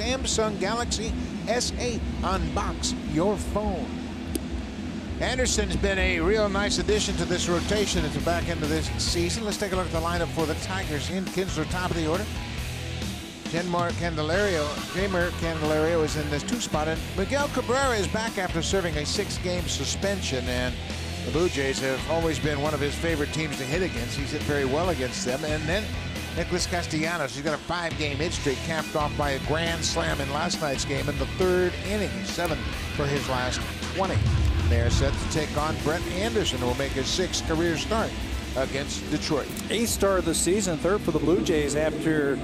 Samsung Galaxy S8. Unbox your phone. Anderson's been a real nice addition to this rotation at the back end of this season. Let's take a look at the lineup for the Tigers. In Kinsler, top of the order. Jamer Candelario is in this 2 spot, and Miguel Cabrera is back after serving a 6-game suspension, and the Blue Jays have always been one of his favorite teams to hit against. He's hit very well against them. And then Nicholas Castellanos, he's got a 5-game hit streak capped off by a grand slam in last night's game in the 3rd inning. 7 for his last 20. They're set to take on Brett Anderson, who will make his 6th career start against Detroit. 8th start of the season, 3rd for the Blue Jays after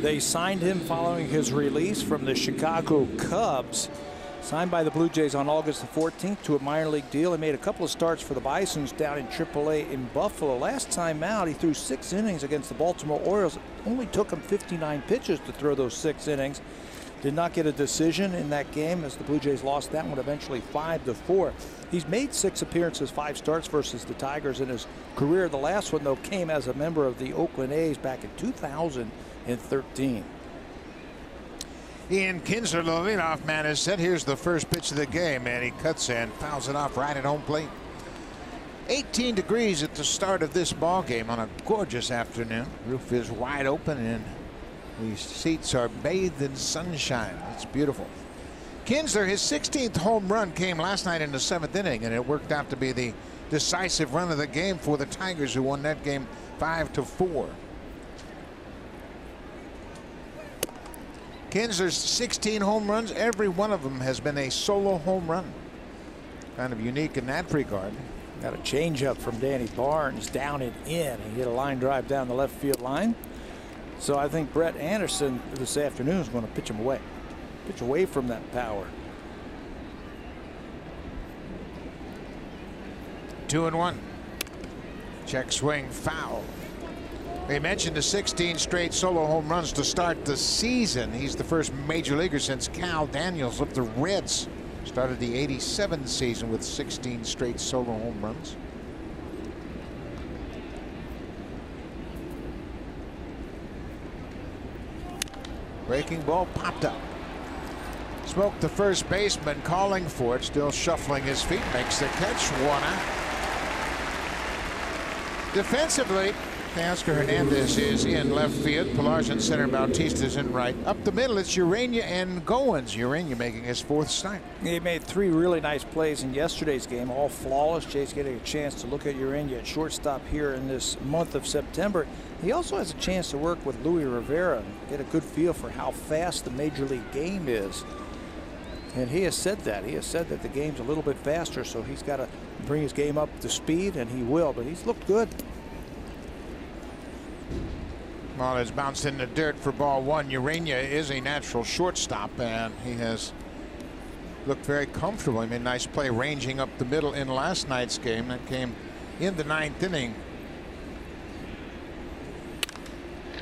they signed him following his release from the Chicago Cubs. Signed by the Blue Jays on August the 14th to a minor league deal. He made a couple of starts for the Bisons down in AAA in Buffalo. Last time out, he threw 6 innings against the Baltimore Orioles. It only took him 59 pitches to throw those 6 innings. Did not get a decision in that game as the Blue Jays lost that one eventually 5-4. He's made 6 appearances, 5 starts versus the Tigers in his career. The last one, though, came as a member of the Oakland A's back in 2013. Ian Kinsler, the leadoff man, is set. Here's the first pitch of the game, and he cuts and fouls it off right at home plate. 18 degrees at the start of this ball game on a gorgeous afternoon. Roof is wide open, and these seats are bathed in sunshine. It's beautiful. Kinsler, his 16th home run came last night in the 7th inning, and it worked out to be the decisive run of the game for the Tigers, who won that game 5-4. Kinsler's 16 home runs, every one of them has been a solo home run. Kind of unique in that regard. Got a changeup from Danny Barnes down and in. He hit a line drive down the left field line. So I think Brett Anderson this afternoon is going to pitch him away. Pitch away from that power. 2-1. Check swing, foul. They mentioned the 16 straight solo home runs to start the season. He's the first major leaguer since Cal Daniels of the Reds started the '87 season with 16 straight solo home runs. Breaking ball popped up. Smoked the first baseman, calling for it, still shuffling his feet, makes the catch. 1 out. Defensively, Teoscar Hernandez is in left field. Pilar's in center. Bautista's in right. Up the middle, it's Urania and Goins. Urania making his 4th start. He made 3 really nice plays in yesterday's game, all flawless. Jay's getting a chance to look at Urania at shortstop here in this month of September. He also has a chance to work with Luis Rivera and get a good feel for how fast the major league game is. And he has said that. He has said that the game's a little bit faster, so he's got to bring his game up to speed, and he will. But he's looked good. Ball is bounced in the dirt for ball 1. Urania is a natural shortstop, and he has looked very comfortable. He made a nice play ranging up the middle in last night's game. That came in the 9th inning.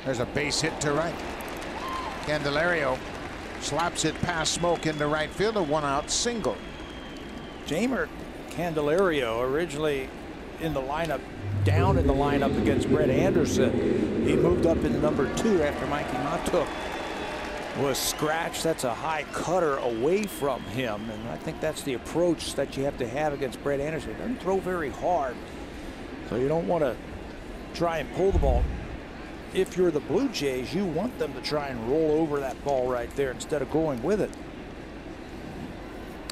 There's a base hit to right. Candelario slaps it past Smoke into right field. A 1-out single. Jamer Candelario, originally in the lineup, down in the lineup against Brett Anderson. He moved up into number 2 after Mikey Matuk was scratched. That's a high cutter away from him, and I think that's the approach that you have to have against Brett Anderson. He doesn't throw very hard, so you don't want to try and pull the ball. If you're the Blue Jays, you want them to try and roll over that ball right there instead of going with it.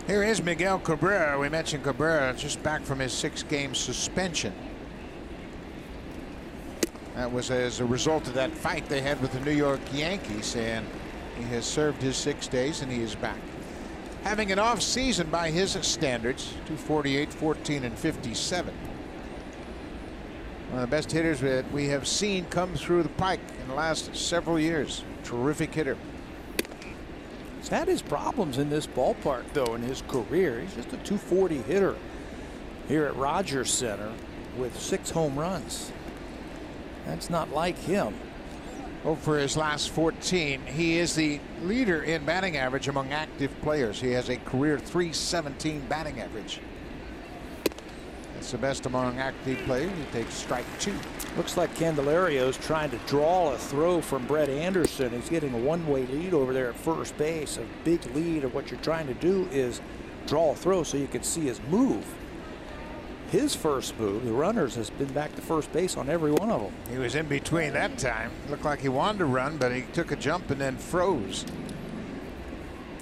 Here is Miguel Cabrera. We mentioned Cabrera just back from his 6-game suspension. That was as a result of that fight they had with the New York Yankees, and he has served his 6 days and he is back. Having an off season by his standards, 248, 14, and 57. One of the best hitters that we have seen come through the pike in the last several years. Terrific hitter. He's had his problems in this ballpark, though, in his career. He's just a 240 hitter here at Rogers Center with 6 home runs. That's not like him. Oh, for his last 14, he is the leader in batting average among active players. He has a career .317 batting average. That's the best among active players. He takes strike 2. Looks like Candelario's trying to draw a throw from Brett Anderson. He's getting a one-way lead over there at first base. A big lead of what you're trying to do is draw a throw so you can see his move. His first move, the runners, has been back to first base on every one of them. He was in between that time. Looked like he wanted to run, but he took a jump and then froze.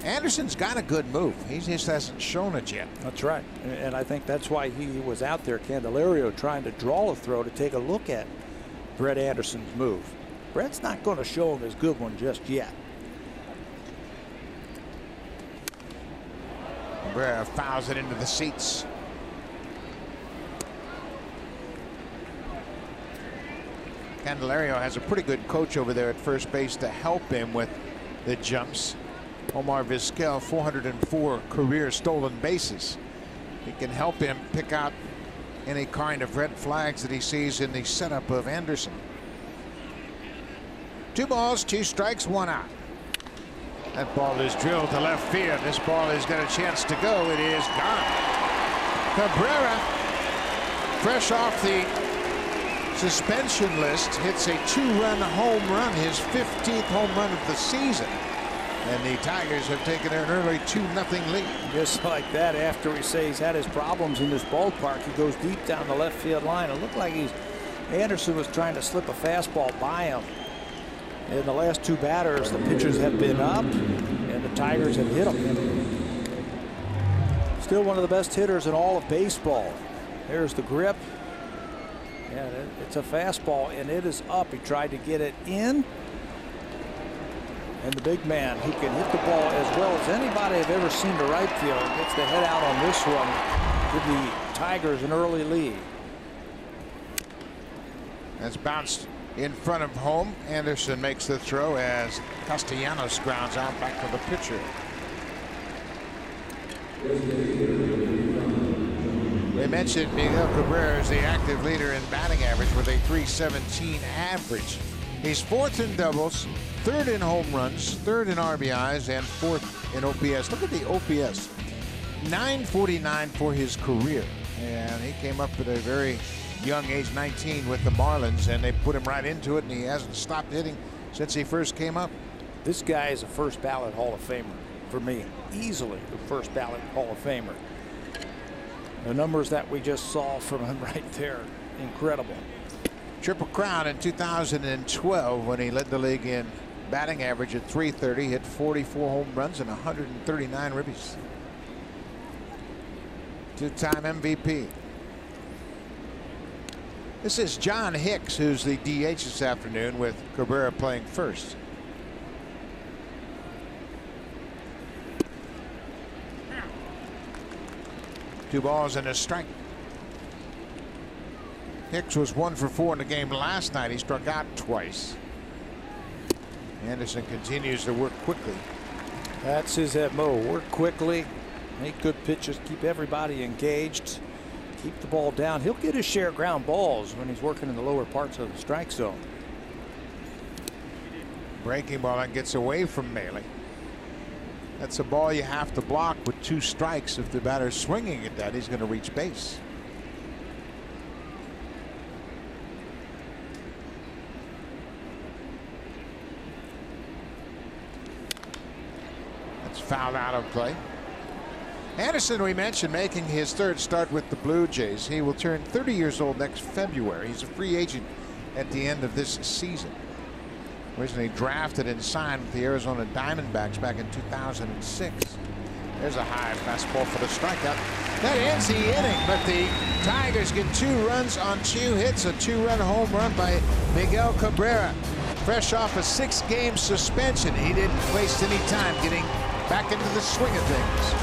Anderson's got a good move. He just hasn't shown it yet. That's right. And I think that's why he was out there, Candelario, trying to draw a throw to take a look at Brett Anderson's move. Brett's not going to show him his good one just yet. Cabrera fouls it into the seats. Candelario has a pretty good coach over there at first base to help him with the jumps. Omar Vizquel, 404 career stolen bases. He can help him pick out any kind of red flags that he sees in the setup of Anderson. 2 balls, 2 strikes, 1 out. That ball is drilled to left field. This ball has got a chance to go. It is gone. Cabrera, fresh off the suspension list, hits a 2-run home run, his 15th home run of the season. And the Tigers have taken an early 2-0 lead. Just like that, after we say he's had his problems in this ballpark, he goes deep down the left field line. It looked like Anderson was trying to slip a fastball by him. In the last 2 batters, the pitchers have been up, and the Tigers have hit him. Still one of the best hitters in all of baseball. There's the grip. Yeah, it's a fastball, and it is up. He tried to get it in. And the big man, who can hit the ball as well as anybody I've ever seen to right field, gets the head out on this one, give the Tigers an early lead. That's bounced in front of home. Anderson makes the throw as Castellanos grounds out back to the pitcher. We mentioned Miguel Cabrera is the active leader in batting average with a .317 average. He's 4th in doubles, 3rd in home runs, 3rd in RBIs, and 4th in OPS. Look at the OPS. .949 for his career. And he came up at a very young age, 19, with the Marlins, and they put him right into it, and he hasn't stopped hitting since he first came up. This guy is a first ballot Hall of Famer for me. Easily the first ballot Hall of Famer. The numbers that we just saw from him right there, incredible. Triple crown in 2012 when he led the league in batting average at .330, hit 44 home runs and 139 ribbies. 2-time MVP. This is John Hicks, who's the DH this afternoon, with Cabrera playing first. Two balls and a strike. Hicks was 1 for 4 in the game last night. He struck out twice. Anderson continues to work quickly. That's his MO. Work quickly, make good pitches, keep everybody engaged, keep the ball down. He'll get his share of ground balls when he's working in the lower parts of the strike zone. Breaking ball and gets away from Maley. That's a ball you have to block with 2 strikes. If the batter's swinging at that, he's going to reach base. That's fouled out of play. Anderson, we mentioned, making his 3rd start with the Blue Jays. He will turn 30 years old next February. He's a free agent at the end of this season. Originally drafted and signed with the Arizona Diamondbacks back in 2006. There's a high fastball for the strikeout. That ends the inning, but the Tigers get 2 runs on 2 hits. A 2-run home run by Miguel Cabrera. Fresh off a 6-game suspension. He didn't waste any time getting back into the swing of things.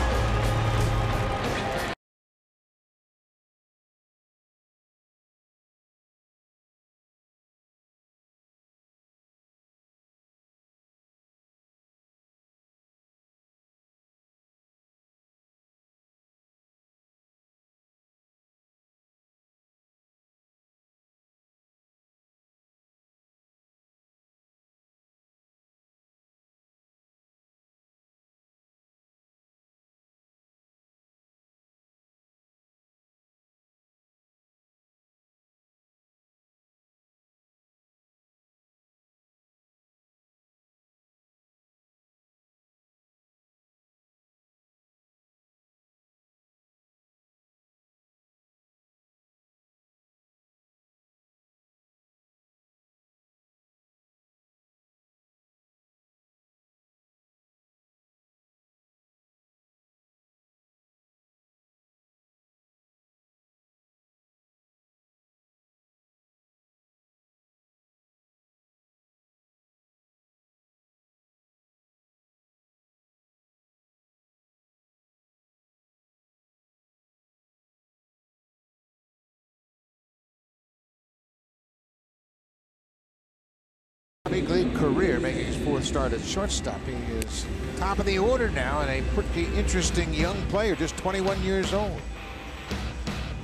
big league career, making his 4th start at shortstop. He is top of the order now and a pretty interesting young player, just 21 years old.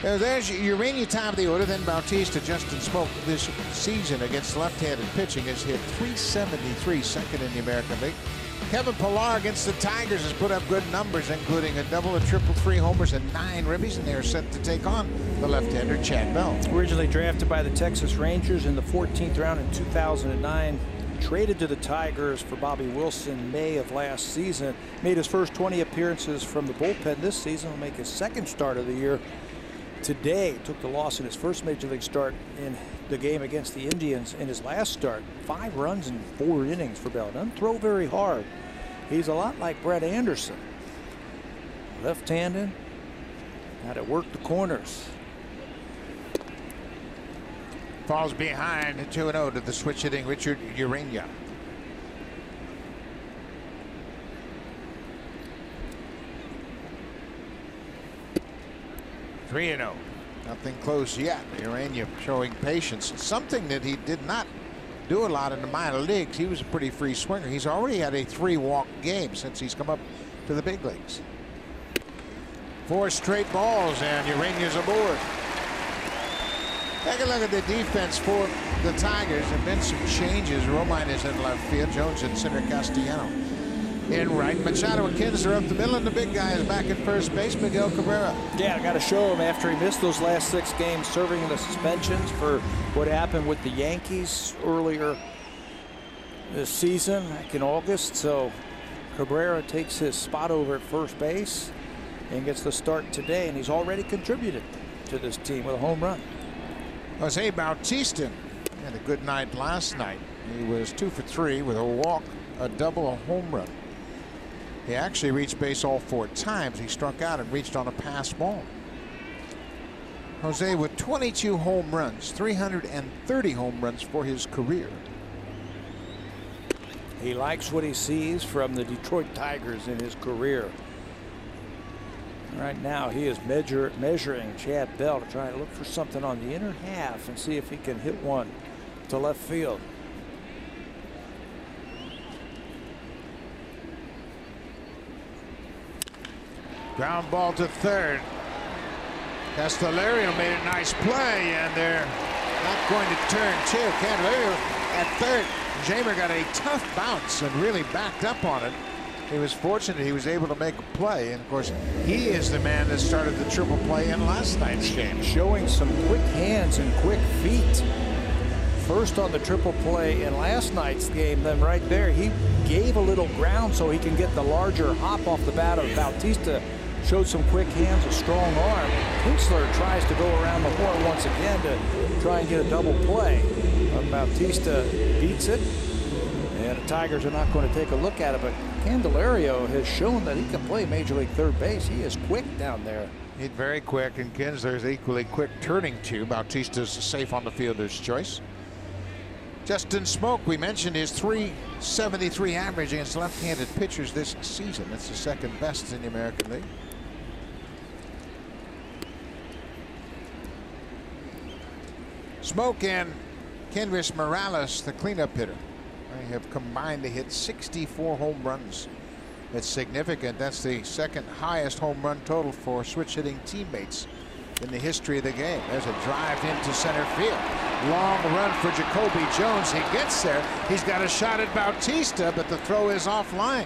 There's Urania top of the order, then Bautista. Justin Smoke this season against left-handed pitching has hit .373, second in the American League. Kevin Pillar against the Tigers has put up good numbers, including a double, a triple, 3 homers, and 9 ribbies, and they're set to take on the left-hander Chad Bell. Originally drafted by the Texas Rangers in the 14th round in 2009, traded to the Tigers for Bobby Wilson May of last season. Made his first 20 appearances from the bullpen this season. Will make his 2nd start of the year today. Took the loss in his first major league start in the game against the Indians in his last start. 5 runs in 4 innings for Bell. Doesn't throw very hard. He's a lot like Brett Anderson. Left-handed. Got to work the corners. Falls behind 2-0 to the switch hitting Richard Urania. (3-0). Nothing close yet. Urania showing patience, something that he did not do a lot in the minor leagues. He was a pretty free swinger. He's already had a 3-walk game since he's come up to the big leagues. 4 straight balls, and Urania's aboard. Take a look at the defense for the Tigers. There have been some changes. Romine is in left field. Jones in center. Castellano in right. Machado and Kinsler up the middle, and the big guy is back at first base, Miguel Cabrera. Yeah, I got to show him after he missed those last 6 games, serving in the suspensions for what happened with the Yankees earlier this season, back in August. So Cabrera takes his spot over at first base and gets the start today, and he's already contributed to this team with a home run. Jose Bautista had a good night last night. He was 2 for 3 with a walk, a double, a home run. He actually reached base all 4 times. He struck out and reached on a pass ball. Jose with 22 home runs, 330 home runs for his career. He likes what he sees from the Detroit Tigers in his career. Right now he is measuring Chad Bell to try to look for something on the inner half and see if he can hit one to left field. Ground ball to third. Candelario made a nice play, and they're not going to turn 2. Candelario at third. Jamer got a tough bounce and really backed up on it. He was fortunate he was able to make a play, and of course he is the man that started the triple play in last night's game. Showing some quick hands and quick feet. First on the triple play in last night's game, then right there he gave a little ground so he can get the larger hop off the bat of Bautista. Showed some quick hands, a strong arm. Kinsler tries to go around the horn once again to try and get a double play. But Bautista beats it, and the Tigers are not going to take a look at it. But Candelario has shown that he can play Major League third base. He is quick down there. He's very quick, and Kinsler's equally quick turning too. Bautista's safe on the fielder's choice. Justin Smoke, we mentioned his .373 average against left-handed pitchers this season. That's the 2nd best in the American League. Smoke and Kendrys Morales, the cleanup hitter, they have combined to hit 64 home runs. That's significant. That's the 2nd highest home run total for switch hitting teammates in the history of the game. There's a drive into center field. Long run for Jacoby Jones. He gets there. He's got a shot at Bautista, but the throw is offline.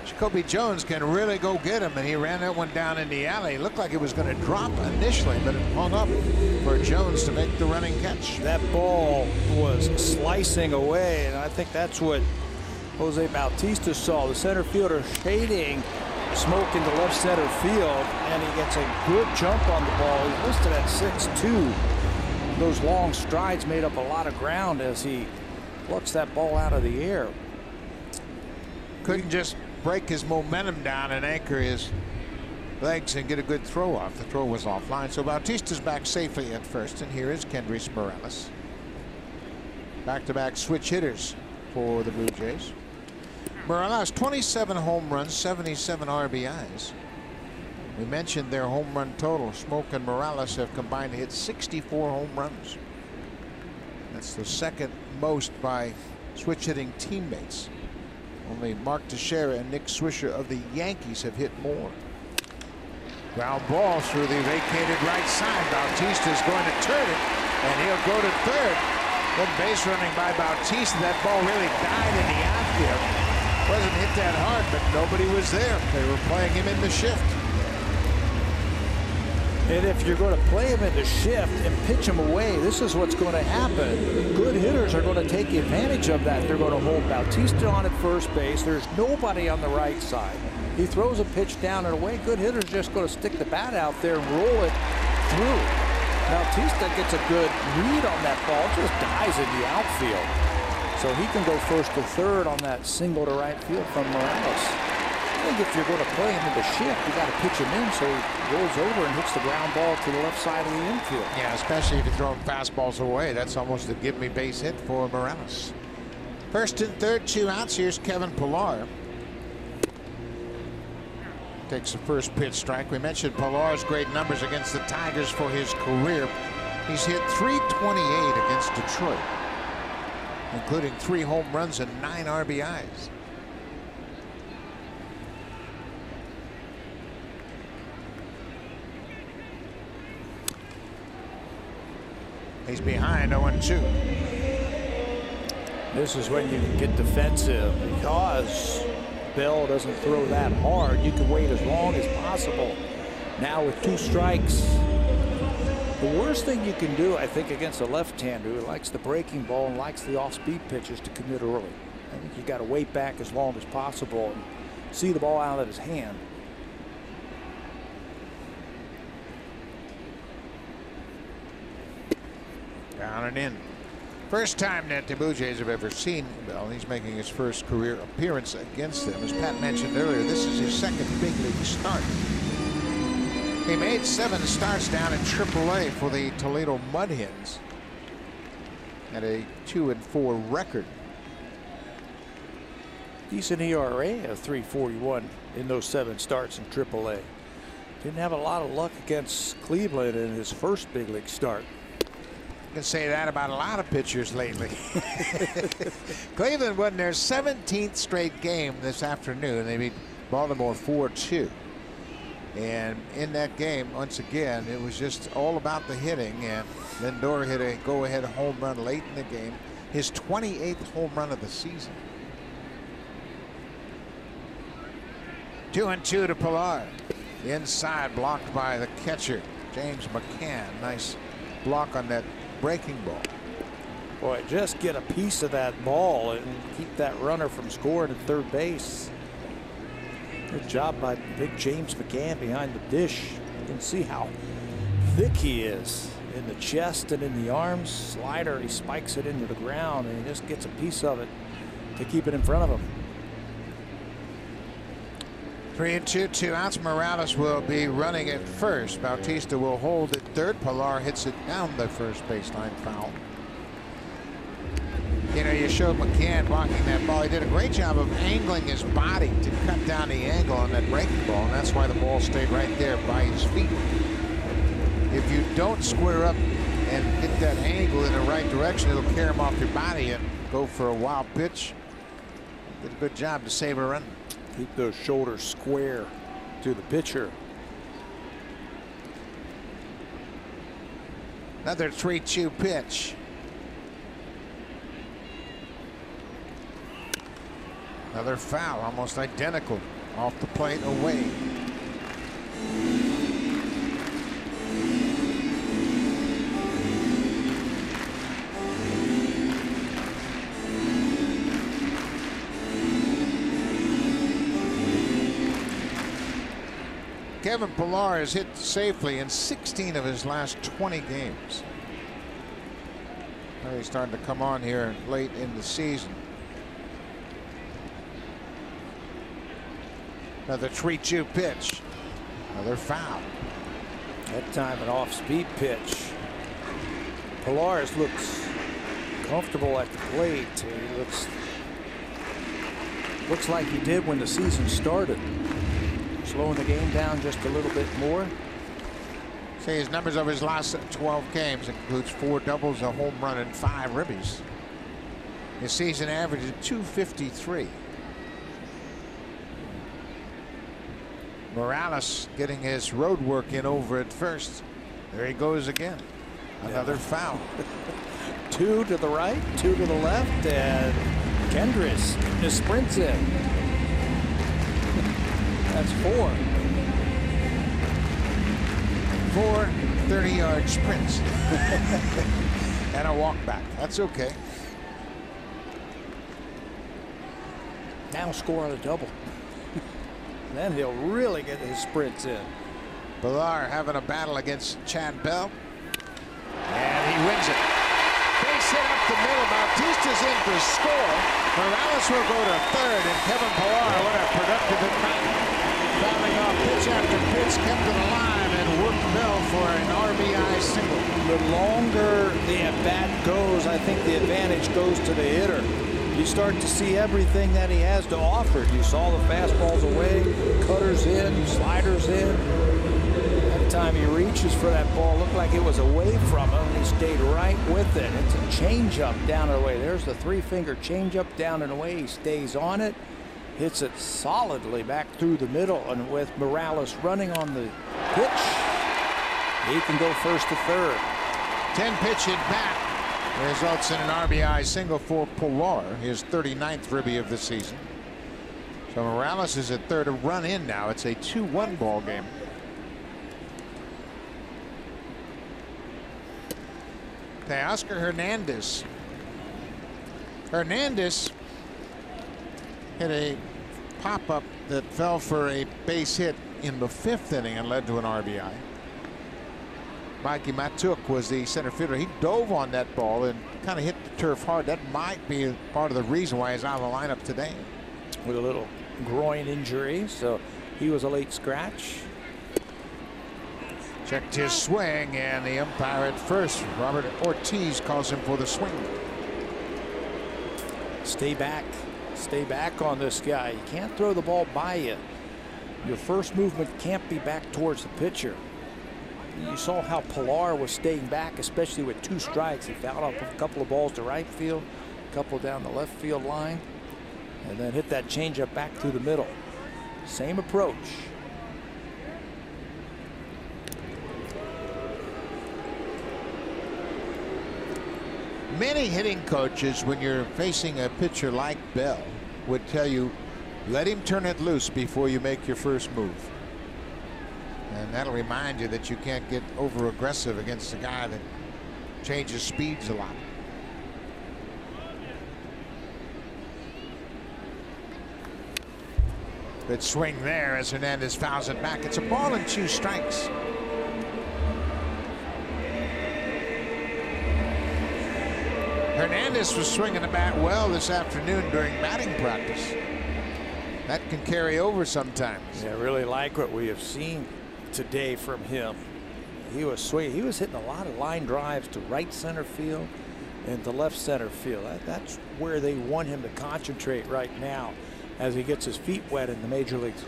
Jacoby Jones can really go get him, and he ran that one down in the alley. It looked like it was going to drop initially, but it hung up for Jones to make the running catch. That ball was slicing away, and I think that's what Jose Bautista saw. The center fielder shading Smoke into left center field, and he gets a good jump on the ball. He's listed at 6'2". Those long strides made up a lot of ground as he plucks that ball out of the air. Couldn't just break his momentum down and anchor his legs and get a good throw off. The throw was offline, so Bautista's back safely at first, and here is Kendrys Morales. Back-to-back switch hitters for the Blue Jays. Morales, 27 home runs, 77 RBIs. We mentioned their home run total. Smoke and Morales have combined to hit 64 home runs. That's the 2nd most by switch hitting teammates. Only Mark Teixeira and Nick Swisher of the Yankees have hit more. Ground ball through the vacated right side. Bautista's going to turn it, and he'll go to third. Good base running by Bautista. That ball really died in the outfield. Wasn't hit that hard, but nobody was there. They were playing him in the shift. And if you're going to play him in the shift and pitch him away, this is what's going to happen. Good hitters are going to take advantage of that. They're going to hold Bautista on at first base. There's nobody on the right side. He throws a pitch down and away. Good hitters just going to stick the bat out there and roll it through. Bautista gets a good read on that ball, just dies in the outfield. So he can go first to third on that single to right field from Morales. I think if you're going to play him in the shift, you got to pitch him in so he rolls over and hits the ground ball to the left side of the infield. Yeah, especially if you throw fastballs away. That's almost a give me base hit for Morales. First and third, 2 outs. Here's Kevin Pillar. Takes the first pitch strike. We mentioned Pillar's great numbers against the Tigers for his career. He's hit .328 against Detroit, including 3 home runs and 9 RBIs. He's behind 0-2. This is when you can get defensive because Bell doesn't throw that hard. You can wait as long as possible. Now with 2 strikes, the worst thing you can do, I think, against a left-hander who likes the breaking ball and likes the off-speed pitches to commit early. I think you got to wait back as long as possible and see the ball out of his hand. Down and in. First time that the Blue Jays have ever seen Bell. He's making his first career appearance against them. As Pat mentioned earlier, this is his second big league start. He made 7 starts down in AAA for the Toledo Mud Hens. Had a 2-4 record. Decent ERA of 3.41 in those 7 starts in AAA. Didn't have a lot of luck against Cleveland in his first big league start. You can say that about a lot of pitchers lately. Cleveland won their 17th straight game this afternoon. They beat Baltimore 4-2. And in that game, once again, it was just all about the hitting. And Lindor hit a go-ahead home run late in the game. His 28th home run of the season. 2-2 to Pillar. Inside, blocked by the catcher, James McCann. Nice block on that breaking ball. Boy, just get a piece of that ball and keep that runner from scoring at third base. Good job by big James McCann behind the dish. You can see how thick he is in the chest and in the arms. Slider, he spikes it into the ground and he just gets a piece of it to keep it in front of him. 3-2, 2 outs. Morales will be running at first. Bautista will hold at third. Pillar hits it down the first baseline foul. You know, you showed McCann blocking that ball. He did a great job of angling his body to cut down the angle on that breaking ball, and that's why the ball stayed right there by his feet. If you don't square up and get that angle in the right direction, it'll carry him off your body and go for a wild pitch. Did a good job to save a run. Keep those shoulders square to the pitcher. Another 3-2 pitch. Another foul, almost identical, off the plate away. Kevin Pillar has hit safely in 16 of his last 20 games. Now he's starting to come on here late in the season. Another 3-2 pitch. Another foul. That time an off-speed pitch. Pillar looks comfortable at the plate. He looks like he did when the season started. Slowing the game down just a little bit more. See, his numbers of his last 12 games includes 4 doubles, a home run, and 5 ribbies. His season average is 253. Morales getting his road work in over at first. There he goes again. Another foul. 2 to the right, 2 to the left, and Kendris just sprints in. That's 4. 4 30-yard sprints. And a walk back. That's okay. Now score on a double. Then he'll really get his sprints in. Pilar having a battle against Chad Bell. And he wins it. Base hit up the middle. Bautista's in to score. Morales will go to third. And Kevin Pilar, what a productive at-bat. Fouling off pitch after pitch, kept it alive and worked Bell for an RBI single. The longer the at-bat goes, I think the advantage goes to the hitter. You start to see everything that he has to offer. You saw the fastballs away, cutters in, sliders in. Every time he reaches for that ball, looked like it was away from him, and he stayed right with it. It's a changeup down and away. There's the 3-finger changeup down and away. He stays on it, hits it solidly back through the middle, and with Morales running on the pitch, he can go first to third. 10-pitch at bat. Results in an RBI single for Pilar, his 39th ribby of the season. So Morales is at third, a run in now. It's a 2-1 ball game. Okay, Oscar Hernandez. Hernandez hit a pop-up that fell for a base hit in the 5th inning and led to an RBI. Mikey Matuk was the center fielder. He dove on that ball and kind of hit the turf hard. That might be part of the reason why he's out of the lineup today. With a little groin injury, so he was a late scratch. Checked his swing, and the umpire at first, Robert Ortiz, calls him for the swing. Stay back. Stay back on this guy. You can't throw the ball by you. Your first movement can't be back towards the pitcher. You saw how Pilar was staying back, especially with 2 strikes. He fouled off a couple of balls to right field, a couple down the left field line, and then hit that changeup back through the middle. Same approach. Many hitting coaches, when you're facing a pitcher like Bell, would tell you, let him turn it loose before you make your first move. And that'll remind you that you can't get over aggressive against a guy that changes speeds a lot. Good swing there as Hernandez fouls it back. It's a ball and 2 strikes. Hernandez was swinging the bat well this afternoon during batting practice. That can carry over sometimes. Yeah, I really like what we have seen today from him. He was swinging. He was hitting a lot of line drives to right center field and to left center field. That's where they want him to concentrate right now as he gets his feet wet in the major leagues.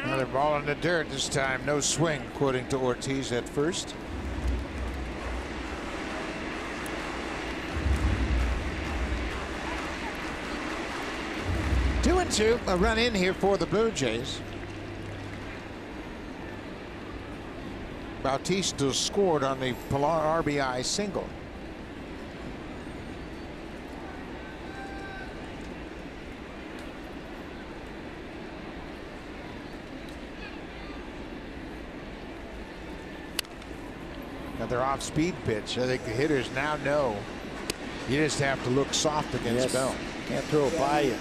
Another ball in the dirt this time. No swing, according to Ortiz at first. Two and two, a run in here for the Blue Jays. Bautista scored on the Pilar RBI single. Another off-speed pitch. I think the hitters now know you just have to look soft against Bell. Can't throw it by you.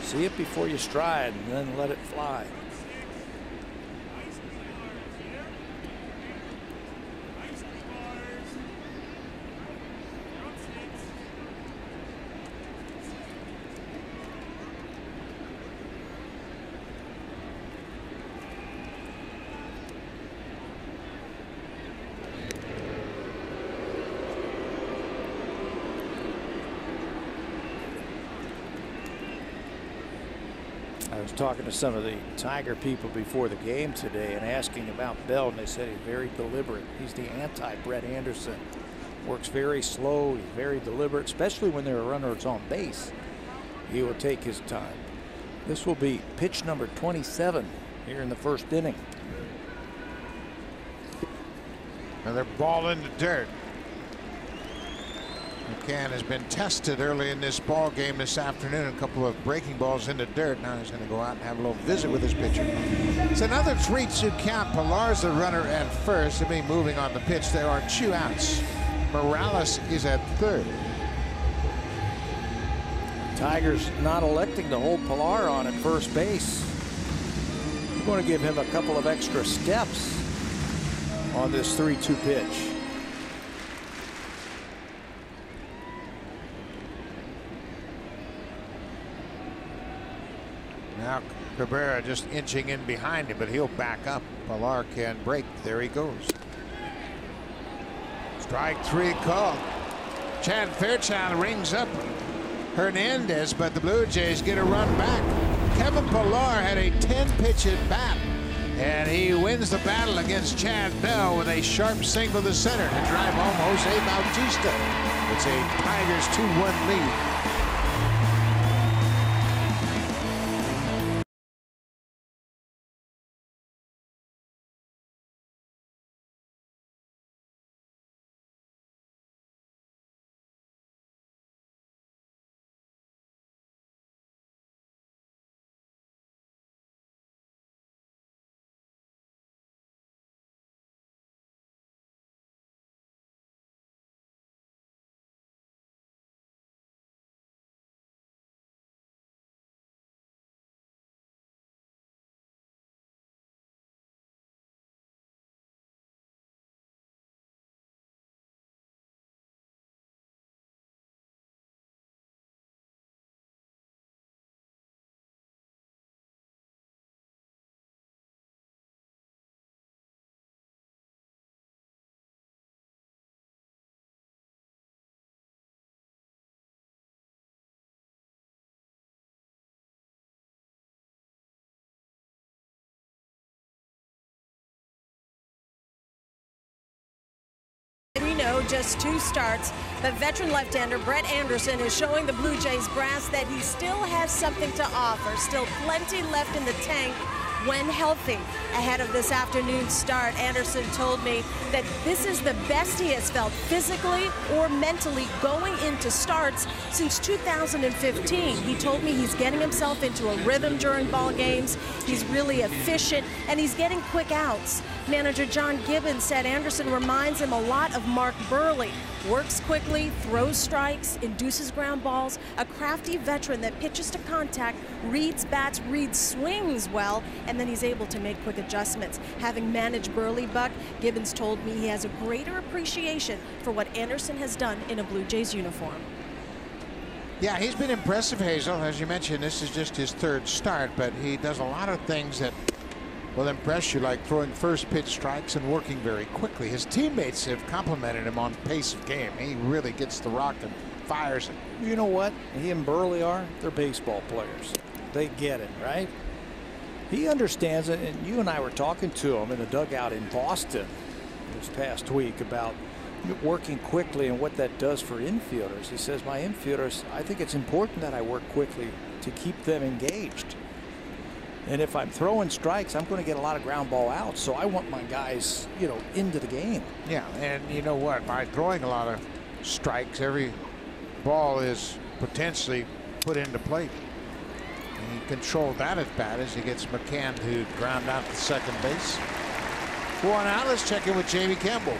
See it before you stride and then let it fly. I was talking to some of the Tiger people before the game today and asking about Bell, and they said he's very deliberate. He's the anti-Brett Anderson. Works very slow, he's very deliberate, especially when there are runners on base. He will take his time. This will be pitch number 27 here in the first inning. Another ball in the dirt. McCann has been tested early in this ball game this afternoon. A couple of breaking balls in the dirt. Now he's going to go out and have a little visit with his pitcher. It's another 3-2 count. Pilar's the runner at first. He'll be moving on the pitch. There are 2 outs. Morales is at third. Tigers not electing to hold Pilar on at first base. We're going to give him a couple of extra steps on this 3-2 pitch. Now Cabrera just inching in behind him, but he'll back up. Pilar can break. There he goes. Strike 3 call. Chad Fairchild rings up Hernandez, but the Blue Jays get a run back. Kevin Pilar had a 10-pitch at bat, and he wins the battle against Chad Bell with a sharp single to center to drive home Jose Bautista. It's a Tigers 2-1 lead. We know just 2 starts, but veteran left-hander Brett Anderson is showing the Blue Jays brass that he still has something to offer, still plenty left in the tank when healthy. Ahead of this afternoon's start, Anderson told me that this is the best he has felt physically or mentally going into starts since 2015. He told me he's getting himself into a rhythm during ball games. He's really efficient, and he's getting quick outs. Manager John Gibbons said Anderson reminds him a lot of Mark Burley. Works quickly, throws strikes, induces ground balls, a crafty veteran that pitches to contact, reads bats, reads swings well, and then he's able to make quick adjustments. Having managed Burley, Buck, Gibbons told me he has a greater appreciation for what Anderson has done in a Blue Jays uniform. Yeah, he's been impressive, Hazel. As you mentioned, this is just his 3rd start, but he does a lot of things that will impress you, like throwing first pitch strikes and working very quickly. His teammates have complimented him on pace of game. He really gets the rock and fires it. You know what he and Burley are? They're baseball players. They get it, right? He understands it, and you and I were talking to him in the dugout in Boston this past week about working quickly and what that does for infielders. He says, my infielders, I think it's important that I work quickly to keep them engaged. And if I'm throwing strikes, I'm going to get a lot of ground ball outs. So I want my guys, you know, into the game. Yeah, and you know what? By throwing a lot of strikes, every ball is potentially put into plate. And he controlled that at bat as he gets McCann to ground out to second base. 4 out. Let's check in with Jamie Campbell.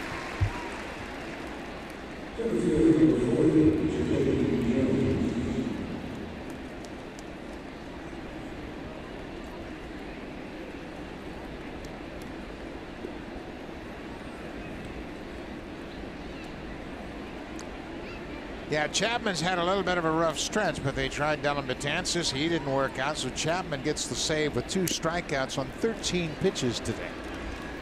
Yeah, Chapman's had a little bit of a rough stretch, but they tried Dylan Betances. He didn't work out, so Chapman gets the save with 2 strikeouts on 13 pitches today.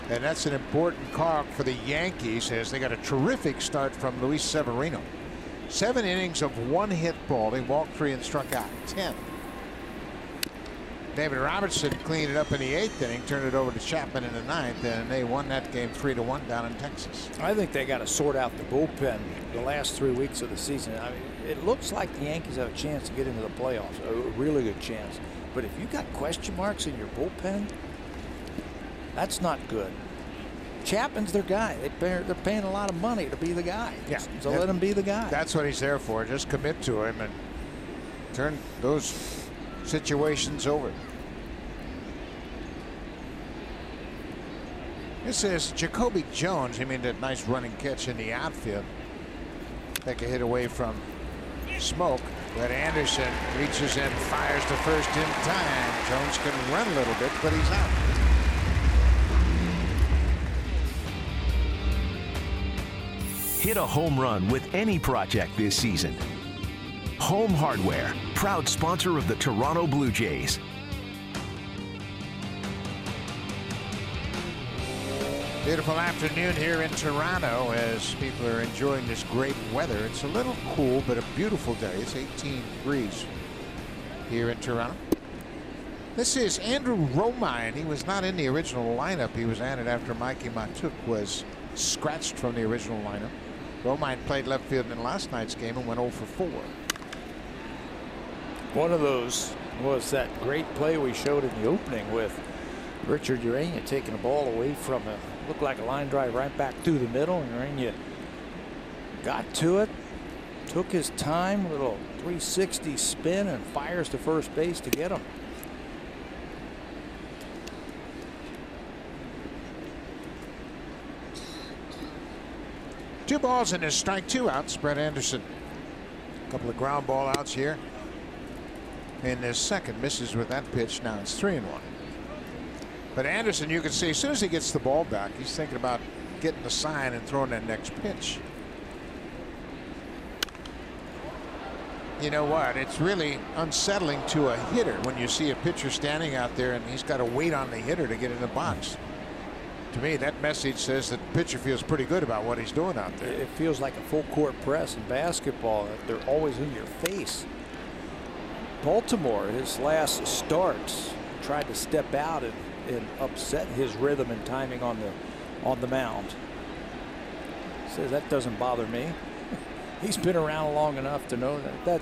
And that's an important call for the Yankees as they got a terrific start from Luis Severino. 7 innings of 1 hit ball. He walked 3 and struck out 10. David Robertson cleaned it up in the 8th inning, turned it over to Chapman in the 9th, and they won that game 3-1 down in Texas. I think they got to sort out the bullpen the last 3 weeks of the season. I mean, it looks like the Yankees have a chance to get into the playoffs, a really good chance. But if you got question marks in your bullpen, that's not good. Chapman's their guy. They're paying a lot of money to be the guy. Yeah. So let him be the guy. That's what he's there for. Just commit to him and turn those situations over. This is Jacoby Jones. He made that nice running catch in the outfield. Take a hit away from Smoke. Brett Anderson reaches in, fires to first in time. Jones can run a little bit, but he's out. Hit a home run with any project this season. Home Hardware, proud sponsor of the Toronto Blue Jays. Beautiful afternoon here in Toronto as people are enjoying this great weather. It's a little cool, but a beautiful day. It's 18 degrees here in Toronto. This is Andrew Romine. He was not in the original lineup. He was added after Mikey Matuk was scratched from the original lineup. Romine played left field in last night's game and went 0 for 4. One of those was that great play we showed in the opening with Richard Urania taking the ball away from him. Looked like a line drive right back through the middle, and Urania got to it, took his time, a little 360 spin, and fires to first base to get him. Two balls and a strike, 2 outs. Brett Anderson. A couple of ground ball outs here. In this second, misses with that pitch. Now it's 3-1. But Anderson, you can see as soon as he gets the ball back, he's thinking about getting the sign and throwing that next pitch. You know what? It's really unsettling to a hitter when you see a pitcher standing out there and he's got to wait on the hitter to get in the box. To me, that message says that the pitcher feels pretty good about what he's doing out there. It feels like a full court press in basketball. They're always in your face. Baltimore, his last starts, tried to step out and upset his rhythm and timing on the mound. Says that doesn't bother me. He's been around long enough to know that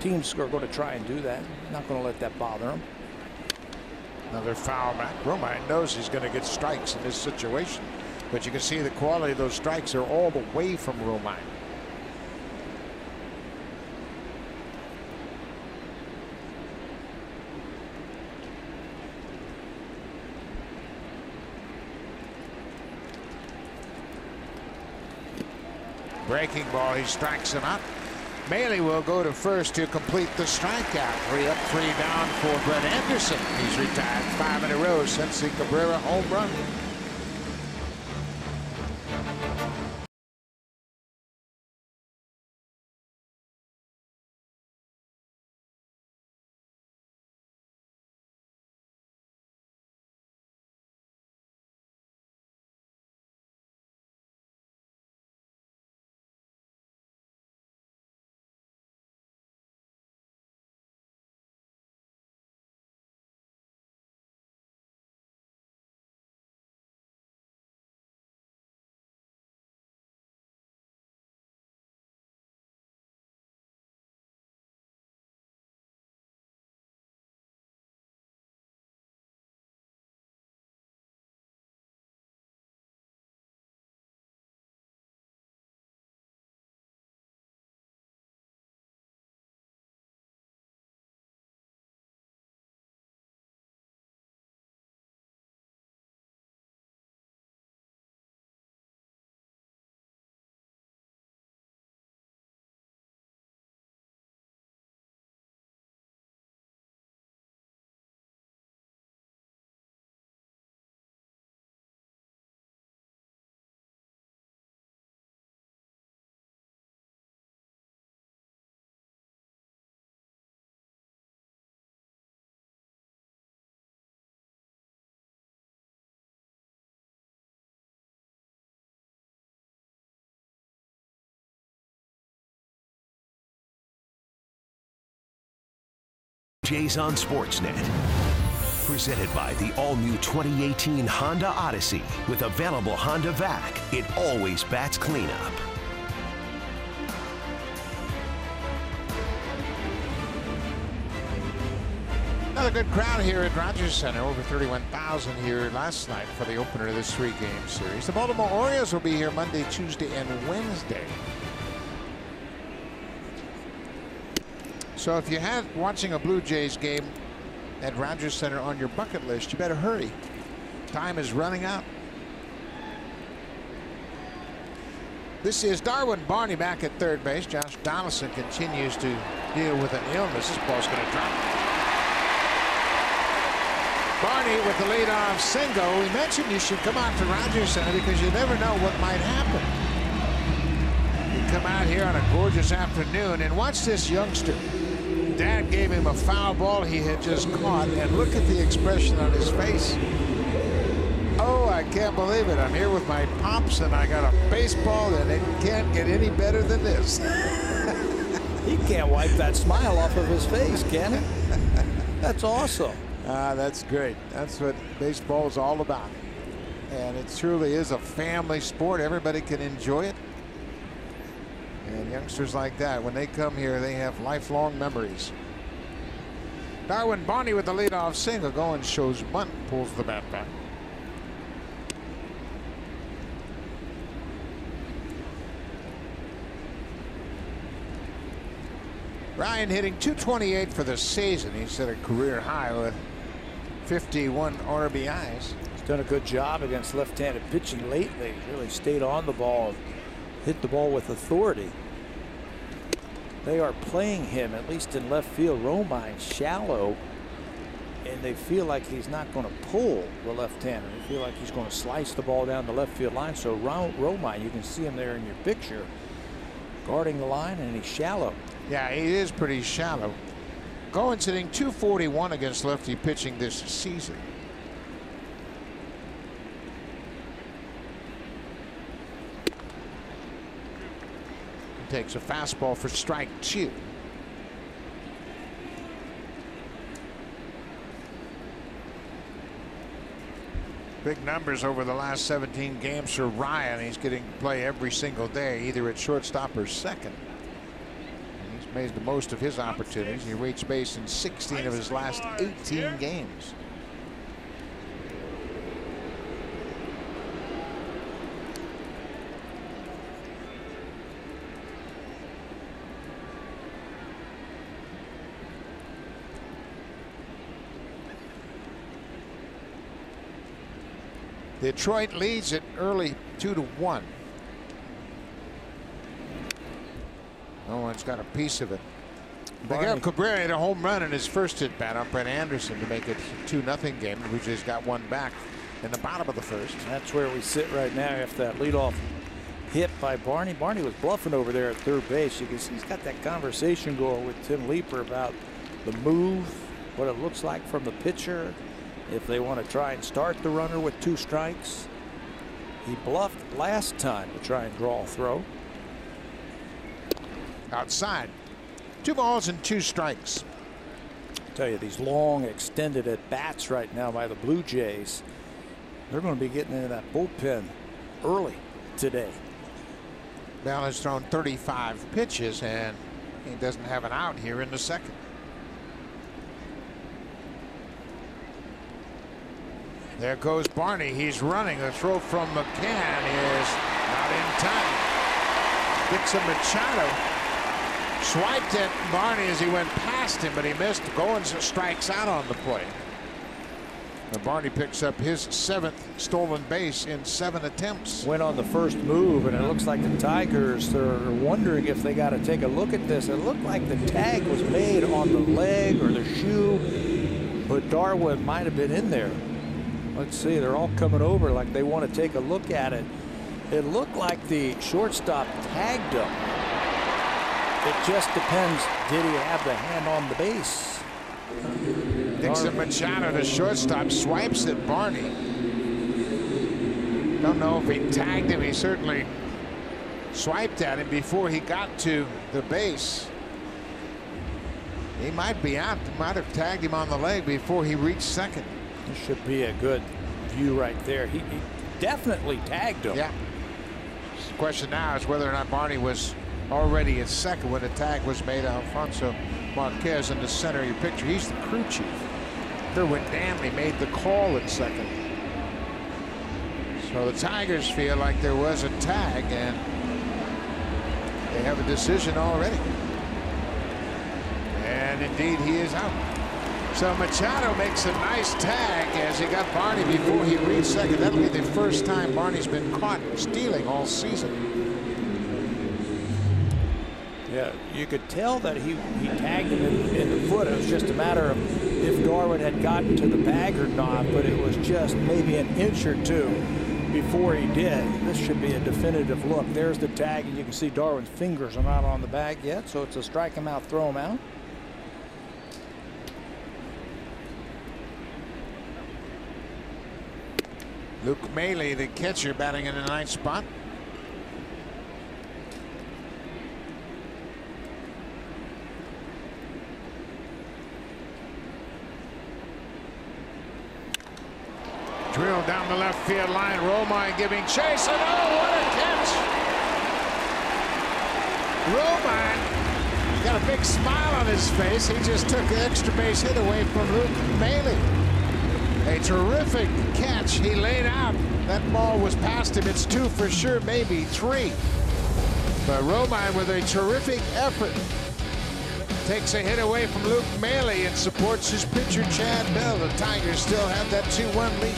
teams are going to try and do that. Not going to let that bother him. Another foul back. Romine knows he's going to get strikes in this situation, but you can see the quality of those strikes are all the way from Romine. Breaking ball, he strikes him out. Maley will go to first to complete the strikeout. 3 up, 3 down for Brett Anderson. He's retired 5 in a row since the Cabrera home run. Jays on Sportsnet. Presented by the all-new 2018 Honda Odyssey. With available Honda Vac, it always bats cleanup. Another good crowd here at Rogers Center. Over 31,000 here last night for the opener of this 3-game series. The Baltimore Orioles will be here Monday, Tuesday, and Wednesday. So if you had watching a Blue Jays game at Rogers Center on your bucket list, you better hurry. Time is running out. This is Darwin Barney back at third base. Josh Donaldson continues to deal with an illness. This ball's going to drop. Barney with the leadoff single. We mentioned you should come out to Rogers Center because you never know what might happen. You come out here on a gorgeous afternoon and watch this youngster. Dad gave him a foul ball he had just caught, and look at the expression on his face. Oh, I can't believe it. I'm here with my pops and I got a baseball and it can't get any better than this. He can't wipe that smile off of his face, can he? That's awesome. That's great. That's what baseball is all about. And it truly is a family sport. Everybody can enjoy it. And youngsters like that, when they come here, they have lifelong memories. Darwin Barney with the leadoff single. Going shows bunt, pulls the bat back. Ryan hitting .228 for the season. He set a career high with 51 RBIs. He's done a good job against left-handed pitching lately. Really stayed on the ball, hit the ball with authority. They are playing him, at least in left field. Romine shallow, and they feel like he's not going to pull the left-hander. They feel like he's going to slice the ball down the left field line. So Romine, you can see him there in your picture, guarding the line, and he's shallow. Yeah, he is pretty shallow. Goins hitting .241 against lefty pitching this season. He takes a fastball for strike 2. Big numbers over the last 17 games for Ryan. He's getting play every single day, either at shortstop or second. Made the most of his opportunities. He reached base in 16 of his last 18 games. Detroit leads it early 2-1. No one's got a piece of it. Miguel Cabrera had a home run in his first at bat on Brett Anderson to make it a 2-0 game. The Blue Jays got one back in the bottom of the first. That's where we sit right now after that leadoff hit by Barney. Barney was bluffing over there at third base. You can see he's got that conversation going with Tim Leeper about the move, what it looks like from the pitcher, if they want to try and start the runner with 2 strikes. He bluffed last time to try and draw a throw. Outside. 2 balls and 2 strikes. I tell you, these long extended at bats right now by the Blue Jays, they're going to be getting into that bullpen early today. Bell has thrown 35 pitches and he doesn't have an out here in the second. There goes Barney. He's running. The throw from McCann is not in time. Dixon Machado swiped at Barney as he went past him, but he missed. Goins strikes out on the play. And Barney picks up his 7th stolen base in 7 attempts. Went on the first move, and it looks like the Tigers are wondering if they got to take a look at this. It looked like the tag was made on the leg or the shoe, but Darwin might have been in there. Let's see, they're all coming over like they want to take a look at it. It looked like the shortstop tagged him. It just depends, did he have the hand on the base? Dixon Machado, the shortstop, swipes at Barney. Don't know if he tagged him. He certainly swiped at him before he got to the base. He might be out. Might have tagged him on the leg before he reached second. This should be a good view right there. He definitely tagged him. Yeah. The question now is whether or not Barney was already at second when the tag was made. Alfonso Marquez in the center of your picture. He's the crew chief. Derwin Danley made the call at second. So the Tigers feel like there was a tag, and they have a decision already. And indeed, he is out. So Machado makes a nice tag as he got Barney before he reached second. That'll be the first time Barney's been caught stealing all season. Yeah, you could tell that he tagged him in the foot. It was just a matter of if Darwin had gotten to the bag or not, but it was just maybe an inch or two before he did. This should be a definitive look. There's the tag, and you can see Darwin's fingers are not on the bag yet, so it's a strike him out, throw him out. Luke Maile, the catcher, batting in the ninth spot. Drilled down the left field line. Romine giving chase, and oh, what a catch! Romine got a big smile on his face. He just took an extra base hit away from Luke Maile. A terrific catch. He laid out. That ball was past him. It's 2 for sure, maybe 3. But Romine, with a terrific effort, takes a hit away from Luke Maile and supports his pitcher, Chad Bell. The Tigers still have that 2-1 lead.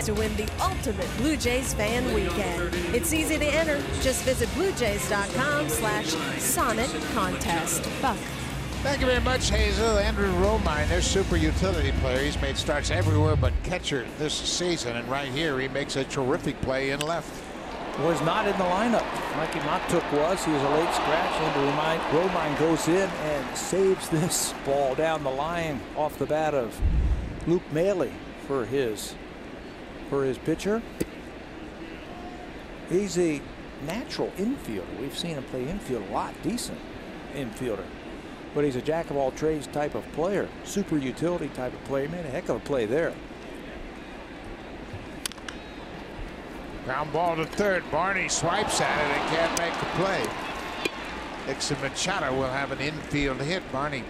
To win the ultimate Blue Jays fan weekend. It's easy to enter. Just visit bluejays.com/Sonnet Contest. Buck. Thank you very much, Hazel. Andrew Romine, their super utility player. He's made starts everywhere but catcher this season, and right here he makes a terrific play in left. Was not in the lineup. Mikey Matuk was. He was a late scratch. Andrew Romine goes in and saves this ball down the line off the bat of Luke Maile for his pitcher. He's a natural infielder. We've seen him play infield a lot. Decent infielder. But he's a jack of all trades type of player. Super utility type of player. He made a heck of a play there. Ground ball to third. Barney swipes at it and can't make the play. Dixon Machado will have an infield hit. Barney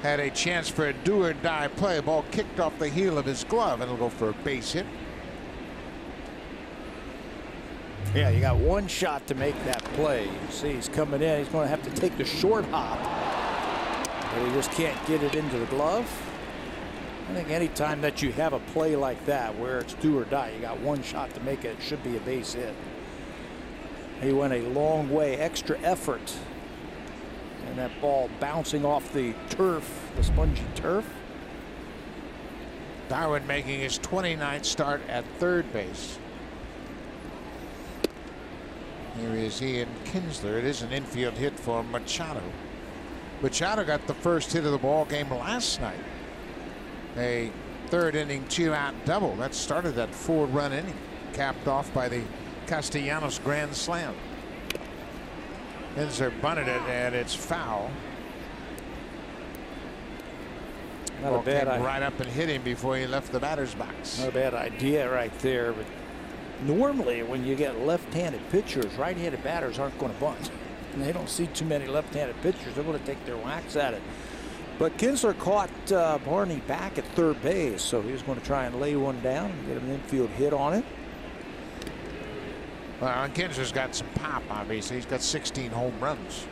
had a chance for a do-or-die play. Ball kicked off the heel of his glove, and it'll go for a base hit. Yeah, you got one shot to make that play. You see he's coming in. He's going to have to take the short hop. But he just can't get it into the glove. I think anytime that you have a play like that where it's do or die, you got one shot to make it. It should be a base hit. He went a long way, extra effort. And that ball bouncing off the turf, the spongy turf. Darwin making his 29th start at third base. Here is Ian Kinsler. It is an infield hit for Machado. Machado got the first hit of the ball game last night. A third inning 2-out double. That started that 4-run inning, capped off by the Castellanos grand slam. Kinsler bunted it, and it's foul. Not a bad idea. Right up and hit him before he left the batter's box. Not a bad idea right there. But normally, when you get left-handed pitchers, right-handed batters aren't going to bunt. And they don't see too many left-handed pitchers. They're going to take their whacks at it. But Kinsler caught Barney back at third base, so he was going to try and lay one down and get an infield hit on it. Well, Kinsler's got some pop, obviously. He's got 16 home runs.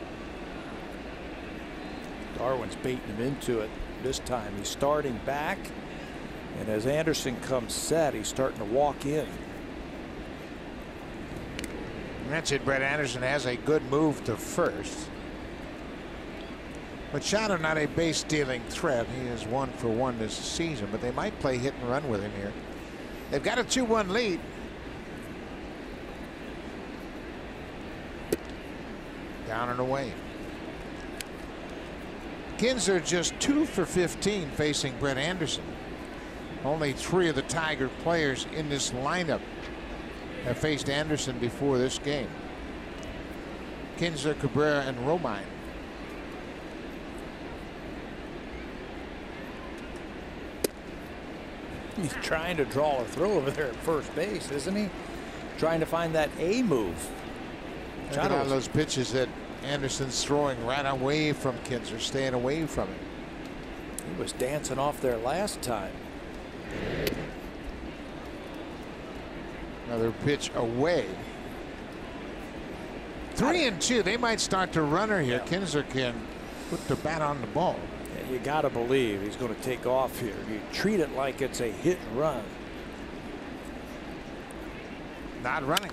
Darwin's baiting him into it this time. He's starting back, and as Anderson comes set, he's starting to walk in. That's it. Brett Anderson has a good move to first. Machado not a base stealing threat. He is 1 for 1 this season, but they might play hit and run with him here. They've got a 2-1 lead. Down and away. Kinsler just 2 for 15 facing Brett Anderson. Only 3 of the Tiger players in this lineup have faced Anderson before this game. Kinsler, Cabrera, and Romine. He's trying to draw a throw over there at first base, isn't he? Trying to find that A move. Look at all those pitches that Anderson's throwing right away from Kinsler, staying away from him. He was dancing off there last time. Another pitch away. 3-2. They might start to runner here. Yeah. Kinsler can put the bat on the ball. Yeah, you got to believe he's going to take off here. You treat it like it's a hit and run. Not running.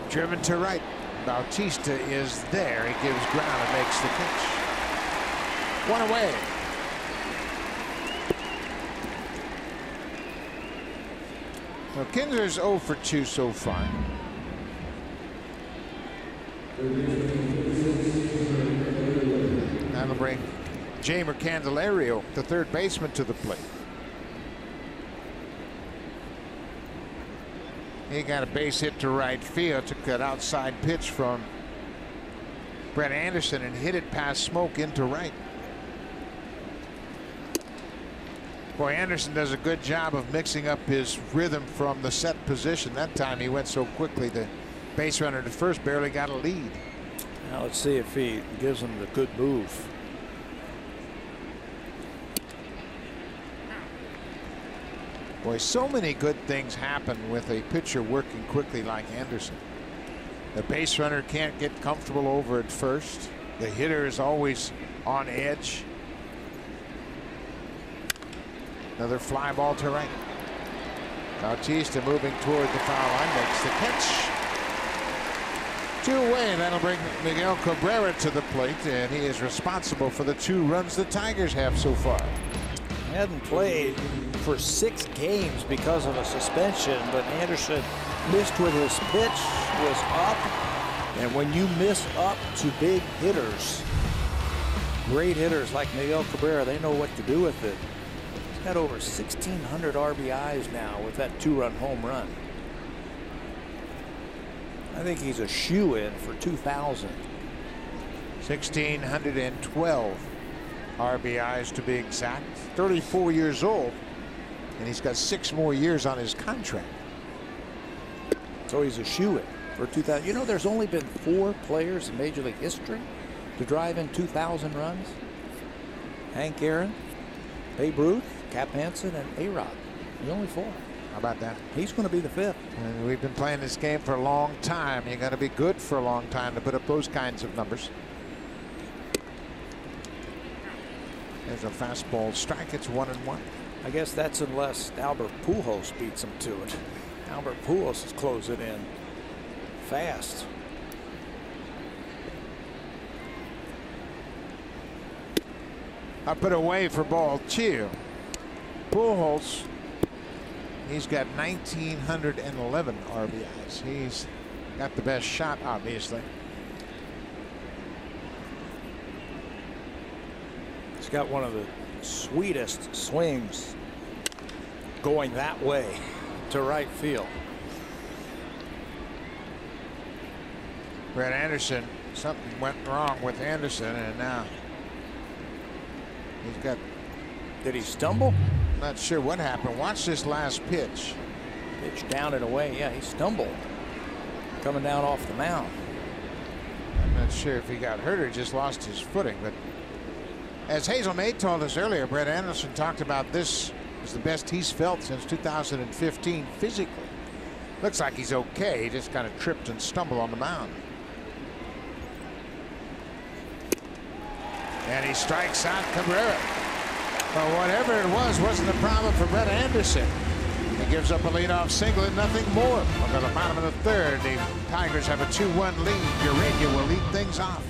Driven to right. Bautista is there. He gives ground and makes the pitch. 1 away. Well, Kinsler's 0 for 2 so far. That'll bring Jeimer Candelario, the third baseman, to the plate. He got a base hit to right field. Took that outside pitch from Brett Anderson and hit it past Smoke into right. Boy, Anderson does a good job of mixing up his rhythm from the set position. That time he went so quickly, the base runner to first barely got a lead. Now let's see if he gives him the good move. Boy, so many good things happen with a pitcher working quickly like Anderson. The base runner can't get comfortable over at first. The hitter is always on edge. Another fly ball to right. Bautista moving toward the foul line, makes the catch. 2 away. That'll bring Miguel Cabrera to the plate, and he is responsible for the 2 runs the Tigers have so far. He hadn't played for 6 games because of a suspension, but Anderson missed with his pitch was up, and when you miss up to big hitters, great hitters like Miguel Cabrera, they know what to do with it. He's got over 1,600 RBIs now with that 2-run home run. I think he's a shoe-in for 2,000. 1,612 RBIs to be exact. 34 years old, and he's got 6 more years on his contract. So he's a shoe-in for 2,000. You know, there's only been 4 players in Major League history to drive in 2,000 runs. Hank Aaron, Babe Ruth, Cap Hansen, and A-Rod. The only 4. How about that? He's going to be the 5th. And we've been playing this game for a long time. You got to be good for a long time to put up those kinds of numbers. There's a fastball strike. It's 1-1. I guess that's unless Albert Pujols beats him to it. Albert Pujols is closing in fast. Up and away for ball 2. Pujols, he's got 1,911 RBIs. He's got the best shot, obviously. He's got one of the sweetest swings going that way to right field. Brett Anderson, something went wrong with Anderson, and now he's got. Did he stumble? Not sure what happened. Watch this last pitch. Pitch down and away. Yeah, he stumbled coming down off the mound. I'm not sure if he got hurt or just lost his footing, but as Hazel May told us earlier, Brett Anderson talked about this was the best he's felt since 2015 physically. Looks like he's okay. He just kind of tripped and stumbled on the mound. And he strikes out Cabrera. But whatever it was wasn't a problem for Brett Anderson. He gives up a leadoff single and nothing more. Under the bottom of the third, the Tigers have a 2-1 lead. Urania will lead things off.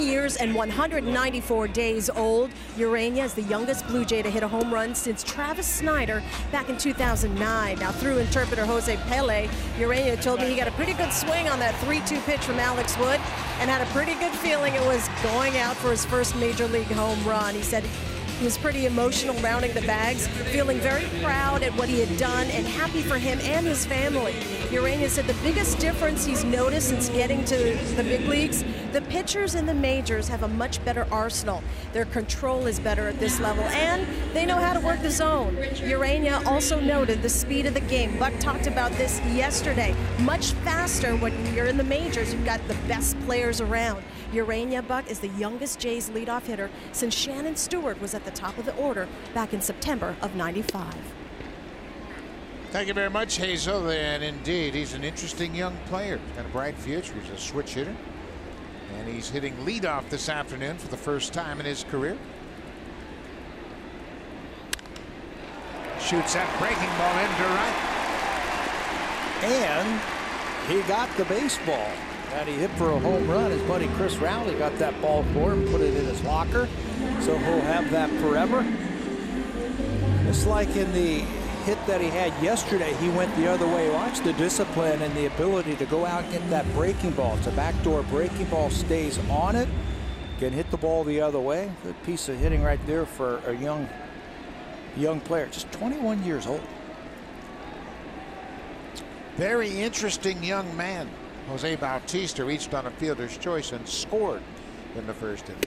Years and 194 days old. Urania is the youngest Blue Jay to hit a home run since Travis Snyder back in 2009. Now, through interpreter Jose Pele, Urania told me he got a pretty good swing on that 3-2 pitch from Alex Wood and had a pretty good feeling it was going out for his first major league home run. He said he was pretty emotional rounding the bags, feeling very proud at what he had done and happy for him and his family. Urania said the biggest difference he's noticed since getting to the big leagues, the pitchers in the majors have a much better arsenal. Their control is better at this level, and they know how to work the zone. Urania also noted the speed of the game. Buck talked about this yesterday. Much faster when you're in the majors. You've got the best players around. Urania, Buck, is the youngest Jays leadoff hitter since Shannon Stewart was at the top of the order back in September of '95. Thank you very much, Hazel. And indeed, he's an interesting young player. He's got a bright future. He's a switch hitter. And he's hitting leadoff this afternoon for the first time in his career. Shoots that breaking ball into right. And he got the baseball that he hit for a home run. His buddy Chris Rowley got that ball for him, put it in his locker. So he'll have that forever. Just like in the hit that he had yesterday, he went the other way. Watch the discipline and the ability to go out and get that breaking ball. It's a backdoor breaking ball, stays on it, can hit the ball the other way. Good piece of hitting right there for a young player, just 21 years old. Very interesting young man. Jose Bautista reached on a fielder's choice and scored in the first inning.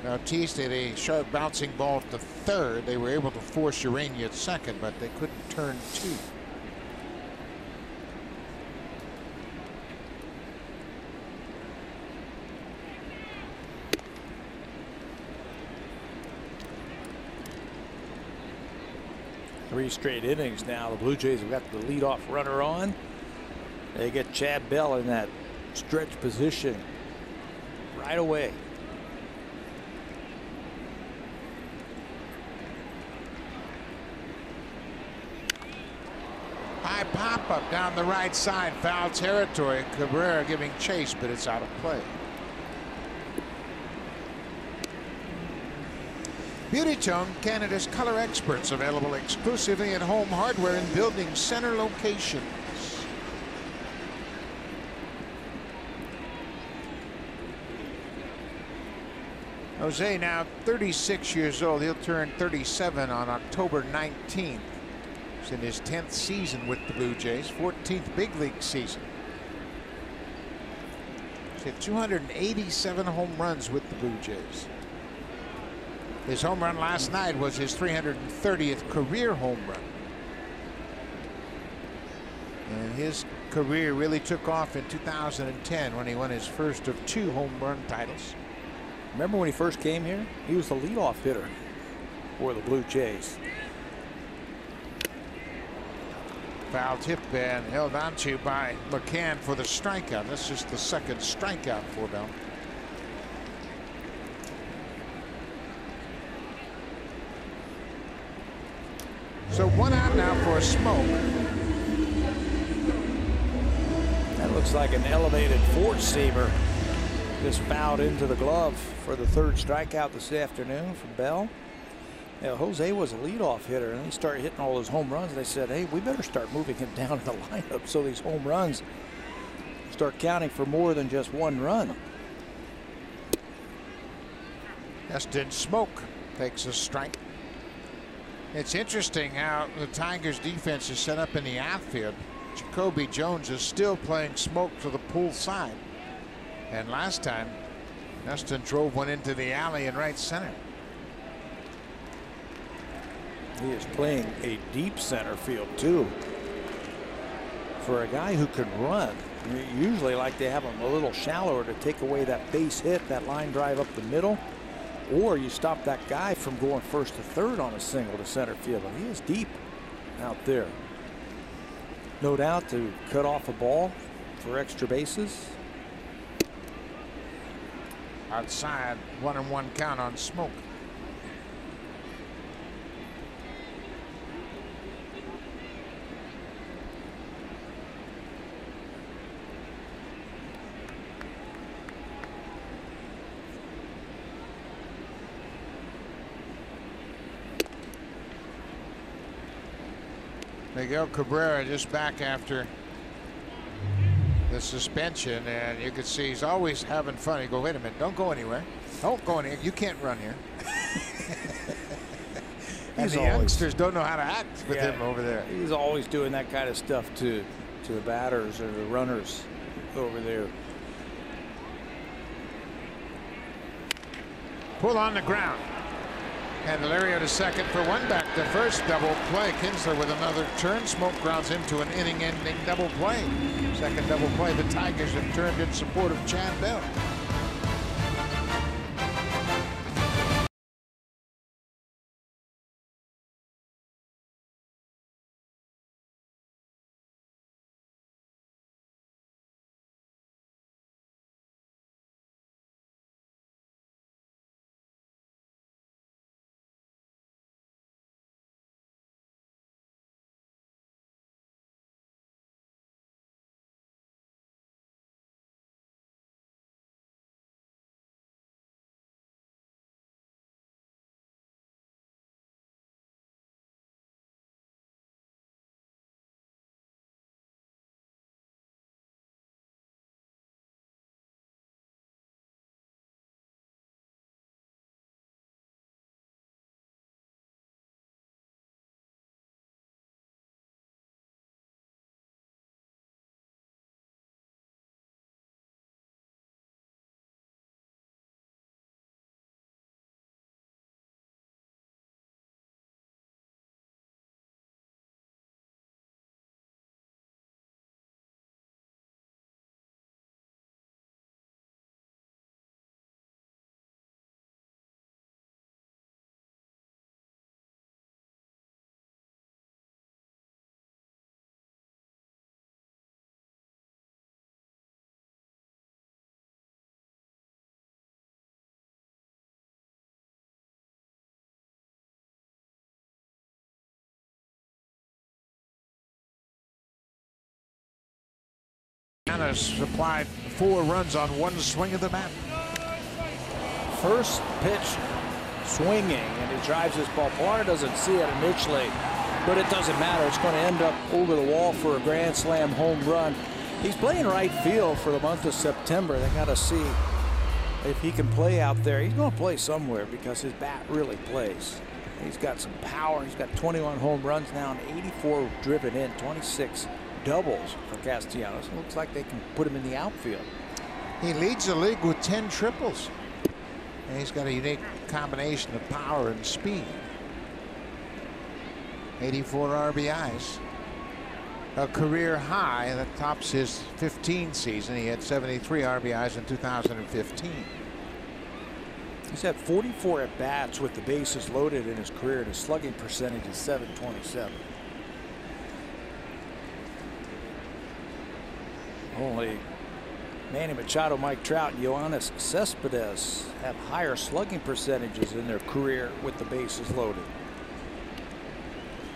Bautista hit a sharp bouncing ball to third. They were able to force Urania at second, but they couldn't turn two. Three straight innings now. The Blue Jays have got the leadoff runner on. They get Chad Bell in that stretch position right away. High pop up down the right side, foul territory. Cabrera giving chase, but it's out of play. Beauty Tone, Canada's color experts, available exclusively at Home Hardware and Building Center locations. Jose now 36 years old. He'll turn 37 on October 19th. He's in his 10th season with the Blue Jays, 14th big league season. He's hit 287 home runs with the Blue Jays. His home run last night was his 330th career home run. And his career really took off in 2010 when he won his first of 2 home run titles. Remember when he first came here? He was the leadoff hitter for the Blue Jays. Foul tip and held onto by McCann for the strikeout. That's just the second strikeout for Bell. So 1 out now for Smoke. That looks like an elevated four-seamer. Just fouled into the glove for the 3rd strikeout this afternoon from Bell. Yeah, Jose was a leadoff hitter, and he started hitting all those home runs. They said, hey, we better start moving him down in the lineup so these home runs start counting for more than just 1 run. Justin Smoke takes a strike. It's interesting how the Tigers defense is set up in the outfield. Jacoby Jones is still playing Smoke to the pull side. And last time, Justin drove one into the alley in right center. He is playing a deep center field, too. For a guy who can run, you usually like to have him a little shallower to take away that base hit, that line drive up the middle. Or you stop that guy from going first to third on a single to center field. And he is deep out there. No doubt to cut off a ball for extra bases. Outside, 1-1 count on Smoke. Miguel Cabrera just back after the suspension, and you can see he's always having fun. You go, wait a minute, don't go anywhere. Don't go anywhere. You can't run here. And the youngsters don't know how to act with him over there. He's always doing that kind of stuff to the batters or the runners over there. Pull on the ground. Candelario to second for 1, back to first. Double play. Kinsler with another turn. Smoke grounds into an inning-ending double play. Second double play the Tigers have turned in support of Chad Bell. Supplied 4 runs on 1 swing of the bat. First pitch swinging, and he drives this ball. Pilar doesn't see it initially, but it doesn't matter. It's going to end up over the wall for a grand slam home run. He's playing right field for the month of September. They got to see if he can play out there, he's going to play somewhere because his bat really plays. He's got some power. He's got 21 home runs now and 84 driven in, 26 doubles for Castellanos. It looks like they can put him in the outfield. He leads the league with 10 triples. And he's got a unique combination of power and speed. 84 RBIs. A career high that tops his 15 season. He had 73 RBIs in 2015. He's had 44 at-bats with the bases loaded in his career, and his slugging percentage is .727. Only Manny Machado, Mike Trout, and Yoenis Cespedes have higher slugging percentages in their career with the bases loaded.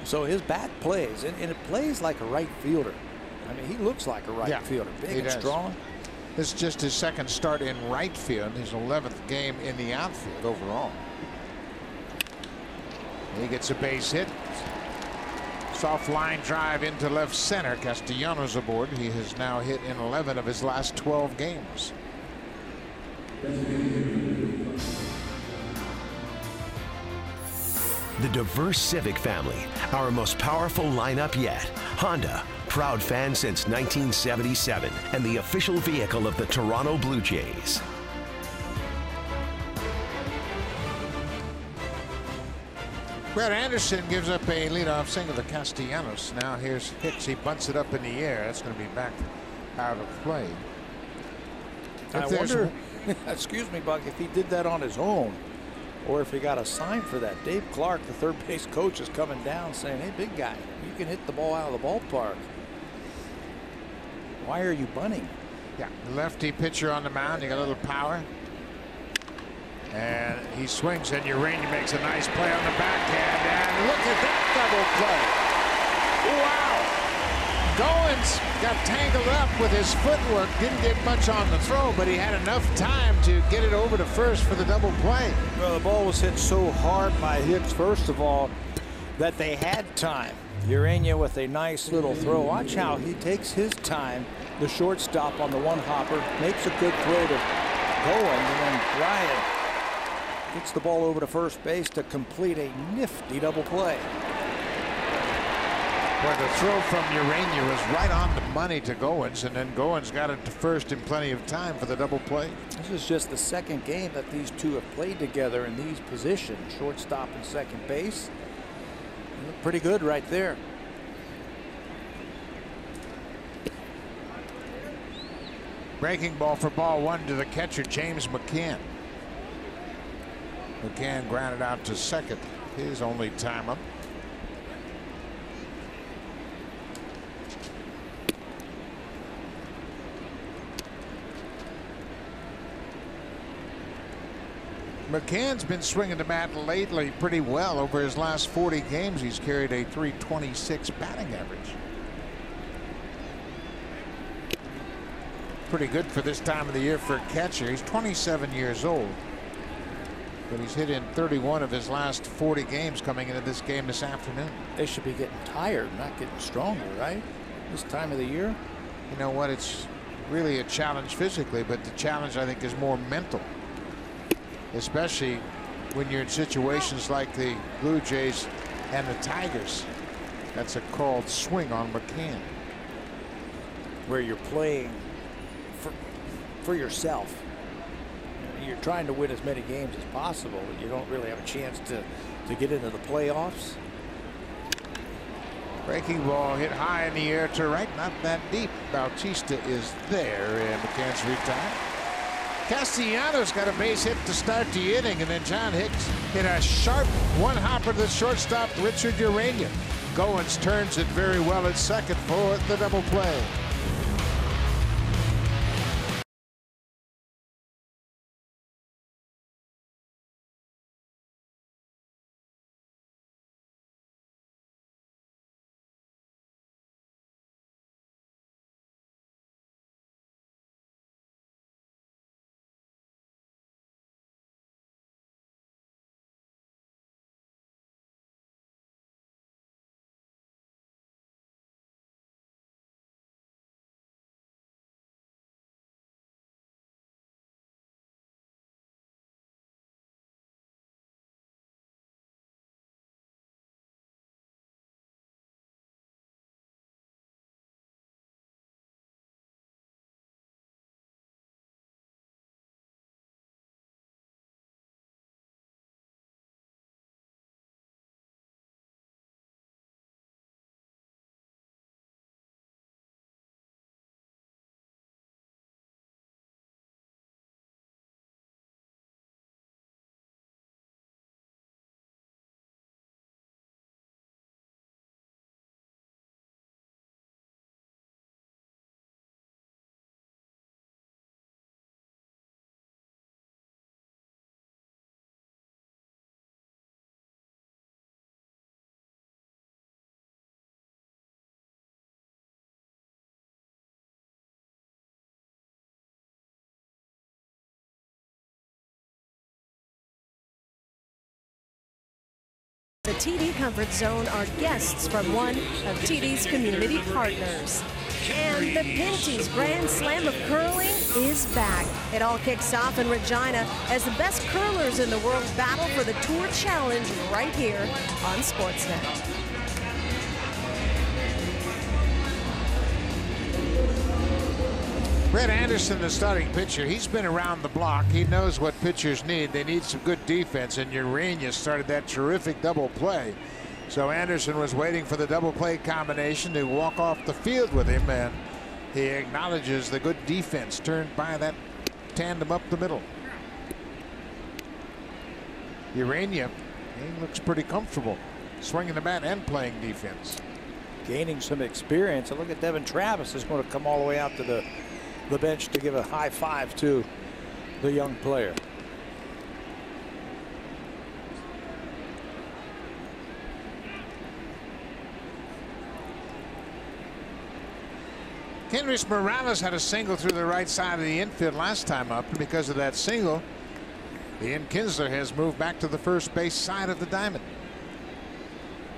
So his bat plays, and it plays like a right fielder. I mean, he looks like a right fielder, big and strong. This is just his second start in right field, his 11th game in the outfield overall. He gets a base hit. Soft line drive into left center. Castellanos aboard. He has now hit in 11 of his last 12 games. The diverse Civic family, our most powerful lineup yet. Honda, proud fan since 1977, and the official vehicle of the Toronto Blue Jays. Brett Anderson gives up a leadoff single to Castellanos. Now here's Hicks. He bunts it up in the air. That's going to be back out of play. I wonder, excuse me, Buck, if he did that on his own or if he got a sign for that. Dave Clark, the third base coach, is coming down saying, hey, big guy, you can hit the ball out of the ballpark. Why are you bunting? Yeah, lefty pitcher on the mound. You got a little power. And he swings, and Urania makes a nice play on the backhand. And look at that double play. Wow. Goins got tangled up with his footwork. Didn't get much on the throw, but he had enough time to get it over to first for the double play. Well, the ball was hit so hard by Hicks, first of all, that they had time. Urania with a nice little throw. Watch how he takes his time. The shortstop on the one hopper makes a good throw to Goins, and then Bryant gets the ball over to first base to complete a nifty double play. Well, the throw from Urania was right on the money to Goins, and then Goins got it to first in plenty of time for the double play. This is just the second game that these two have played together in these positions, shortstop and second base. They look pretty good right there. Breaking ball for ball one to the catcher, James McCann. McCann grounded out to second, his only time up. McCann's been swinging the bat lately pretty well. Over his last 40 games, he's carried a .326 batting average. Pretty good for this time of the year for a catcher. He's 27 years old. But he's hit in 31 of his last 40 games coming into this game this afternoon. They should be getting tired, not getting stronger, right? This time of the year. You know what? It's really a challenge physically, but the challenge, I think, is more mental. Especially when you're in situations like the Blue Jays and the Tigers. That's a called swing on McCann. Where you're playing for yourself. You're trying to win as many games as possible, but you don't really have a chance to get into the playoffs. Breaking ball hit high in the air to right, not that deep. Bautista is there, and McCann's retired. Castellanos got a base hit to start the inning, and then John Hicks hit a sharp one-hopper to the shortstop, Richard Urania. Goins turns it very well at second for the double play. The TD Comfort Zone are guests from one of TD's community partners. And the Pinty's Grand Slam of Curling is back. It all kicks off in Regina as the best curlers in the world battle for the Tour Challenge right here on Sportsnet. Brett Anderson, the starting pitcher, he's been around the block. He knows what pitchers need. They need some good defense, and Urania started that terrific double play. So Anderson was waiting for the double play combination to walk off the field with him, and he acknowledges the good defense turned by that tandem up the middle. Urania, he looks pretty comfortable swinging the bat and playing defense. Gaining some experience. And look at Devin Travis is going to come all the way out to the bench to give a high five to the young player. Kendrys Morales had a single through the right side of the infield last time up, and because of that single, Ian Kinsler has moved back to the first base side of the diamond.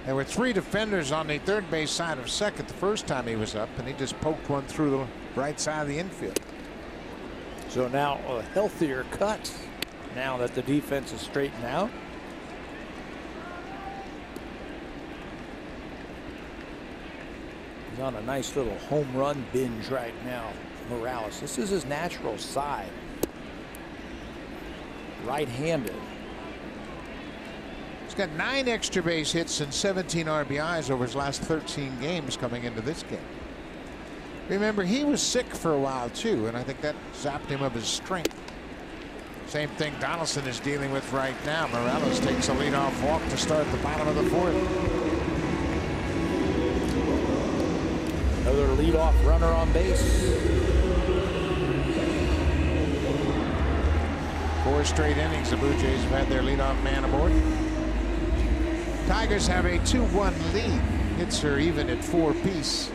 There were 3 defenders on the third base side of second the first time he was up, and he just poked one through the right side of the infield. So now a healthier cut now that the defense is straightened out. He's on a nice little home run binge right now, Morales. This is his natural side. Right-handed. He's got 9 extra base hits and 17 RBIs over his last 13 games coming into this game. Remember, he was sick for a while too, and I think that zapped him of his strength. Same thing Donaldson is dealing with right now. Morales takes a leadoff walk to start the bottom of the 4th. Another leadoff runner on base. 4 straight innings the Blue Jays have had their leadoff man aboard. Tigers have a 2-1 lead. Hits are even at 4 apiece.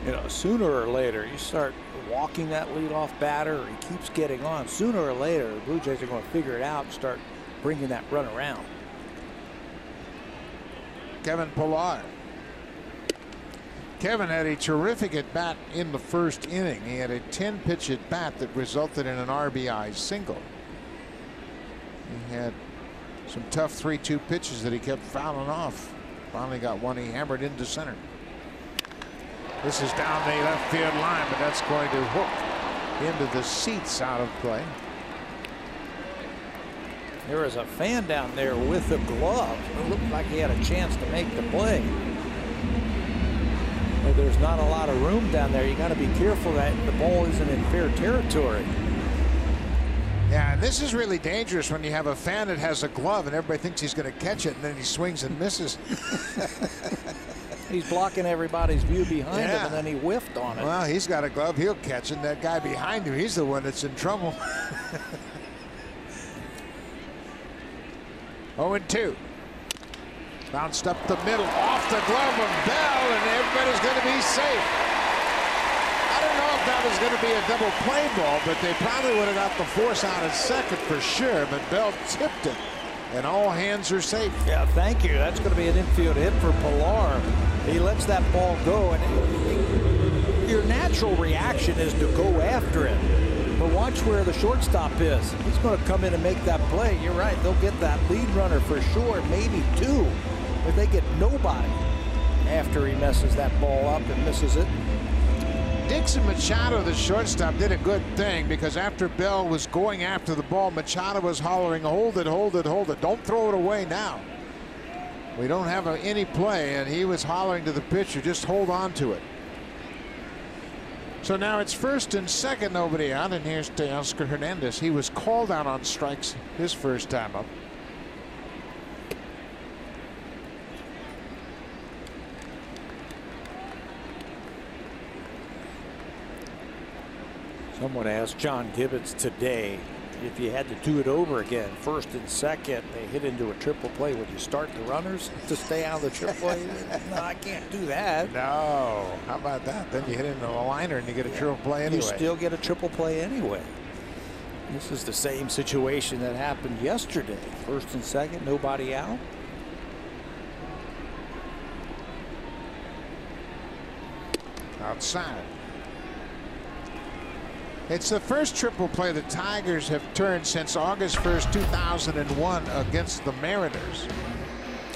You know, sooner or later, you start walking that leadoff batter, or he keeps getting on. Sooner or later, the Blue Jays are going to figure it out and start bringing that run around. Kevin Pillar. Kevin had a terrific at bat in the first inning. He had a 10-pitch at bat that resulted in an RBI single. He had some tough 3-2 pitches that he kept fouling off. Finally got one he hammered into center. This is down the left field line, but that's going to hook into the seats out of play. There was a fan down there with the glove. It looked like he had a chance to make the play. But there's not a lot of room down there. You got to be careful that the ball isn't in fair territory. Yeah, and this is really dangerous when you have a fan that has a glove and everybody thinks he's going to catch it, and then he swings and misses. He's blocking everybody's view behind him, and then he whiffed on it. Well, he's got a glove. He'll catch it. And that guy behind him, he's the one that's in trouble. 0-2. Bounced up the middle, off the glove of Bell, and everybody's going to be safe. I don't know if that was going to be a double play ball, but they probably would have got the force out at second for sure. But Bell tipped it, and all hands are safe. Yeah, thank you. That's going to be an infield hit for Pillar. He lets that ball go, and your natural reaction is to go after it. But watch where the shortstop is. He's going to come in and make that play. You're right. They'll get that lead runner for sure, maybe 2. If they get nobody after he messes that ball up and misses it. Dixon Machado, the shortstop, did a good thing, because after Bell was going after the ball, Machado was hollering, hold it, hold it, hold it. Don't throw it away now. We don't have any play, and he was hollering to the pitcher, just hold on to it. So now it's first and second, nobody out, and here's Teoscar Hernandez. He was called out on strikes his first time up. Someone asked John Gibbons today if you had to do it over again, first and second, they hit into a triple play, would you start the runners to stay out of the triple play? No, I can't do that. No. How about that? Then you hit into a liner and you get a triple play anyway. You still get a triple play anyway. This is the same situation that happened yesterday. First and second, nobody out. outside. It's the first triple play the Tigers have turned since August 1st, 2001 against the Mariners.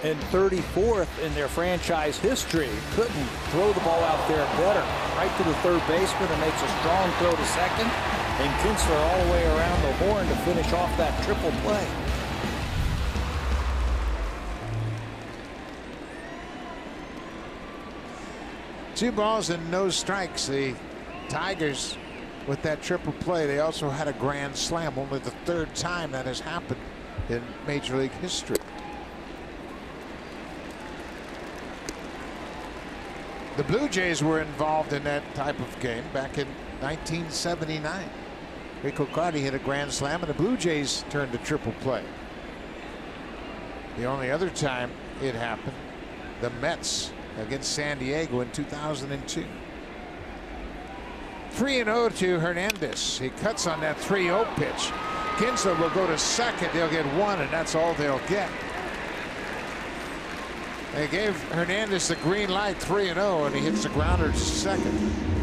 And 34th in their franchise history. Couldn't throw the ball out there better. Right to the third baseman and makes a strong throw to second. And Kinsler all the way around the horn to finish off that triple play. Two balls and no strikes. The Tigers, with that triple play, they also had a grand slam. Only the third time that has happened in Major League history. The Blue Jays were involved in that type of game back in 1979. Rico Carty hit a grand slam and the Blue Jays turned a triple play. The only other time it happened, the Mets against San Diego in 2002. 3-0 to Hernandez. He cuts on that 3-0 pitch. Kinsler will go to second. They'll get one, and that's all they'll get. They gave Hernandez the green light, 3-0, and he hits the grounder to second.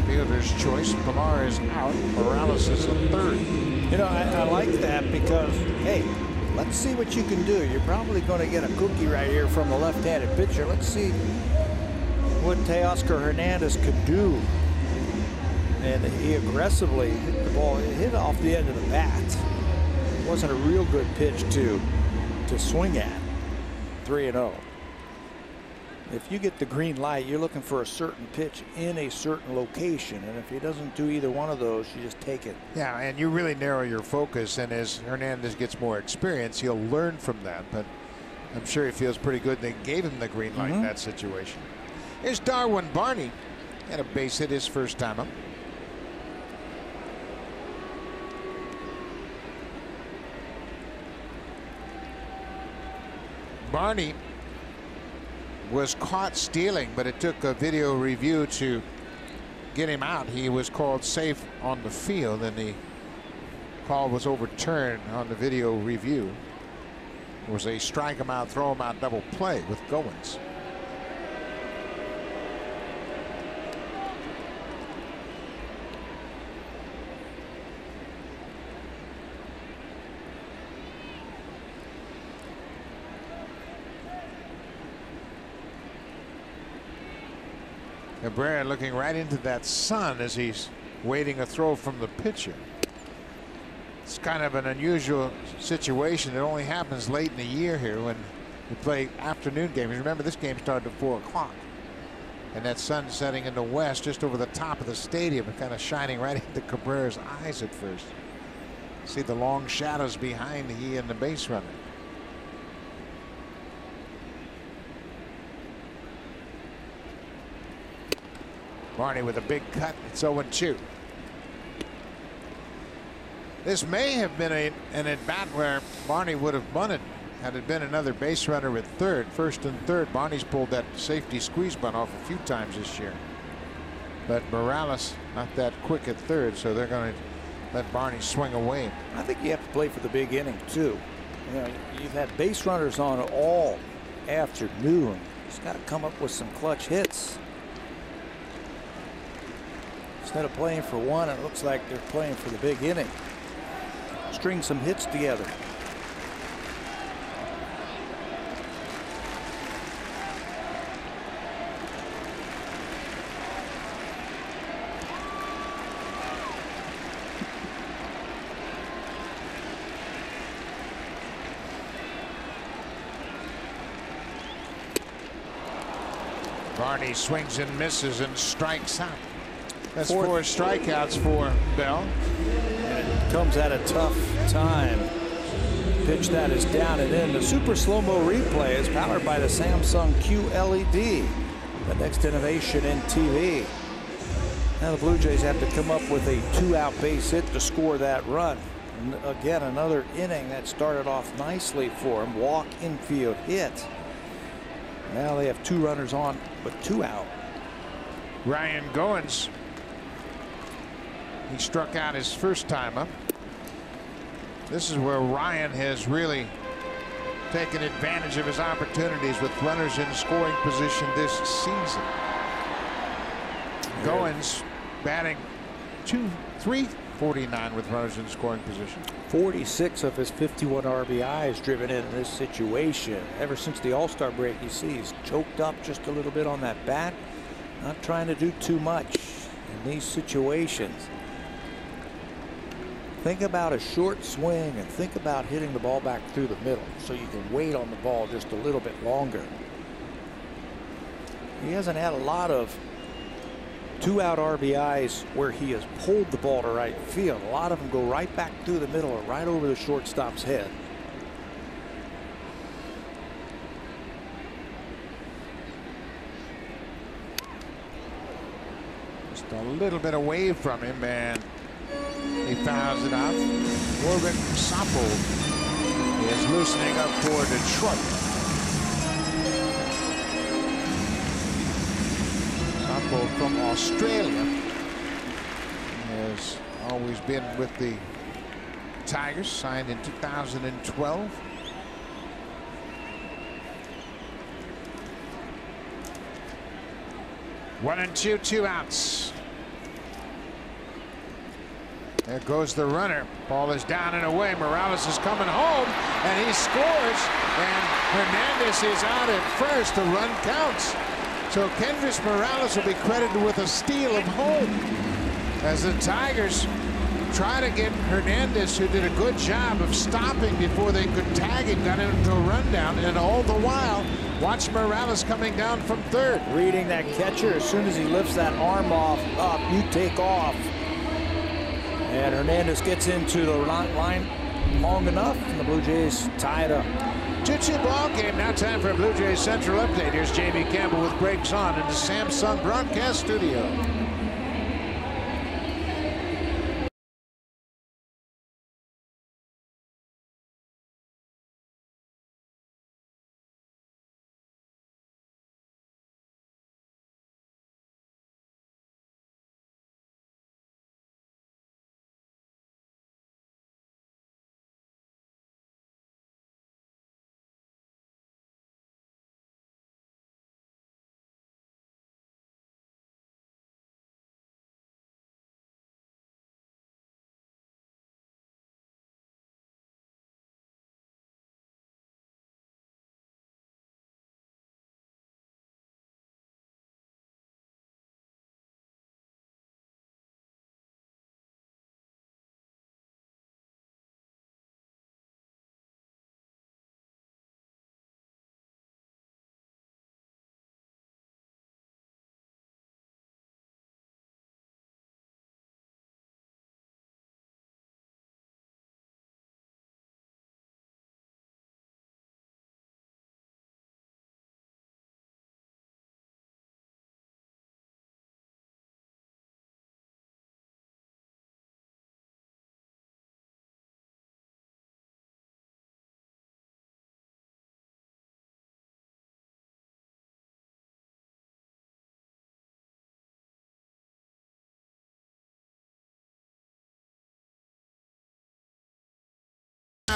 Fielder's choice. Pilar is out. Morales is the third. You know, I like that because, hey, let's see what you can do. You're probably going to get a cookie right here from the left-handed pitcher. Let's see what Teoscar Hernandez could do. And he aggressively hit the ball. It hit off the end of the bat. It wasn't a real good pitch to swing at. 3-0. If you get the green light, you're looking for a certain pitch in a certain location. And if he doesn't do either one of those, you just take it. Yeah, and you really narrow your focus. And as Hernandez gets more experience, he'll learn from that. But I'm sure he feels pretty good they gave him the green light in that situation. Here's Darwin Barney. Had a base hit his first time up. Barney was caught stealing, but it took a video review to get him out. He was called safe on the field, and the call was overturned on the video review. It was a strike him out, throw him out double play with Goins. Cabrera looking right into that sun as he's waiting a throw from the pitcher. It's kind of an unusual situation. It only happens late in the year here when you play afternoon games. Remember, this game started at 4 o'clock. And that sun setting in the west just over the top of the stadium and kind of shining right into Cabrera's eyes at first. See the long shadows behind he and the base runner. Barney with a big cut. It's 0-2. This may have been an at-bat where Barney would have bunted had it been another base runner at third. First and third, Barney's pulled that safety squeeze bunt off a few times this year. But Morales not that quick at third, so they're going to let Barney swing away. I think you have to play for the big inning, too. You know, you've had base runners on all afternoon. He's got to come up with some clutch hits. Instead of playing for one, it looks like they're playing for the big inning. String some hits together. Barney swings and misses and strikes out. That's 4 strikeouts for Bell. And it comes at a tough time. Pitch that is down and in. The super slow-mo replay is powered by the Samsung QLED, the next innovation in TV. Now the Blue Jays have to come up with a 2-out base hit to score that run. And again, another inning that started off nicely for him. Walk, infield hit. Now they have 2 runners on, but 2 out. Ryan Goins. He struck out his first time up. This is where Ryan has really taken advantage of his opportunities with runners in scoring position this season. Goins batting 349 with runners in scoring position. 46 of his 51 RBIs driven in this situation. Ever since the All-Star break, you see he's choked up just a little bit on that bat. Not trying to do too much in these situations. Think about a short swing and think about hitting the ball back through the middle so you can wait on the ball just a little bit longer. He hasn't had a lot of two-out RBIs where he has pulled the ball to right field. A lot of them go right back through the middle or right over the shortstop's head. Just a little bit away from him, and he fouls it out. Morgan Sampo is loosening up for Detroit. Sampo from Australia has always been with the Tigers, signed in 2012. One and two, 2 outs. There goes the runner. Ball is down and away. Morales is coming home, and he scores. And Hernandez is out at first. The run counts. So Kendrys Morales will be credited with a steal of home as the Tigers try to get Hernandez, who did a good job of stopping before they could tag him, got into a rundown, and all the while, watch Morales coming down from third. Reading that catcher, as soon as he lifts that arm up, you take off. And Hernandez gets into the line long enough, and the Blue Jays tie it up. 2-2 ball game. Now time for a Blue Jays Central update. Here's Jamie Campbell with Greg Zahn in the Samsung broadcast studio.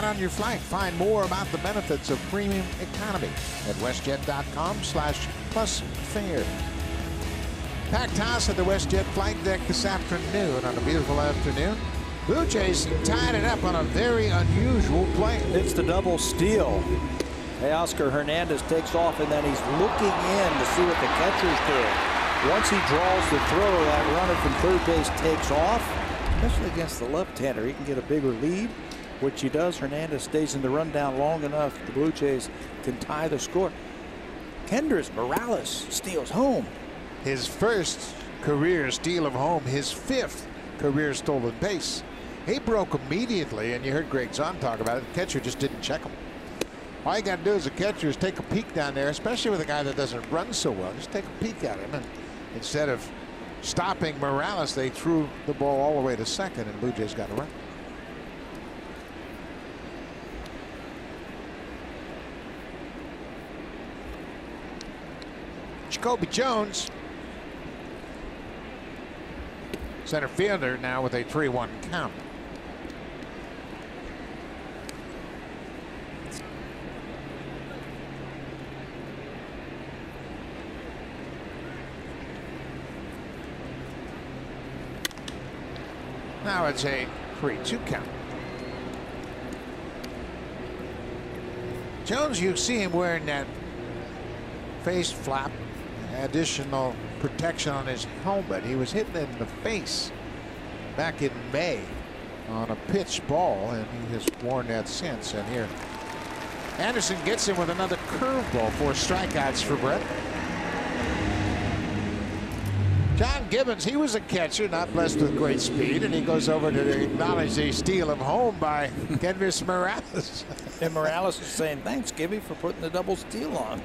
On your flight. Find more about the benefits of premium economy at westjet.com/plusfare. Packed house at the WestJet flight deck this afternoon on a beautiful afternoon. Blue Jays tied it up on a very unusual play. It's the double steal. Oscar Hernandez takes off, and then he's looking in to see what the catcher's doing. Once he draws the throw, that runner from third base takes off, especially against the left-hander. He can get a bigger lead, which he does. Hernandez stays in the rundown long enough. The Blue Jays can tie the score. Kendrys Morales steals home. His first career steal of home, his 5th career stolen base. He broke immediately, and you heard Greg Zahn talk about it. The catcher just didn't check him. All you got to do as a catcher is take a peek down there, especially with a guy that doesn't run so well. Just take a peek at him, and instead of stopping Morales, they threw the ball all the way to second, and Blue Jays got a run. Jacoby Jones, center fielder, now with a 3-1 count. Now it's a 3-2 count. Jones, you see him wearing that face flap, additional protection on his helmet. He was hitting it in the face back in May on a pitch ball, and he has worn that since. And here Anderson gets him with another curveball. 4 strikeouts for Brett. John Gibbons, he was a catcher, not blessed with great speed, and he goes over to acknowledge a steal of home by Kendrys Morales. And Morales is saying, thanks, Gibby, for putting the double steal on.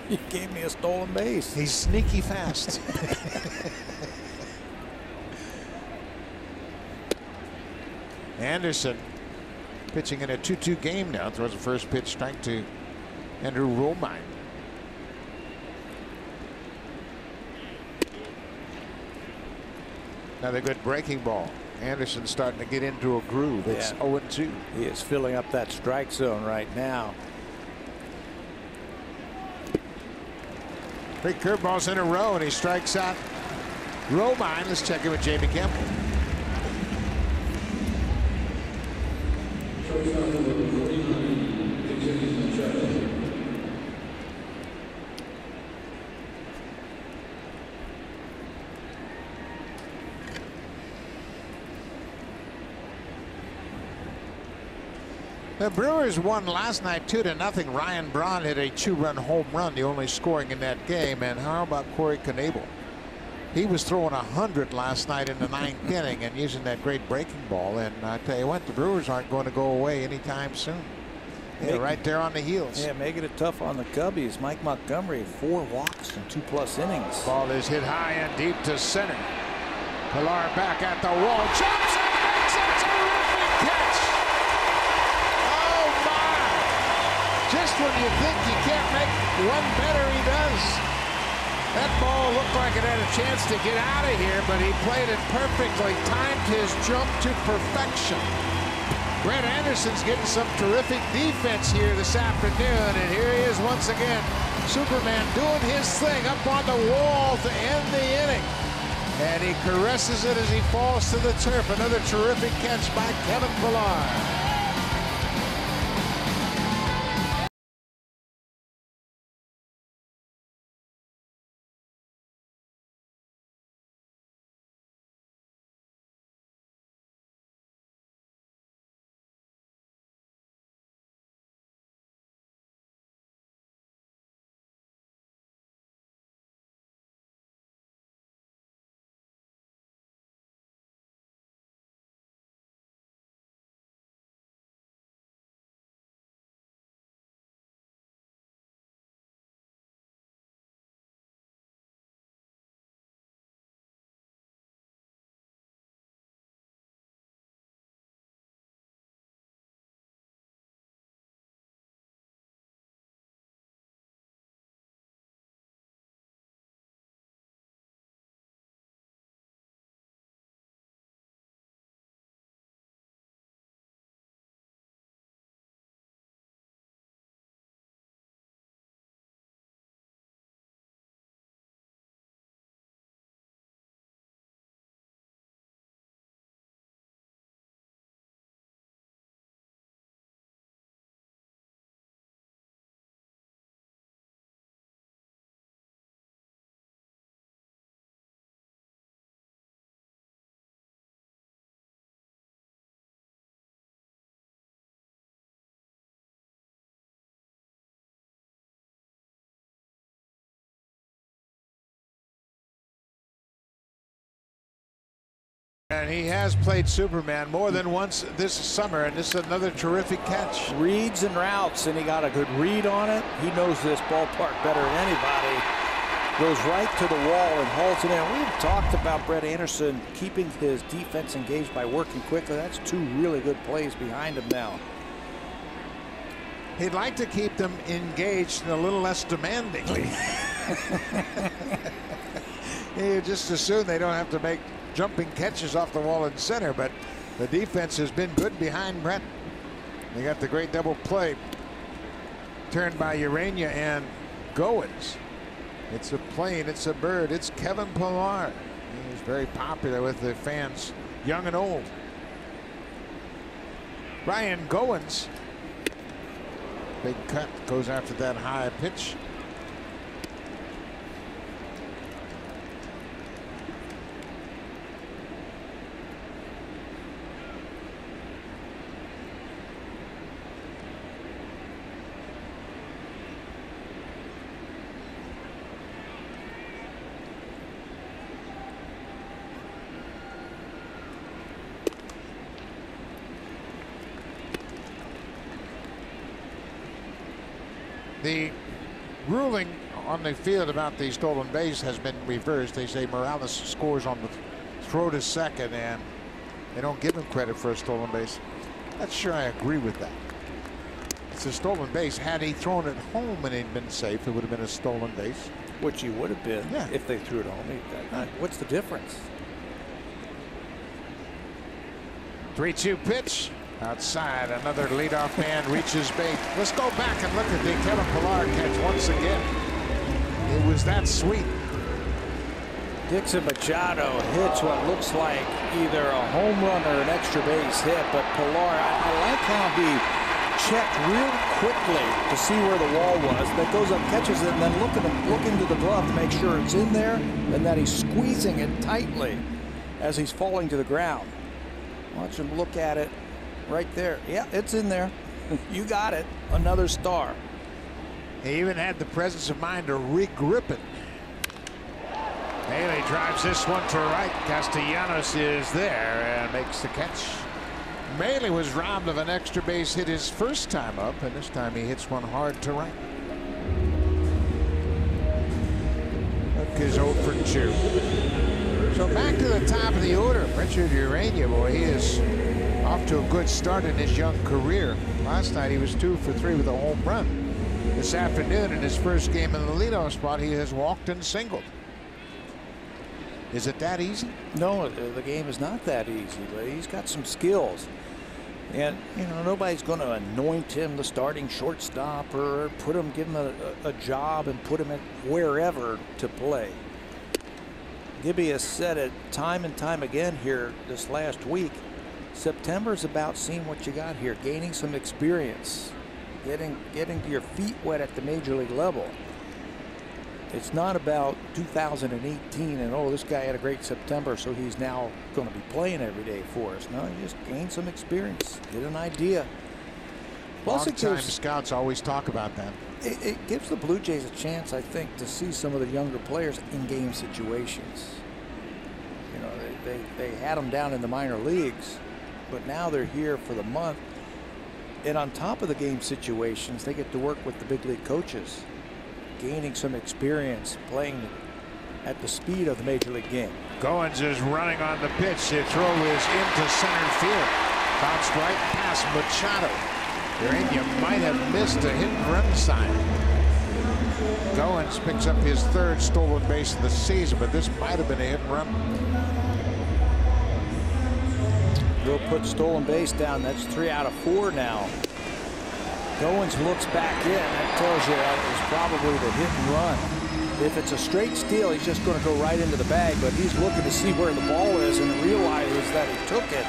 You gave me a stolen base. He's sneaky fast. Anderson pitching in a 2-2 game now. Throws a first pitch strike to Andrew Romine. Another good breaking ball. Anderson starting to get into a groove. It's 0-2. He is filling up that strike zone right now. 3 curveballs in a row, and he strikes out Romine. Let's check in with Jamie Campbell. The Brewers won last night 2-0. Ryan Braun hit a 2-run home run, the only scoring in that game. And how about Corey Knebel? He was throwing 100 last night in the 9th inning and using that great breaking ball. And I tell you what, the Brewers aren't going to go away anytime soon. They're right there on the heels. Yeah, making it tough on the Cubbies. Mike Montgomery, 4 walks in 2+ innings. Ball is hit high and deep to center. Pilar back at the wall, jumps and makes a terrific catch. Just when you think you can't make one better, he does. That ball looked like it had a chance to get out of here, but he played it perfectly, timed his jump to perfection. Brett Anderson's getting some terrific defense here this afternoon, and here he is once again. Superman doing his thing up on the wall to end the inning. And he caresses it as he falls to the turf. Another terrific catch by Kevin Pilar. And he has played Superman more than once this summer, and this is another terrific catch. Reads and routes, and he got a good read on it. He knows this ballpark better than anybody. Goes right to the wall and hauls it in. We've talked about Brett Anderson keeping his defense engaged by working quickly. That's 2 really good plays behind him now. He'd like to keep them engaged a little less demandingly. You just assume they don't have to make jumping catches off the wall in center, but the defense has been good behind Brett. They got the great double play turned by Urania and Goins. It's a plane, it's a bird, it's Kevin Pilar. He's very popular with the fans, young and old. Ryan Goins. Big cut, goes after that high pitch. The ruling on the field about the stolen base has been reversed. They say Morales scores on the throw to second, and they don't give him credit for a stolen base. Not sure I agree with that. It's a stolen base. Had he thrown it home and he'd been safe, it would have been a stolen base. Which he would have been if they threw it home. What's the difference? 3-2 pitch. Outside, another leadoff man reaches base. Let's go back and look at the Kevin Pillar catch once again. It was that sweet. Dixon Machado hits what looks like either a home run or an extra base hit, but Pillar, I like how he checked real quickly to see where the wall was, that goes up, catches it, and then look into the glove to make sure it's in there, and that he's squeezing it tightly as he's falling to the ground. Watch him look at it. Right there. Yeah, it's in there. You got it. Another star. He even had the presence of mind to re-grip it. Haley drives this one to right. Castellanos is there and makes the catch. Maley was robbed of an extra base hit his first time up, and this time he hits one hard to right. Look is 0 for 2. So back to the top of the order. Richard Urania, boy, he is off to a good start in his young career. Last night he was 2 for 3 with a home run. This afternoon in his first game in the leadoff spot, he has walked and singled. Is it that easy? No, the game is not that easy, but he's got some skills. And, you know, nobody's going to anoint him the starting shortstop or give him a job and put him at wherever to play. Gibby has said it time and time again here this last week. September's about seeing what you got here, gaining some experience, getting your feet wet at the major league level. It's not about 2018 and, oh, this guy had a great September, so he's now going to be playing every day for us. No, you just gain some experience, get an idea. Plus, long-time scouts always talk about that. It gives the Blue Jays a chance, I think, to see some of the younger players in game situations. You know, they had them down in the minor leagues, but now they're here for the month. And on top of the game situations, they get to work with the big league coaches, gaining some experience playing at the speed of the major league game. Goins is running on the pitch. The throw is into center field. Bounced right past Machado. Urania might have missed a hit and run sign. Goins picks up his 3rd stolen base of the season, but this might have been a hit and run. We'll put stolen base down. That's 3 out of 4 now. Goins looks back in. That tells you that was probably the hit and run. If it's a straight steal, he's just going to go right into the bag, but he's looking to see where the ball is and realizes that he took it.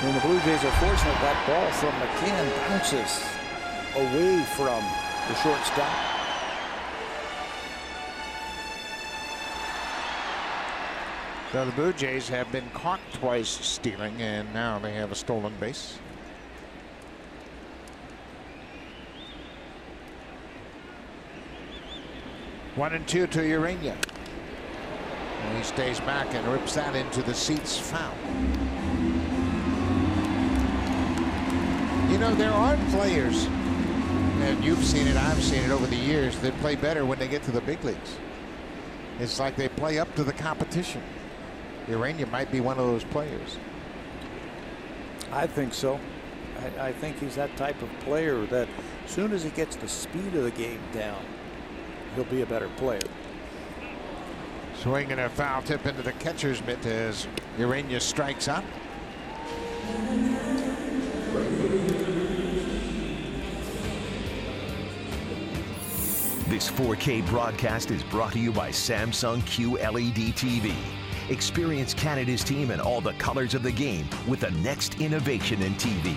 And the Blue Jays are fortunate that ball from McCann bounces away from the shortstop. So the Blue Jays have been caught twice stealing, and now they have a stolen base. One and 2 to Urania. And he stays back and rips that into the seats foul. You know, there are players, and you've seen it, I've seen it over the years, that play better when they get to the big leagues. It's like they play up to the competition. Urania might be one of those players. I think so. I think he's that type of player that as soon as he gets the speed of the game down, he'll be a better player. Swinging a foul tip into the catcher's mitt as Urania strikes out. This 4K broadcast is brought to you by Samsung QLED TV. Experience Canada's team in all the colors of the game with the next innovation in TV.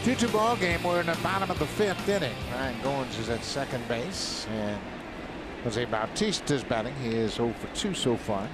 2-2 ball game. We're in the bottom of the 5th inning. Ryan Goins is at second base, and Jose Bautista is batting. He is 0 for 2 so far.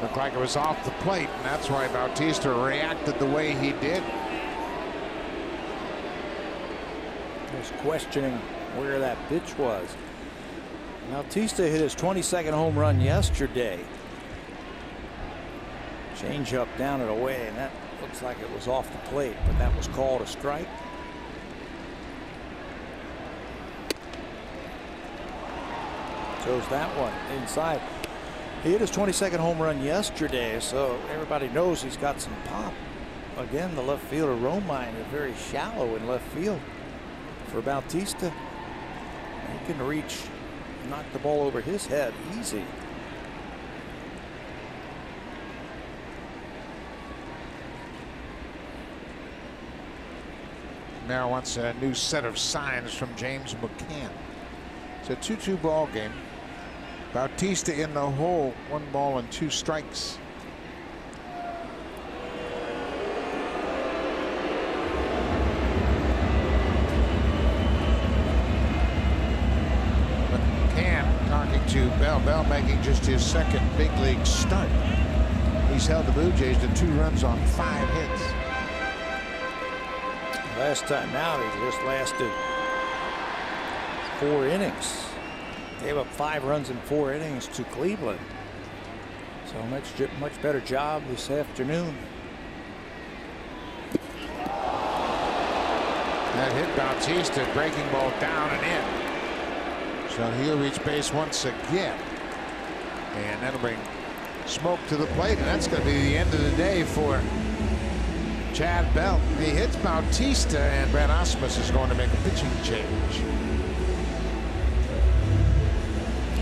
Looked like it was off the plate, and that's why Bautista reacted the way he did. Just questioning where that pitch was. Bautista hit his 22nd home run yesterday. Change up down and away, and that looks like it was off the plate, but that was called a strike. Shows that one inside. He hit his 22nd home run yesterday, so everybody knows he's got some pop. Again, the left fielder Romine is very shallow in left field for Bautista. He can reach, knock the ball over his head easy. Now wants a new set of signs from James McCann. It's a 2-2 ball game. Bautista in the hole, 1 ball and 2 strikes. McCann talking to Bell. Bell making just his 2nd big league start. He's held the Blue Jays to 2 runs on 5 hits. Last time out, he just lasted 4 innings. Gave up 5 runs in 4 innings to Cleveland. So much better job this afternoon. That hit Bautista, breaking ball down and in. So he'll reach base once again. And that'll bring smoke to the plate, and that's going to be the end of the day for Chad Bell. He hits Bautista, and Brad Ausmus is going to make a pitching change.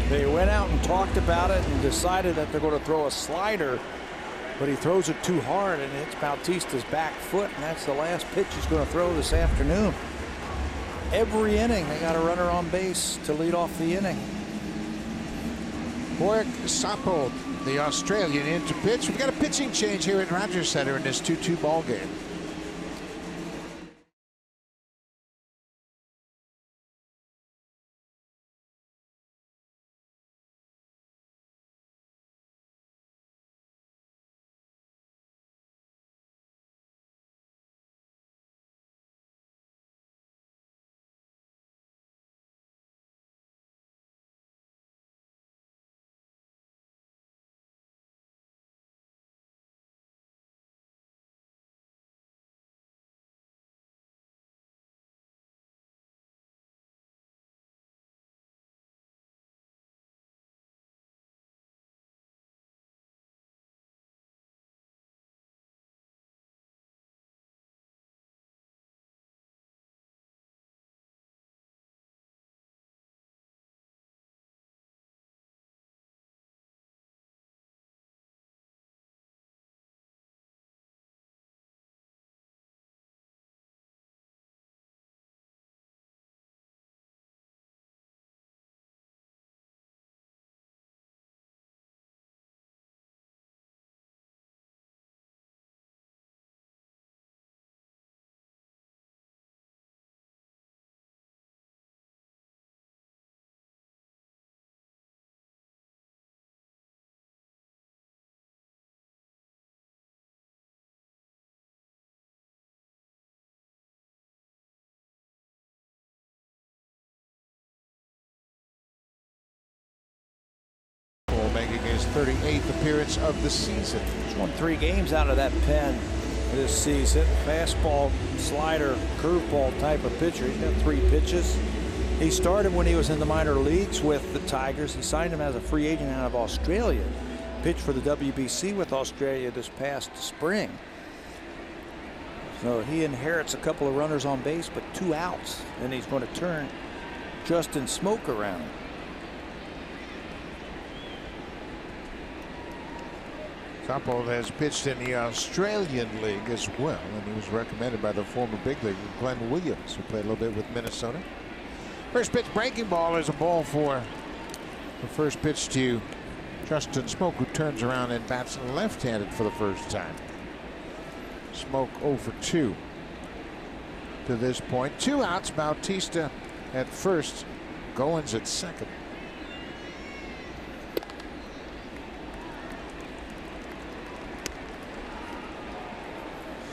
They went out and talked about it and decided that they're going to throw a slider, but he throws it too hard and hits Bautista's back foot, and that's the last pitch he's going to throw this afternoon. Every inning they got a runner on base to lead off the inning. Boyak Sappo, the Australian, in to pitch. We've got a pitching change here at Rogers Center in this 2-2 ball game. Making his 38th appearance of the season. He's won 3 games out of that pen this season. Fastball, slider, curveball type of pitcher. He's got 3 pitches. He started when he was in the minor leagues with the Tigers. He signed him as a free agent out of Australia. Pitched for the WBC with Australia this past spring. So he inherits a couple of runners on base, but 2 outs. Then he's going to turn Justin Smoke around. Sample has pitched in the Australian League as well, and he was recommended by the former big leaguer Glenn Williams, who played a little bit with Minnesota. First pitch breaking ball is a ball for the first pitch to Justin Smoke, who turns around and bats left-handed for the first time. Smoke 0 for 2 to this point. 2 outs. Bautista at first. Goins at second.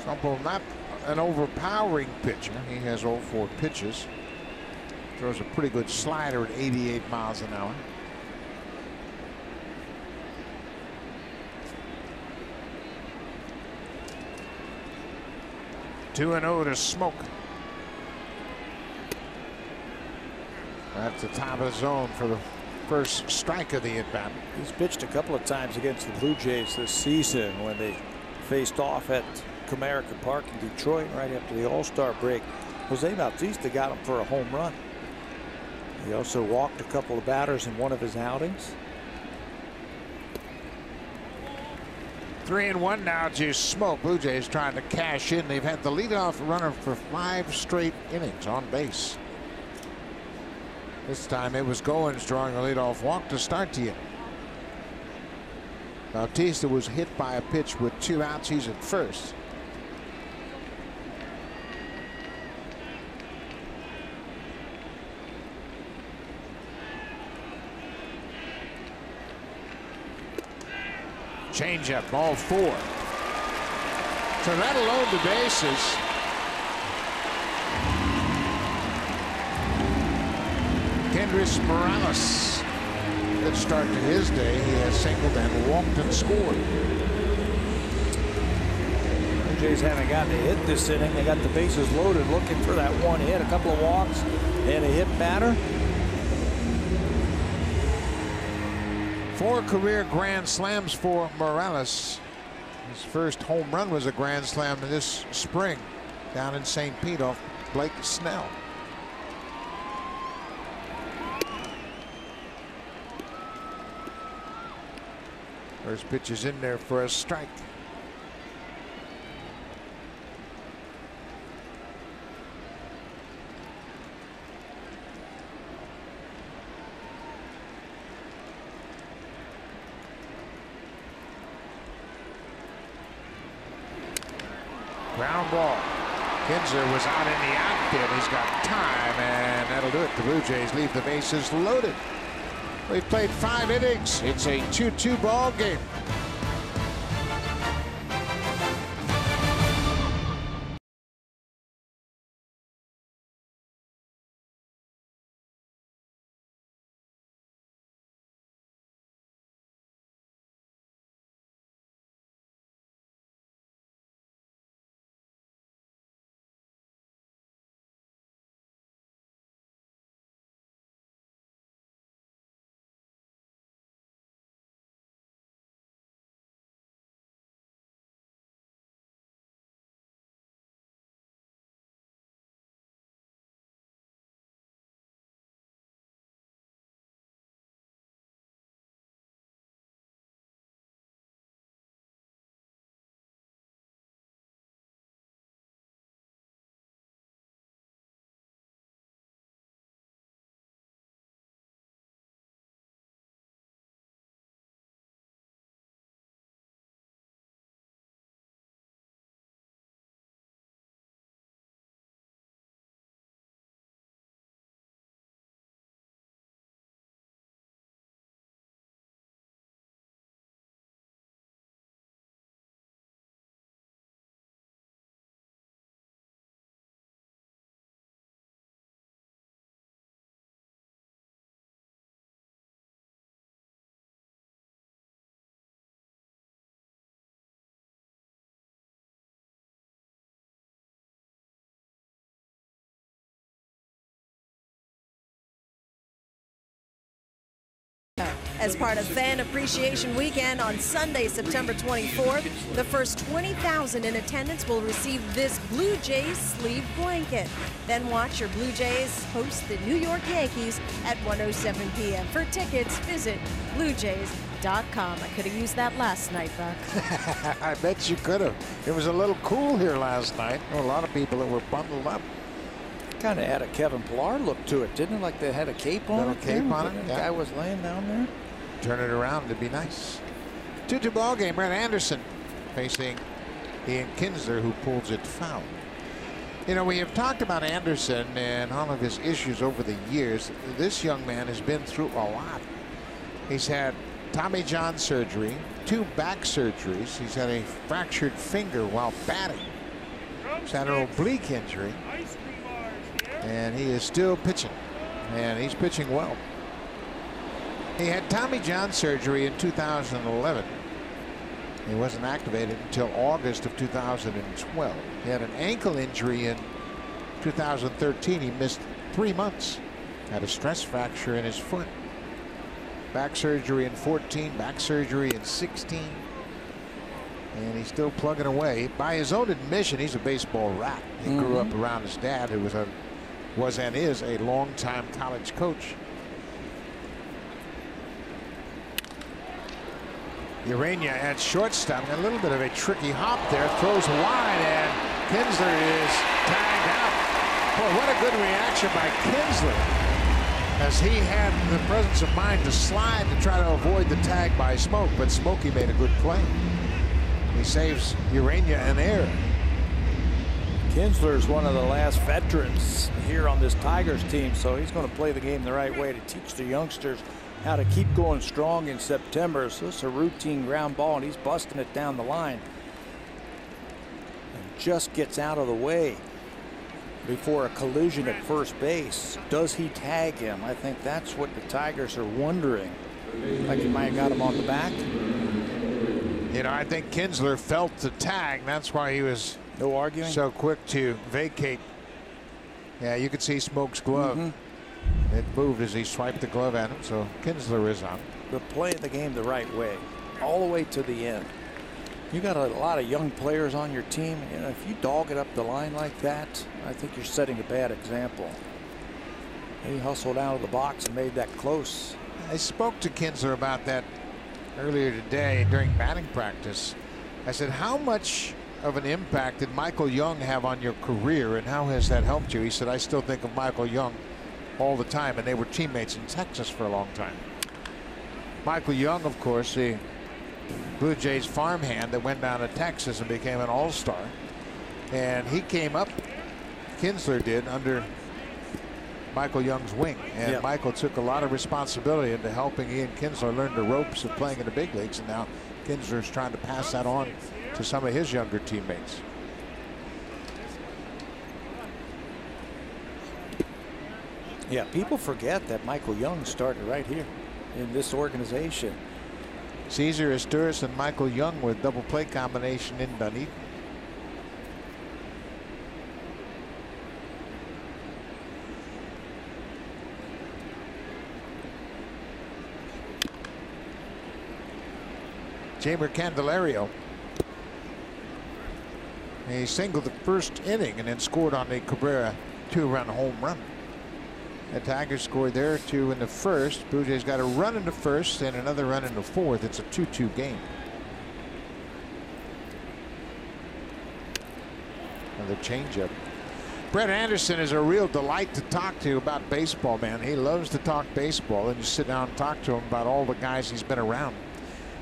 Sample not an overpowering pitcher. He has 0-4 pitches. Throws a pretty good slider at 88 miles an hour. Two and 0 to Smoke. That's the top of the zone for the first strike of the at-bat. He's pitched a couple of times against the Blue Jays this season when they faced off at Comerica Park in Detroit right after the All-Star break. Jose Bautista got him for a home run. He also walked a couple of batters in one of his outings. 3-1 now to Smoke. Blue Jays trying to cash in. They've had the leadoff runner for 5 straight innings on base. This time it was Goins drawing a leadoff walk to start the inning. Bautista was hit by a pitch with 2 outs. He's at first. Changeup, ball 4. So that'll load the bases. Kendrys Morales. Good start to his day. He has singled and walked and scored. The Jays haven't gotten a hit this inning. They got the bases loaded looking for that one hit. A couple of walks and a hit batter. 4 career grand slams for Morales. His first home run was a grand slam this spring down in St. Pete off Blake Snell. First pitch is in there for a strike. Ground ball. Kinzer was out in the outfield. He's got time, and that'll do it. The Blue Jays leave the bases loaded. We've played 5 innings. It's a 2-2 ball game. As part of Fan Appreciation Weekend on Sunday, September 24th, the first 20,000 in attendance will receive this Blue Jays sleeve blanket. Then watch your Blue Jays host the New York Yankees at 1:07 p.m. For tickets, visit BlueJays.com. I could have used that last night, Buck. I bet you could have. It was a little cool here last night. A lot of people that were bundled up. Kind of had a Kevin Pillar look to it, didn't it? Like they had a cape on it. Cape on it. The guy was laying down there. Turn it around to be nice. 2-2 ball game. Brett Anderson facing Ian Kinsler, who pulls it foul. You know, we have talked about Anderson and all of his issues over the years. This young man has been through a lot. He's had Tommy John surgery, 2 back surgeries. He's had a fractured finger while batting. He's had an oblique injury. And he is still pitching. And he's pitching well. He had Tommy John surgery in 2011. He wasn't activated until August of 2012. He had an ankle injury in 2013. He missed 3 months. Had a stress fracture in his foot. Back surgery in 14, back surgery in 16. And he's still plugging away. By his own admission, he's a baseball rat. He grew up around his dad, who was and is a longtime college coach. Urania at shortstop. A little bit of a tricky hop there. Throws wide, and Kinsler is tagged out. Boy, what a good reaction by Kinsler, as he had the presence of mind to slide to try to avoid the tag by Smoke, but Smokey made a good play. He saves Urania an error. Kinsler is one of the last veterans here on this Tigers team, so he's going to play the game the right way to teach the youngsters how to keep going strong in September. So it's a routine ground ball, and he's busting it down the line. And just gets out of the way before a collision at first base. Does he tag him? I think that's what the Tigers are wondering. Like he might have got him on the back. You know, I think Kinsler felt the tag. That's why he was no arguing, so quick to vacate. Yeah, you could see Smoke's glove. It moved as he swiped the glove at him, so Kinsler is on. But playing the game the right way, all the way to the end. You got a lot of young players on your team. You know, if you dog it up the line like that, I think you're setting a bad example. He hustled out of the box and made that close. I spoke to Kinsler about that earlier today during batting practice. I said, how much of an impact did Michael Young have on your career, and how has that helped you? He said, I still think of Michael Young all the time, and they were teammates in Texas for a long time. Michael Young, of course, the Blue Jays farmhand that went down to Texas and became an all-star. And he came up, Kinsler did, under Michael Young's wing. And Michael took a lot of responsibility into helping Ian Kinsler learn the ropes of playing in the big leagues. And now Kinsler's trying to pass that on to some of his younger teammates. Yeah, people forget that Michael Young started right here in this organization. Cesar Asturis and Michael Young with double play combination in Dunedin. Jamer Candelario. He singled the first inning and then scored on the Cabrera 2-run home run. The Tigers scored there 2 in the first. Blue Jays got a run in the first and another run in the fourth. It's a 2-2 game. Another changeup. Brett Anderson is a real delight to talk to about baseball, man. He loves to talk baseball, and you sit down and talk to him about all the guys he's been around.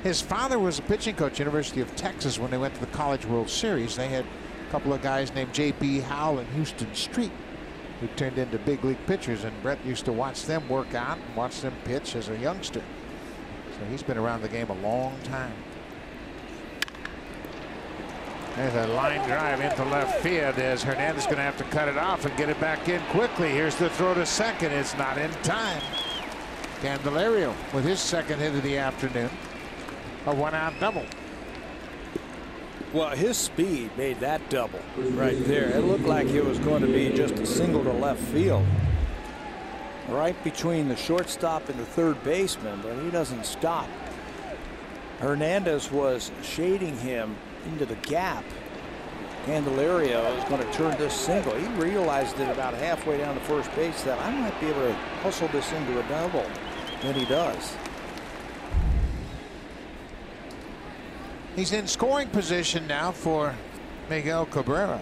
His father was a pitching coach at University of Texas when they went to the College World Series. They had a couple of guys named J.B. Howell and Houston Street, who turned into big league pitchers, and Brett used to watch them work out and watch them pitch as a youngster. So he's been around the game a long time. There's a line drive into left field as Hernandez is going to have to cut it off and get it back in quickly. Here's the throw to second. It's not in time. Candelario with his second hit of the afternoon. A one-out double. Well, his speed made that double right there. It looked like it was going to be just a single to left field. right between the shortstop and the third baseman, but he doesn't stop. Hernandez was shading him into the gap. Candelario is going to turn this single. He realized it about halfway down to first base that I might be able to hustle this into a double. And he does. He's in scoring position now for Miguel Cabrera.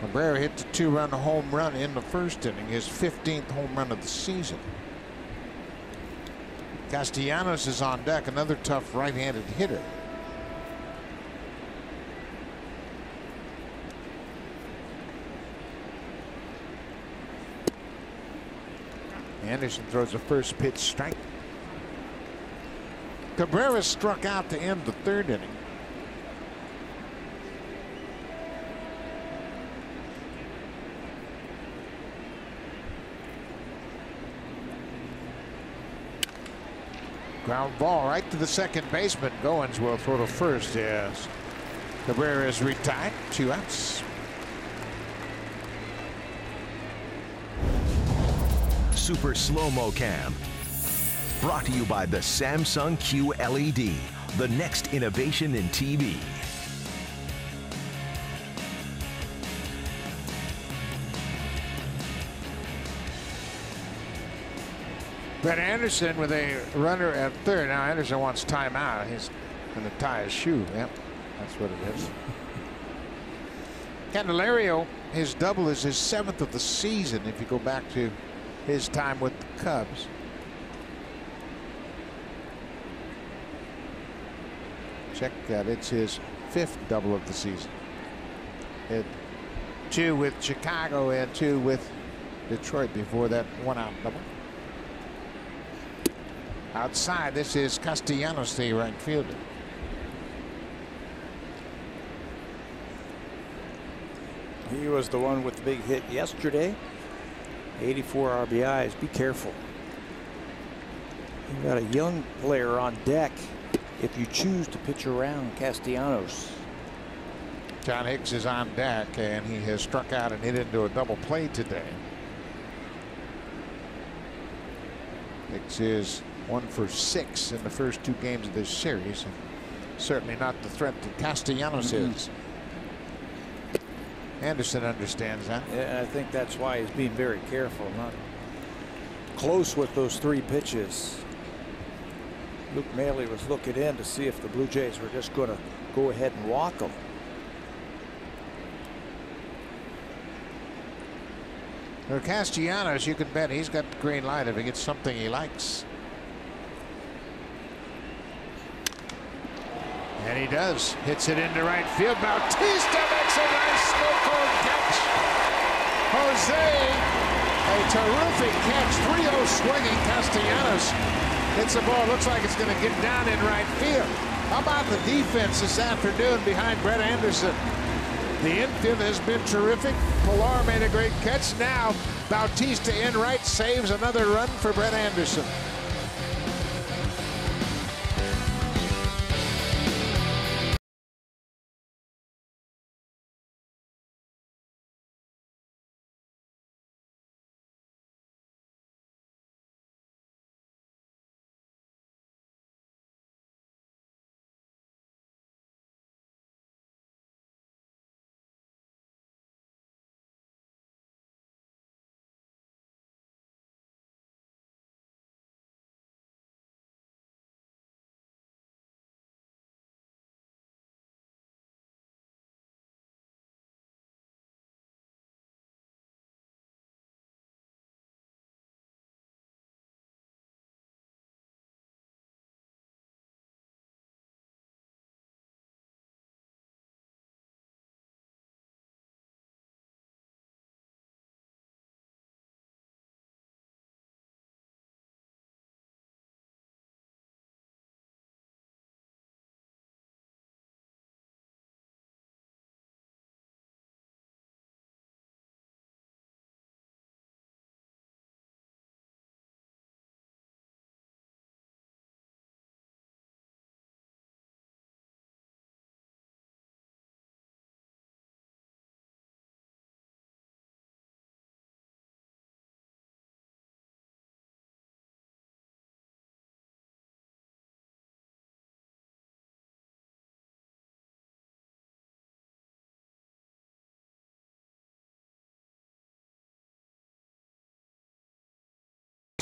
Cabrera hit the 2-run home run in the first inning, his 15th home run of the season. Castellanos is on deck, another tough right-handed hitter. Anderson throws a first pitch strike. Cabrera struck out to end the third inning. Ground ball right to the second baseman. Goins will throw to first. Yes. Cabrera is retired. 2 outs. Super Slow-Mo Cam. Brought to you by the Samsung QLED, the next innovation in TV. Brett Anderson with a runner at third. Now Anderson wants timeout. He's going to tie his shoe. Yep, that's what it is. Candelario, his double is his 7th of the season if you go back to his time with the Cubs. Check that. It's his 5th double of the season. 2 with Chicago and 2 with Detroit before that 1-out double. Outside, this is Castellanos, the right fielder. He was the one with the big hit yesterday. 84 RBIs. Be careful. You've got a young player on deck if you choose to pitch around Castellanos. John Hicks is on deck, and he has struck out and hit into a double play today. Hicks is 1 for 6 in the first 2 games of this series. Certainly not the threat that Castellanos is. Anderson understands that. Yeah, I think that's why he's being very careful, not close with those 3 pitches. Luke Maley was looking in to see if the Blue Jays were just going to go ahead and walk him. For Castellanos, you can bet he's got the green light if he gets something he likes. And he does. Hits it into right field. Bautista makes a nice smoke-on catch. Jose, a terrific catch. 3-0 swinging. Castellanos hits the ball. Looks like it's going to get down in right field. How about the defense this afternoon behind Brett Anderson? The infield has been terrific. Pilar made a great catch. Now Bautista in right saves another run for Brett Anderson.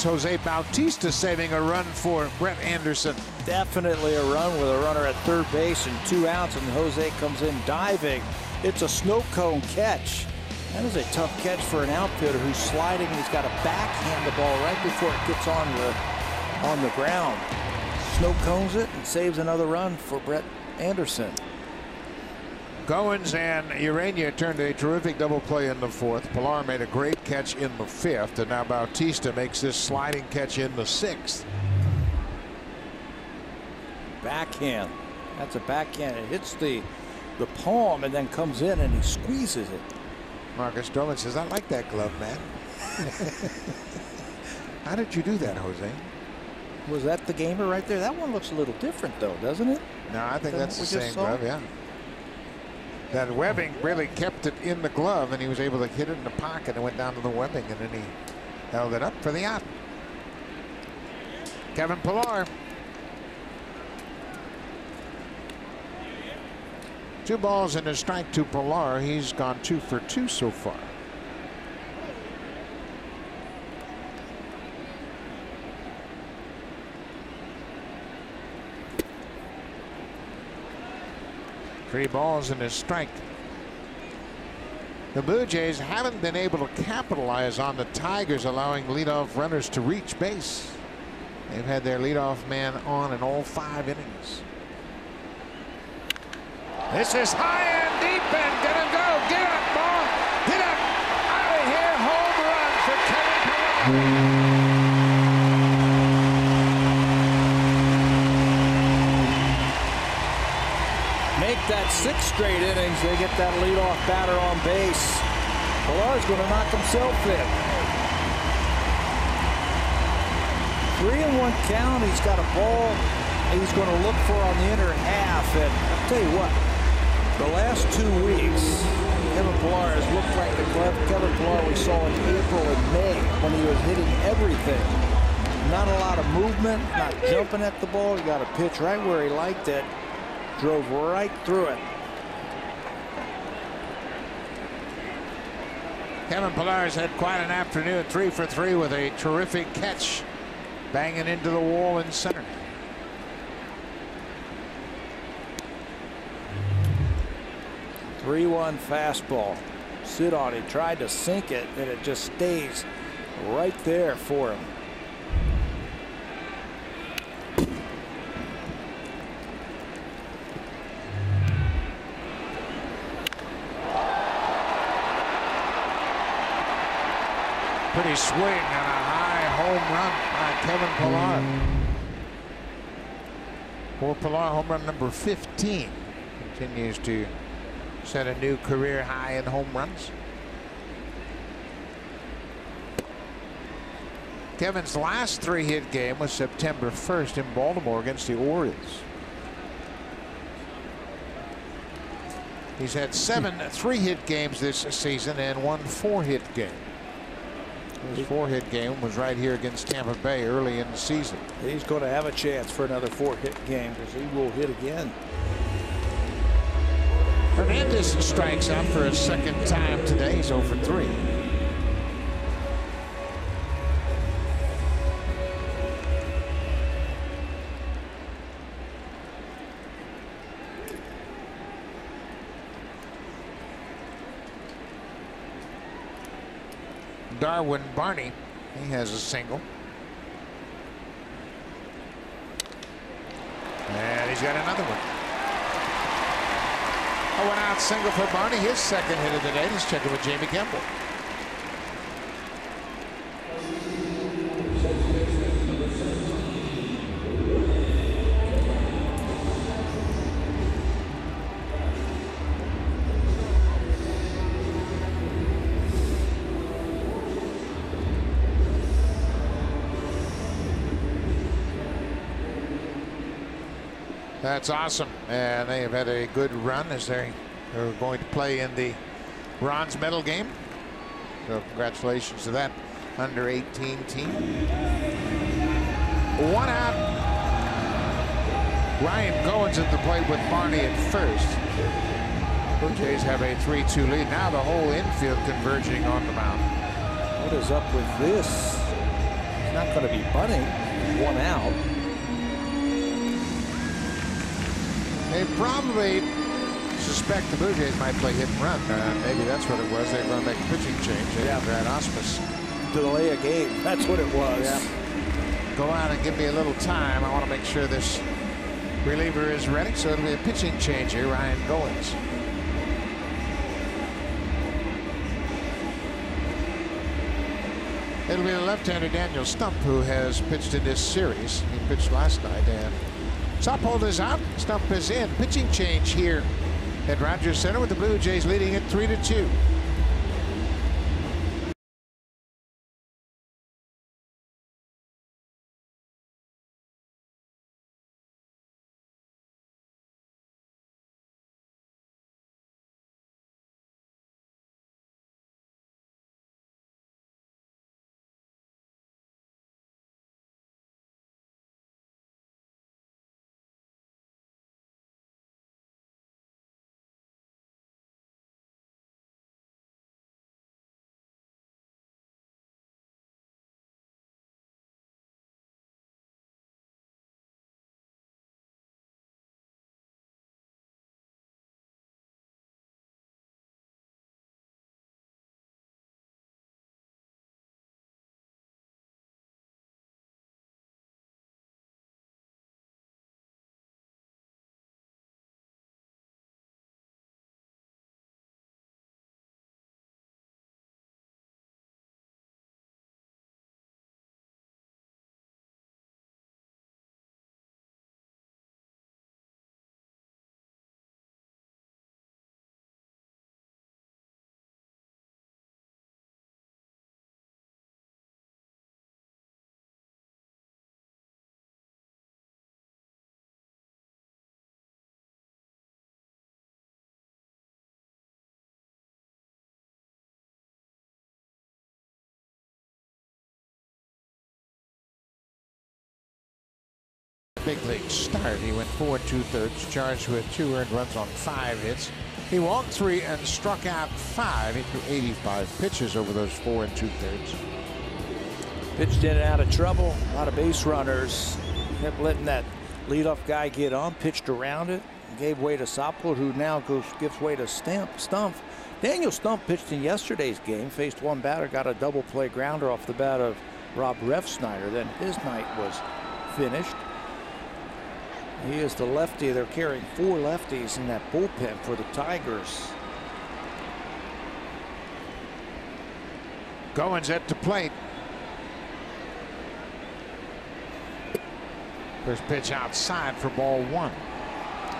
Jose Bautista saving a run for Brett Anderson. Definitely a run with a runner at third base and 2 outs, and Jose comes in diving. It's a snow cone catch. That is a tough catch for an outfielder who's sliding. He's got to backhand the ball right before it gets on the ground. Snow cones it and saves another run for Brett Anderson. Goins and Urania turned a terrific double play in the 4th. Pilar made a great catch in the 5th, and now Bautista makes this sliding catch in the 6th. Backhand. That's a backhand. It hits the palm and then comes in and he squeezes it. Marcus Stroman says, I like that glove, man. How did you do that, Jose? Was that the gamer right there? That one looks a little different, though, doesn't it? No, I think that's the same glove, yeah. That webbing really kept it in the glove, and he was able to hit it in the pocket and went down to the webbing, and then he held it up for the out. Kevin Pilar. 2 balls and a strike to Pilar. He's gone 2 for 2 so far. Three balls and a strike. The Blue Jays haven't been able to capitalize on the Tigers allowing leadoff runners to reach base. They've had their leadoff man on in all 5 innings. This is high and deep and gonna go. Get up, ball. Get up. Out of here. Home run for Kevin Pilar. Make that 6 straight innings. They get that leadoff batter on base. Pilar's going to knock himself in. 3-1 count. He's got a ball he's going to look for on the inner half. And I'll tell you what, the last 2 weeks, Kevin Pilar has looked like the Kevin Pilar we saw in April and May when he was hitting everything. Not a lot of movement, not jumping at the ball. He got a pitch right where he liked it. Drove right through it. Kevin Pilar's had quite an afternoon. 3 for 3 with a terrific catch. Banging into the wall in center. .31 fastball. Sit on it. Tried to sink it, and it just stays right there for him. Pretty swing and a high home run by Kevin Pilar. For Pilar, home run number 15. Continues to set a new career high in home runs. Kevin's last 3-hit game was September 1st in Baltimore against the Orioles. He's had 7 3-hit games this season and 1 4-hit game. His 4-hit game was right here against Tampa Bay early in the season. He's going to have a chance for another 4-hit game because he will hit again. Hernandez strikes out for a 2nd time today. He's 0 for 3. Darwin Barney, he has a single. And he's got another one. A 1-out single for Barney, his 2nd hit of the day. Let's check it with Jamie Campbell. That's awesome, and they have had a good run as they're going to play in the bronze medal game. So congratulations to that under 18 team. 1 out. Ryan Goins at the plate with Barney at first. Blue Jays have a 3-2 lead. Now the whole infield converging on the mound. What is up with this? He's not going to be bunting. 1 out. They probably suspect the Blue Jays might play hit and run. Maybe that's what it was. They're going to make a pitching change. Yeah. Brad Osmus. Delay a game. That's what it was. Yeah. Go out and give me a little time. I want to make sure this reliever is ready. So it'll be a pitching change here. Ryan Goins. It'll be the left-hander Daniel Stump who has pitched in this series. He pitched last night, and Sophold is out. Stump is in. Pitching change here at Rogers Center with the Blue Jays leading it 3-2. Big league start. He went 4 2/3, charged with 2 earned runs on 5 hits. He walked 3 and struck out 5. He threw 85 pitches over those 4 2/3. Pitched in and out of trouble. A lot of base runners. Kept letting that leadoff guy get on. Pitched around it. Gave way to Sophold, who now gives way to Stump. Daniel Stump pitched in yesterday's game. Faced one batter. Got a double play grounder off the bat of Rob Refsnyder. Then his night was finished. He is the lefty. They're carrying 4 lefties in that bullpen for the Tigers. Goins at the plate. First pitch outside for ball 1.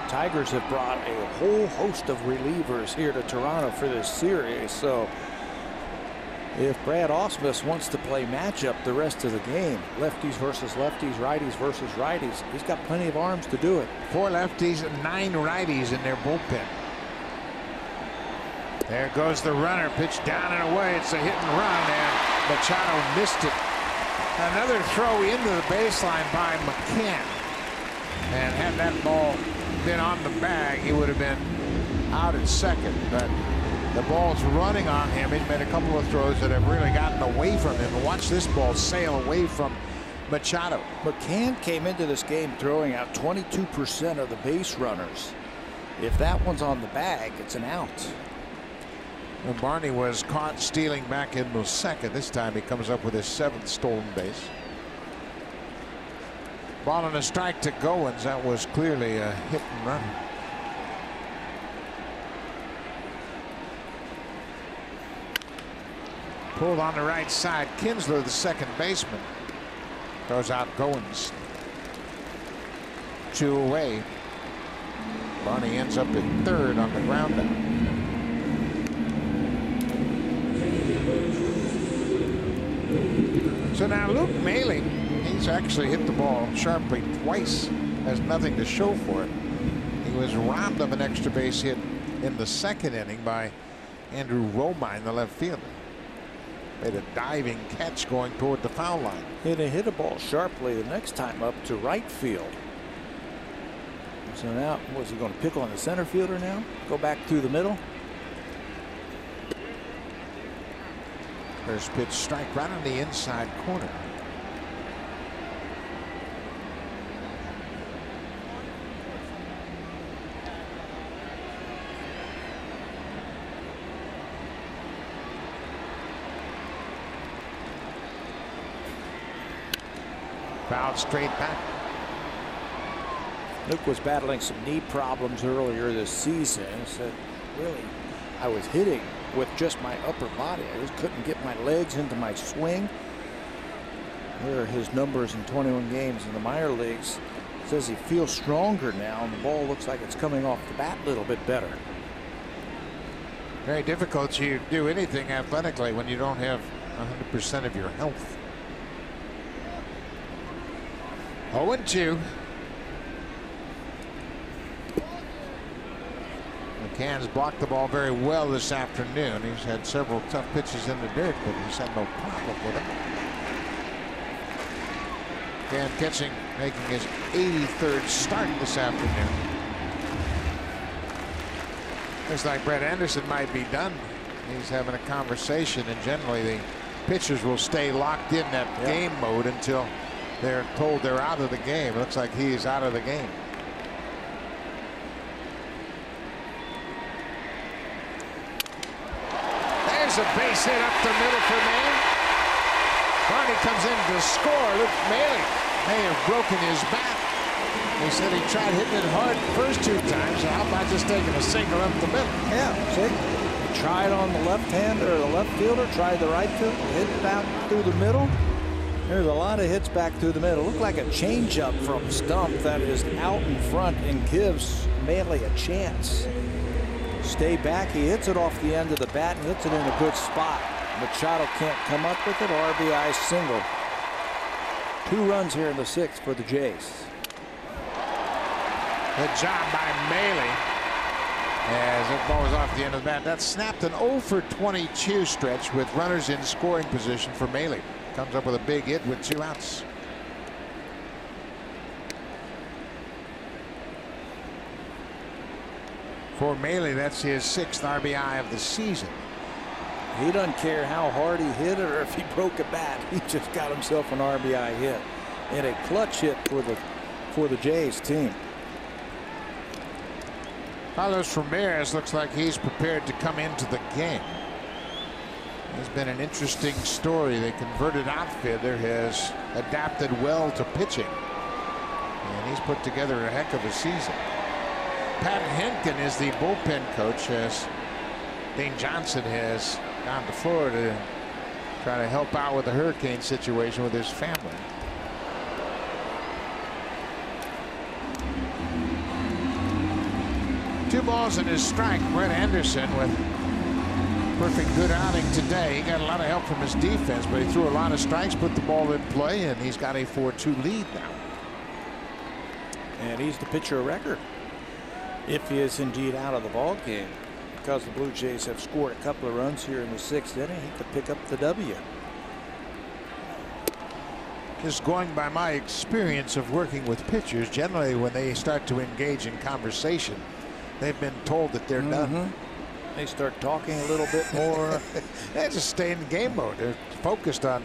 Tigers have brought a whole host of relievers here to Toronto for this series. So if Brad Osmus wants to play matchup the rest of the game, lefties versus lefties, righties versus righties, he's got plenty of arms to do it. 4 lefties and 9 righties in their bullpen. There goes the runner. Pitch down and away. It's a hit and run, and Machado missed it. Another throw into the baseline by McCann. And had that ball been on the bag, he would have been out at second. But the ball's running on him. He's made a couple of throws that have really gotten away from him. And watch this ball sail away from Machado. McCann came into this game throwing out 22% of the base runners. If that one's on the bag, it's an out. Well, Barney was caught stealing back in the second. This time he comes up with his 7th stolen base. Ball and a strike to Goins. That was clearly a hit and run. Pulled on the right side. Kinsler, the second baseman, throws out Goins. 2 away. Barney ends up at 3rd on the ground out. So now Luke Maley, he's actually hit the ball sharply twice. Has nothing to show for it. He was robbed of an extra base hit in the 2nd inning by Andrew Romine, the left fielder. Made a diving catch going toward the foul line. Hit a ball sharply the next time up to right field. So now, was he going to pick on the center fielder now? Go back through the middle? First pitch strike right on the inside corner. Fouled straight back. Luke was battling some knee problems earlier this season. He said, really, I was hitting with just my upper body. I just couldn't get my legs into my swing. Here are his numbers in 21 games in the minor leagues. Says he feels stronger now, and the ball looks like it's coming off the bat a little bit better. Very difficult to do anything athletically when you don't have 100% of your health. 0-2. McCann's blocked the ball very well this afternoon. He's had several tough pitches in the dirt, but he's had no problem with it. McCann catching, making his 83rd start this afternoon. Looks like Brett Anderson might be done. He's having a conversation, and generally the pitchers will stay locked in that game mode until they're told they're out of the game. It looks like he is out of the game. There's a base hit up the middle for Maine. Barney comes in to score. Luke Mailey may have broken his bat. He said he tried hitting it hard the first 2 times. So how about just taking a single up the middle? Yeah, see? He tried on the left hander or the left fielder, tried the right fielder, hit back through the middle. There's a lot of hits back through the middle. Looked like a changeup from Stump that is out in front and gives Mailey a chance. Stay back. He hits it off the end of the bat and hits it in a good spot. Machado can't come up with it. RBI single. 2 runs here in the 6th for the Jays. Good job by Mailey as that ball was off the end of the bat. That snapped an 0 for 22 stretch with runners in scoring position for Mailey. Comes up with a big hit with 2 outs. For Mailey, that's his 6th RBI of the season. He doesn't care how hard he hit it or if he broke a bat. He just got himself an RBI hit and a clutch hit for the Jays team. Carlos Ramirez looks like he's prepared to come into the game. He's been an interesting story. The converted outfielder has adapted well to pitching, and he's put together a heck of a season. Pat Henkin is the bullpen coach as Dane Johnson has gone to Florida to try to help out with the hurricane situation with his family. Two balls and his strike. Brett Anderson with perfect good outing today. He got a lot of help from his defense, but he threw a lot of strikes, put the ball in play, and he's got a 4-2 lead now. And he's the pitcher of record if he is indeed out of the ball game. Because the Blue Jays have scored a couple of runs here in the 6th inning, he could pick up the W. Just going by my experience of working with pitchers, generally when they start to engage in conversation, they've been told that they're done. They start talking a little bit more. They just stay in game mode. They're focused on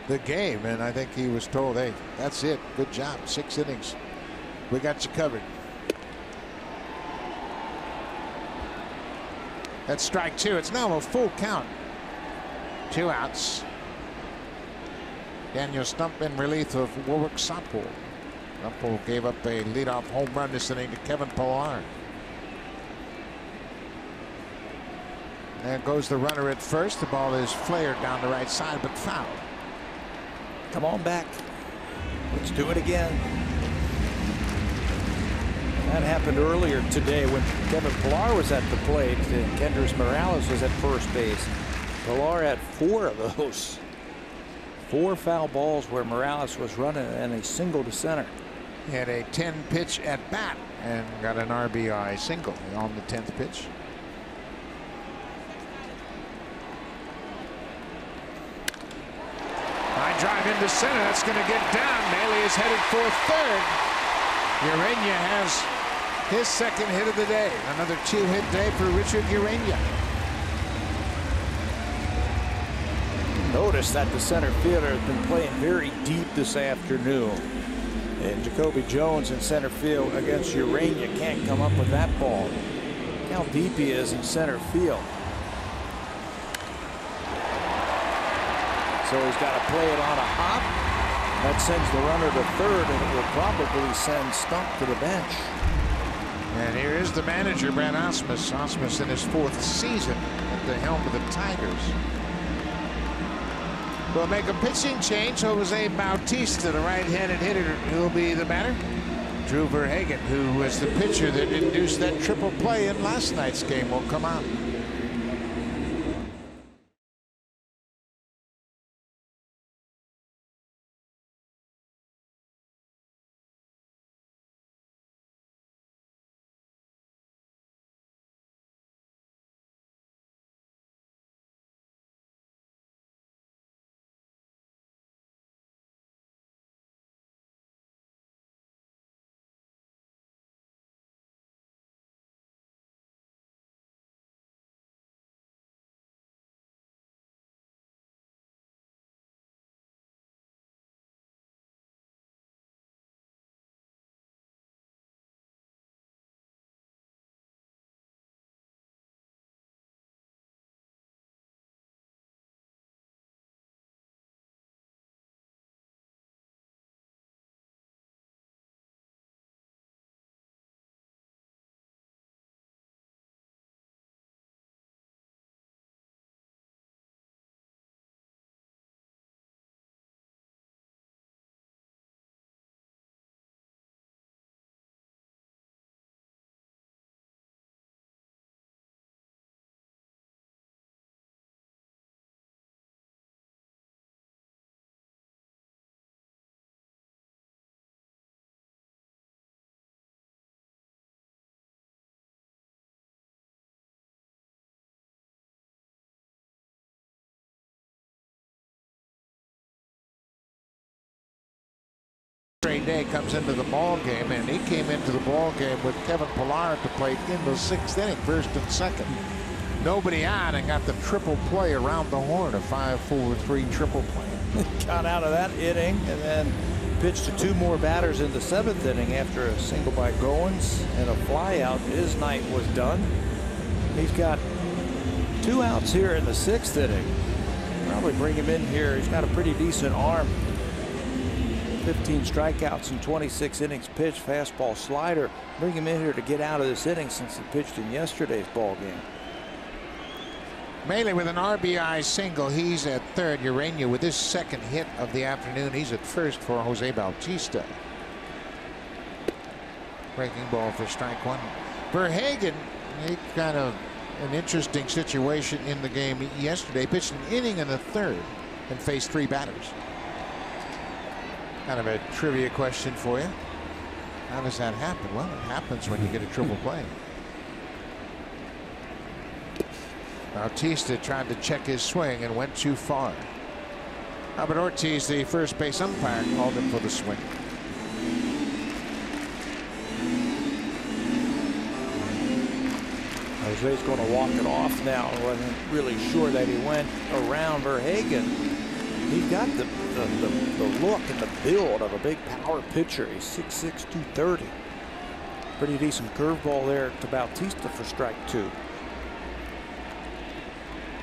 the game, and I think he was told, hey, that's it. Good job. 6 innings. We got you covered. That's strike 2. It's now a full count. 2 outs. Daniel Stump in relief of Warwick Sopple. Sopple gave up a leadoff home run this inning to Kevin Pillar. There goes the runner at first. The ball is flared down the right side, but fouled. Come on back. Let's do it again. That happened earlier today when Kevin Pillar was at the plate and Kendrys Morales was at first base. Pillar had 4 of those. 4 foul balls where Morales was running and a single to center. He had a 10-pitch at bat and got an RBI single on the 10th pitch. High drive into center. That's going to get down. Mailey is headed for third. Urania has his 2nd hit of the day. Another 2-hit day for Richard Urania. Notice that the center fielder has been playing very deep this afternoon. And Jacoby Jones in center field against Urania can't come up with that ball. Look how deep he is in center field. So he's got to play it on a hop. That sends the runner to third, and it will probably send Stump to the bench. And here is the manager, Brad Ausmus. Ausmus in his 4th season at the helm of the Tigers. We'll make a pitching change. Jose Bautista, the right-handed hitter, will be the batter. Drew Verhagen, who was the pitcher that induced that triple play in last night's game, will come out. Day comes into the ball game, and he came into the ball game with Kevin Pillar at the plate in the 6th inning, 1st and 2nd. Nobody on, and got the triple play around the horn, a 5-4-3 triple play. Got out of that inning and then pitched to 2 more batters in the 7th inning after a single by Goins and a fly out. His night was done. He's got 2 outs here in the 6th inning. Probably bring him in here. He's got a pretty decent arm. 15 strikeouts in 26 innings pitched, fastball slider. Bring him in here to get out of this inning since he pitched in yesterday's ball game. Maley with an RBI single. He's at third. Urania with his 2nd hit of the afternoon. He's at first for Jose Bautista. Breaking ball for strike 1. Verhagen, he kind of an interesting situation in the game yesterday. Pitched an inning in the 3rd and faced 3 batters. Kind of a trivia question for you. How does that happen? Well, it happens when you get a triple play. Bautista tried to check his swing and went too far. Albert Ortiz, the first base umpire, called him for the swing. Jose's going to walk it off now. Wasn't really sure that he went around Verhagen. He's got the look and the build of a big power pitcher. He's 6'6", 230. Pretty decent curveball there to Bautista for strike 2.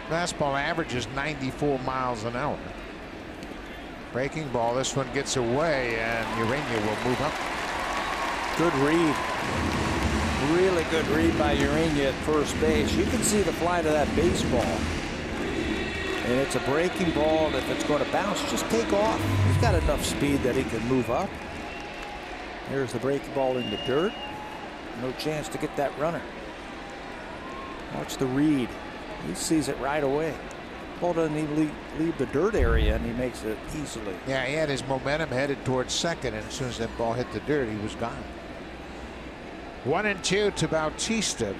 Fastball averages 94 miles an hour. Breaking ball. This one gets away, and Urania will move up. Good read. Really good read by Urania at first base. You can see the fly to that baseball. And it's a breaking ball. If it's going to bounce, just take off. He's got enough speed that he can move up. Here's the breaking ball in the dirt. No chance to get that runner. Watch the read. He sees it right away. Ball doesn't even leave the dirt area, and he makes it easily. Yeah, he had his momentum headed towards 2nd, and as soon as that ball hit the dirt, he was gone. 1-2 to Bautista.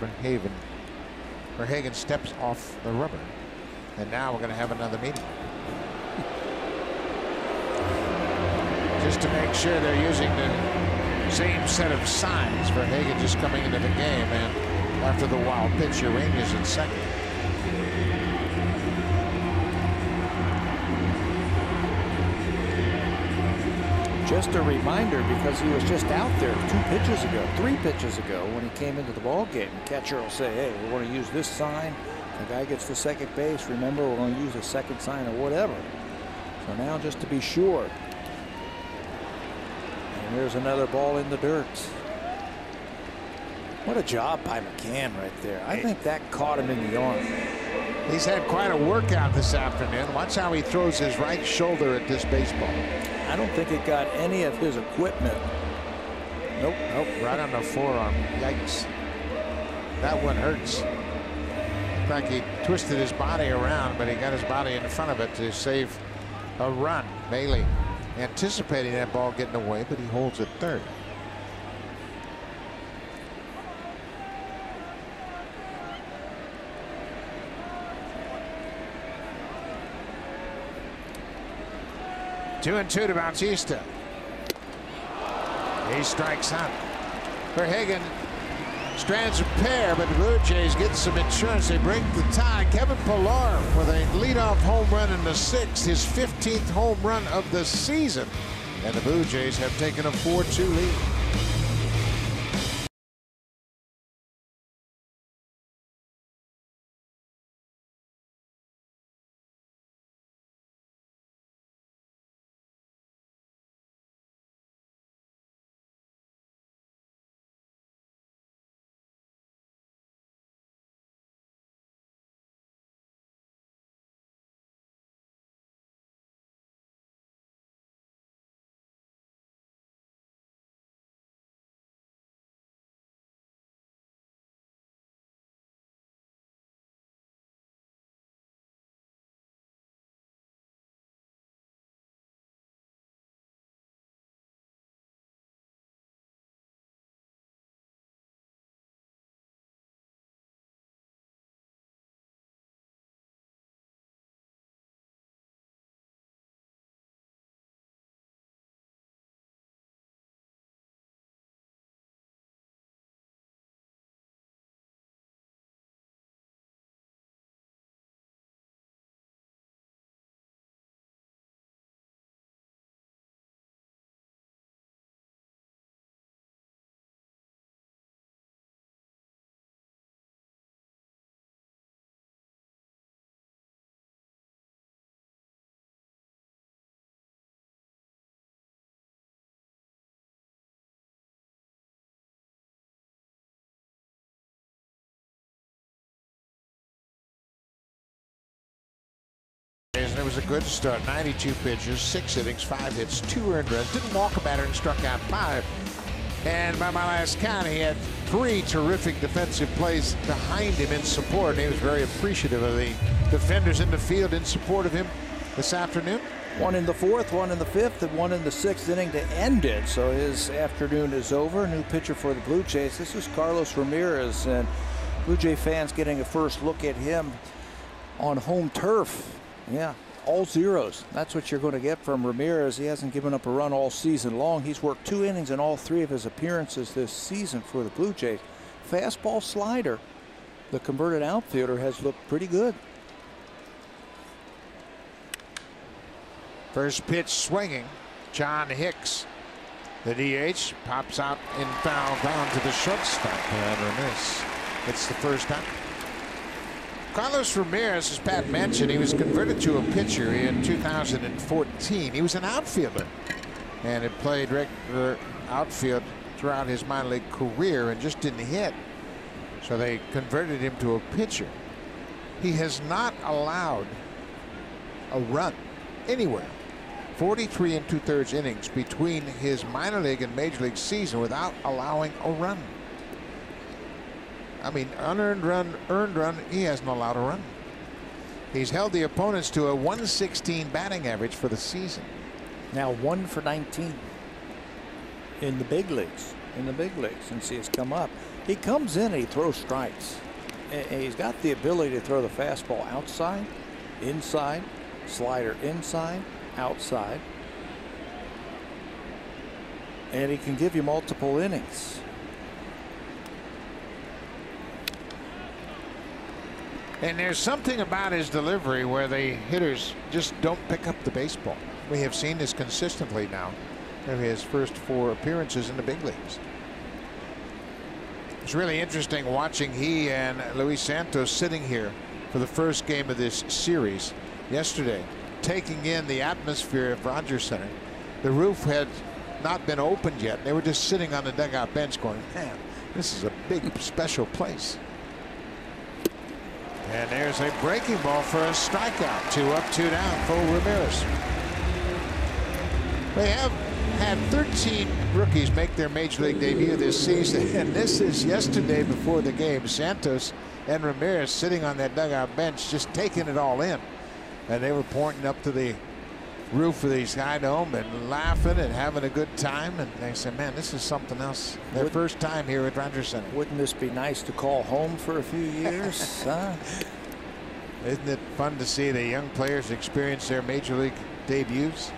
Verhagen steps off the rubber. And now we're going to have another meeting. Just to make sure they're using the same set of signs. Verhagen just coming into the game, and after the wild pitch, Urania's in 2nd. Just a reminder, because he was just out there 3 pitches ago when he came into the ball game. The catcher will say, hey, we're going to use this sign. The guy gets to 2nd base. Remember, we're going to use a 2nd sign or whatever. So now, just to be sure, Here's another ball in the dirt. What a job by McCann right there. I think that caught him in the arm. He's had quite a workout this afternoon. Watch how he throws his right shoulder at this baseball. I don't think it got any of his equipment. Nope, right on the forearm. Yikes. That one hurts. Like he twisted his body around, but he got his body in front of it to save a run. Bailey anticipating that ball getting away, but he holds it third. Two and two to Bautista. He strikes out. Verhagen strands a pair, but the Blue Jays get some insurance. They break the tie. Kevin Pillar with a leadoff home run in the sixth, his 15th home run of the season. And the Blue Jays have taken a 4-2 lead. And it was a good start. 92 pitches, 6 innings, 5 hits, 2 earned runs. Didn't walk a batter and struck out 5. And by my last count, he had 3 terrific defensive plays behind him in support. And he was very appreciative of the defenders in the field in support of him this afternoon. 1 in the 4th, 1 in the 5th, and 1 in the 6th inning to end it. So his afternoon is over. New pitcher for the Blue Jays. This is Carlos Ramirez, and Blue Jay fans getting a first look at him on home turf. Yeah, all zeros. That's what you're going to get from Ramirez. He hasn't given up a run all season long. He's worked 2 innings in all 3 of his appearances this season for the Blue Jays. Fastball slider. The converted outfielder has looked pretty good. First pitch swinging. John Hicks, the DH, pops out in foul ground to the shortstop. And a miss. It's the first time. Carlos Ramirez, as Pat mentioned, he was converted to a pitcher in 2014. He was an outfielder and had played regular outfield throughout his minor league career and just didn't hit. So they converted him to a pitcher. He has not allowed a run anywhere. 43 2/3 innings between his minor league and major league season without allowing a run. I mean, unearned run, earned run, he hasn't allowed a run. He's held the opponents to a 116 batting average for the season. Now 1 for 19 in the big leagues. Since he has come up. He comes in and he throws strikes. And he's got the ability to throw the fastball outside, inside, slider inside, outside. And he can give you multiple innings. And there's something about his delivery where the hitters just don't pick up the baseball. We have seen this consistently now in his first 4 appearances in the big leagues. It's really interesting watching he and Luis Santos sitting here for the first game of this series yesterday, taking in the atmosphere of Rogers Center. The roof had not been opened yet. They were just sitting on the dugout bench going, man, this is a big special place. And there's a breaking ball for a strikeout. 2 up, 2 down for Ramirez. They have had 13 rookies make their major league debut this season, and this is yesterday before the game. Santos and Ramirez sitting on that dugout bench just taking it all in, and they were pointing up to the roof of the Sky Dome and laughing and having a good time, and they said, man, this is something else. Their first time here at Rogers Center. Wouldn't this be nice to call home for a few years? Huh? Isn't it fun to see the young players experience their major league debuts?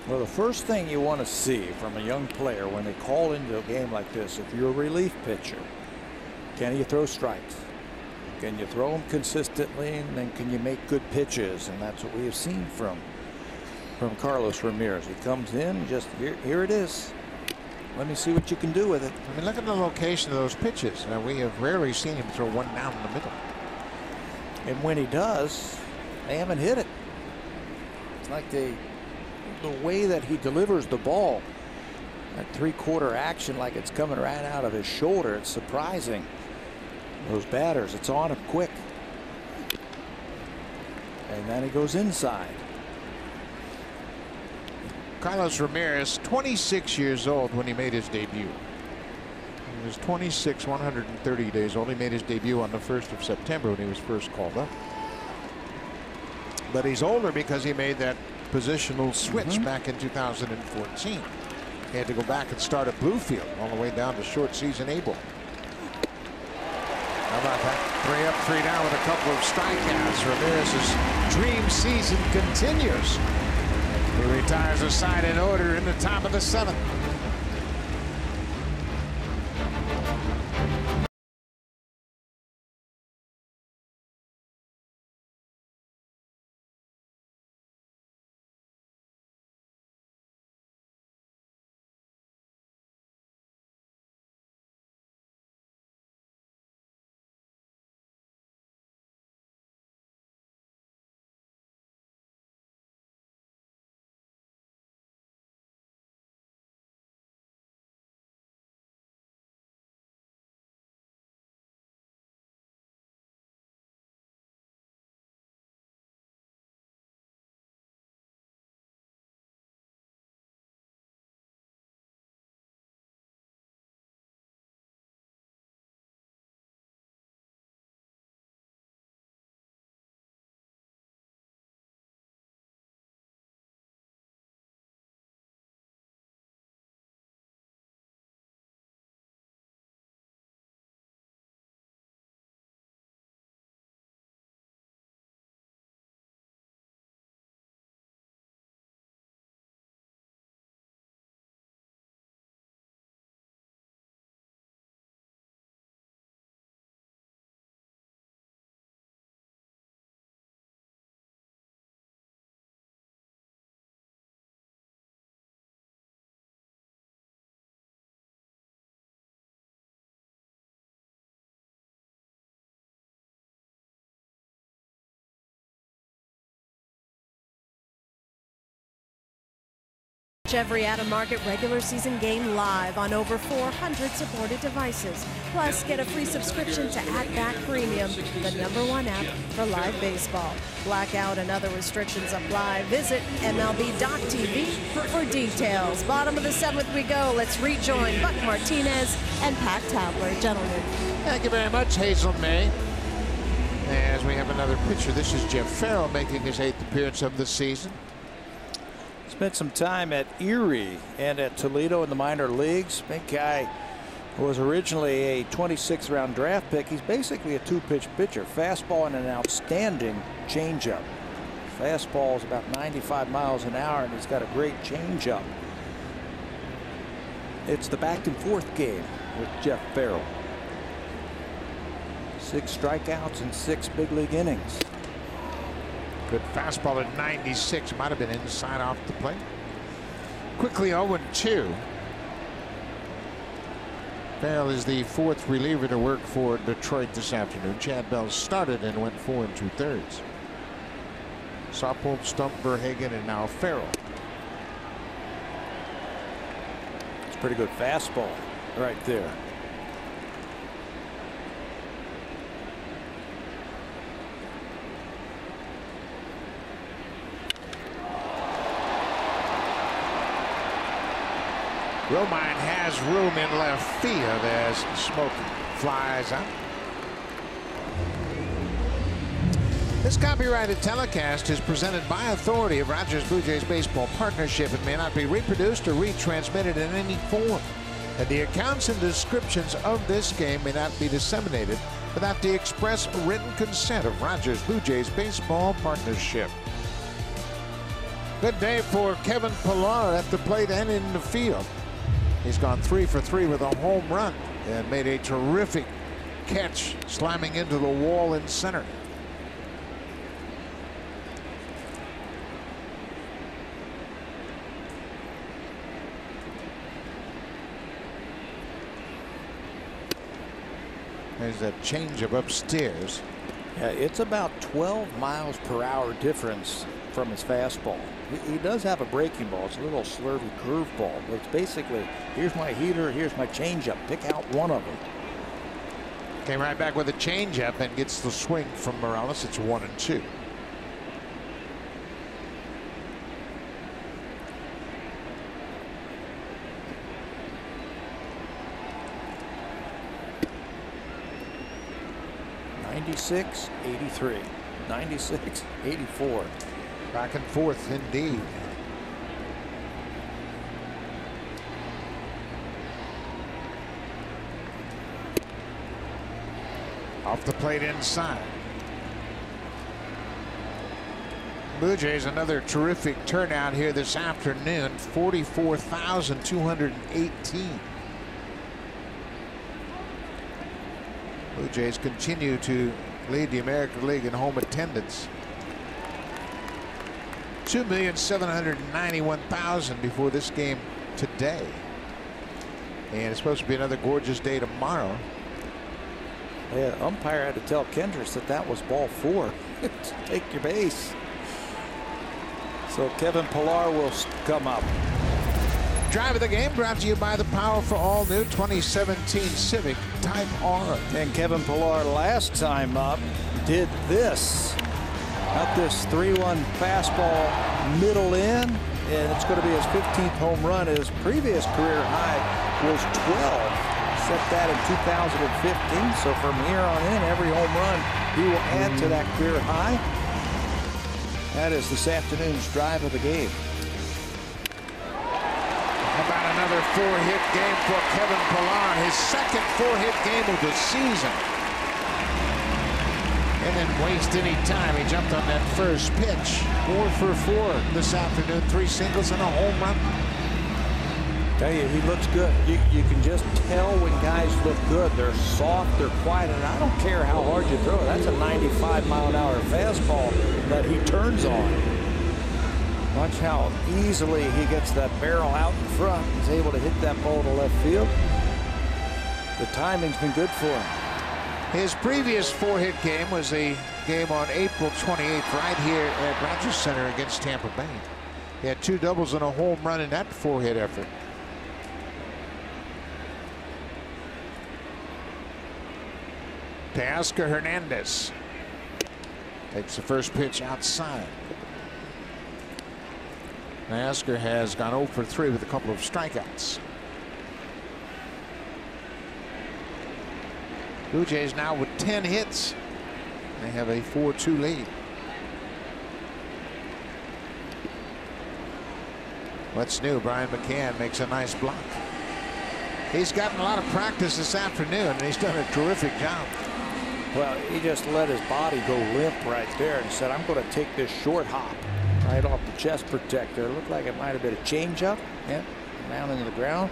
Well, the first thing you want to see from a young player when they call into a game like this, if you're a relief pitcher, can you throw strikes? Can you throw them consistently, and then can you make good pitches? And that's what we have seen from Carlos Ramirez. He comes in, just here it is. Let me see what you can do with it. I mean, look at the location of those pitches. We have rarely seen him throw one down in the middle. And when he does, they haven't hit it. It's like the way that he delivers the ball, that 3/4 action, like it's coming right out of his shoulder. It's surprising. Those batters, it's on him quick. And then he goes inside. Carlos Ramirez, 26 years old when he made his debut. He was 26, 130 days old. He made his debut on the 1st of September when he was first called up. But he's older because he made that positional switch back in 2014. He had to go back and start at Bluefield all the way down to short season A ball. How about that? 3 up, 3 down with a couple of strikeouts. Ramirez's dream season continues. He retires the side in order in the top of the 7th. Every out-of-market regular season game live on over 400 supported devices. Plus, get a free subscription to @Bat Premium, the #1 app for live baseball. Blackout and other restrictions apply. Visit MLB.tv for details. Bottom of the 7th we go. Let's rejoin Buck Martinez and Pat Tabler. Gentlemen. Thank you very much, Hazel May. As we have another pitcher, this is Jeff Farrell making his 8th appearance of the season. Spent some time at Erie and at Toledo in the minor leagues. Big guy was originally a 26th round draft pick. He's basically a 2-pitch pitcher. Fastball and an outstanding changeup. Fastball is about 95 miles an hour, and he's got a great changeup. It's the back and forth game with Jeff Farrell. 6 strikeouts and 6 big league innings. Good fastball at 96. Might have been inside off the plate. Quickly 0-2. Farrell is the fourth reliever to work for Detroit this afternoon. Chad Bell started and went 4 2/3. Sopel, Stump, Verhagen, and now Farrell. It's a pretty good fastball right there. Romine has room in left field as smoke flies out. This copyrighted telecast is presented by authority of Rogers Blue Jays Baseball Partnership and may not be reproduced or retransmitted in any form. And the accounts and descriptions of this game may not be disseminated without the express written consent of Rogers Blue Jays Baseball Partnership. Good day for Kevin Pillar at the plate and in the field. He's gone 3 for 3 with a home run and made a terrific catch, slamming into the wall in center. There's that changeup upstairs. Yeah, it's about 12 miles per hour difference from his fastball. He does have a breaking ball. It's a little slurvy curveball, but it's basically, here's my heater, here's my changeup. Pick out one of them. Came right back with a changeup and gets the swing from Morales. It's 1-2. '96-83, 96-84. Back and forth indeed. Off the plate inside. Blue Jays another terrific turnout here this afternoon. 44,218. Blue Jays continue to lead the American League in home attendance. 2,791,000 before this game today. And it's supposed to be another gorgeous day tomorrow. Yeah, umpire had to tell Kendricks that that was ball 4. Take your base. So Kevin Pillar will come up. Drive of the game brought to you by the powerful all-new 2017 Civic Type R. And Kevin Pillar last time up did this. Got this 3-1 fastball middle in, and it's going to be his 15th home run. His previous career high was 12. Set that in 2015. So from here on in, every home run he will add to that career high. That is this afternoon's drive of the game. How about another 4-hit game for Kevin Pillar? His second 4-hit game of the season. And didn't waste any time. He jumped on that first pitch. 4 for 4 this afternoon. 3 singles and a home run. Tell you, he looks good. You can just tell when guys look good. They're soft, they're quiet, and I don't care how hard you throw it. That's a 95-mile-an-hour fastball that he turns on. Watch how easily he gets that barrel out in front. He's able to hit that ball to left field. The timing's been good for him. His previous 4-hit game was a game on April 28th right here at Rogers Center against Tampa Bay. He had 2 doubles and a home run in that 4-hit effort. Teoscar Hernandez takes the first pitch outside. Teoscar has gone 0 for 3 with a couple of strikeouts. Blue Jays now with 10 hits. They have a 4-2 lead. What's new? Brian McCann makes a nice block. He's gotten a lot of practice this afternoon, and he's done a terrific job. Well, he just let his body go limp right there and said, I'm going to take this short hop right off the chest protector. It looked like it might have been a changeup. Yeah, down into the ground.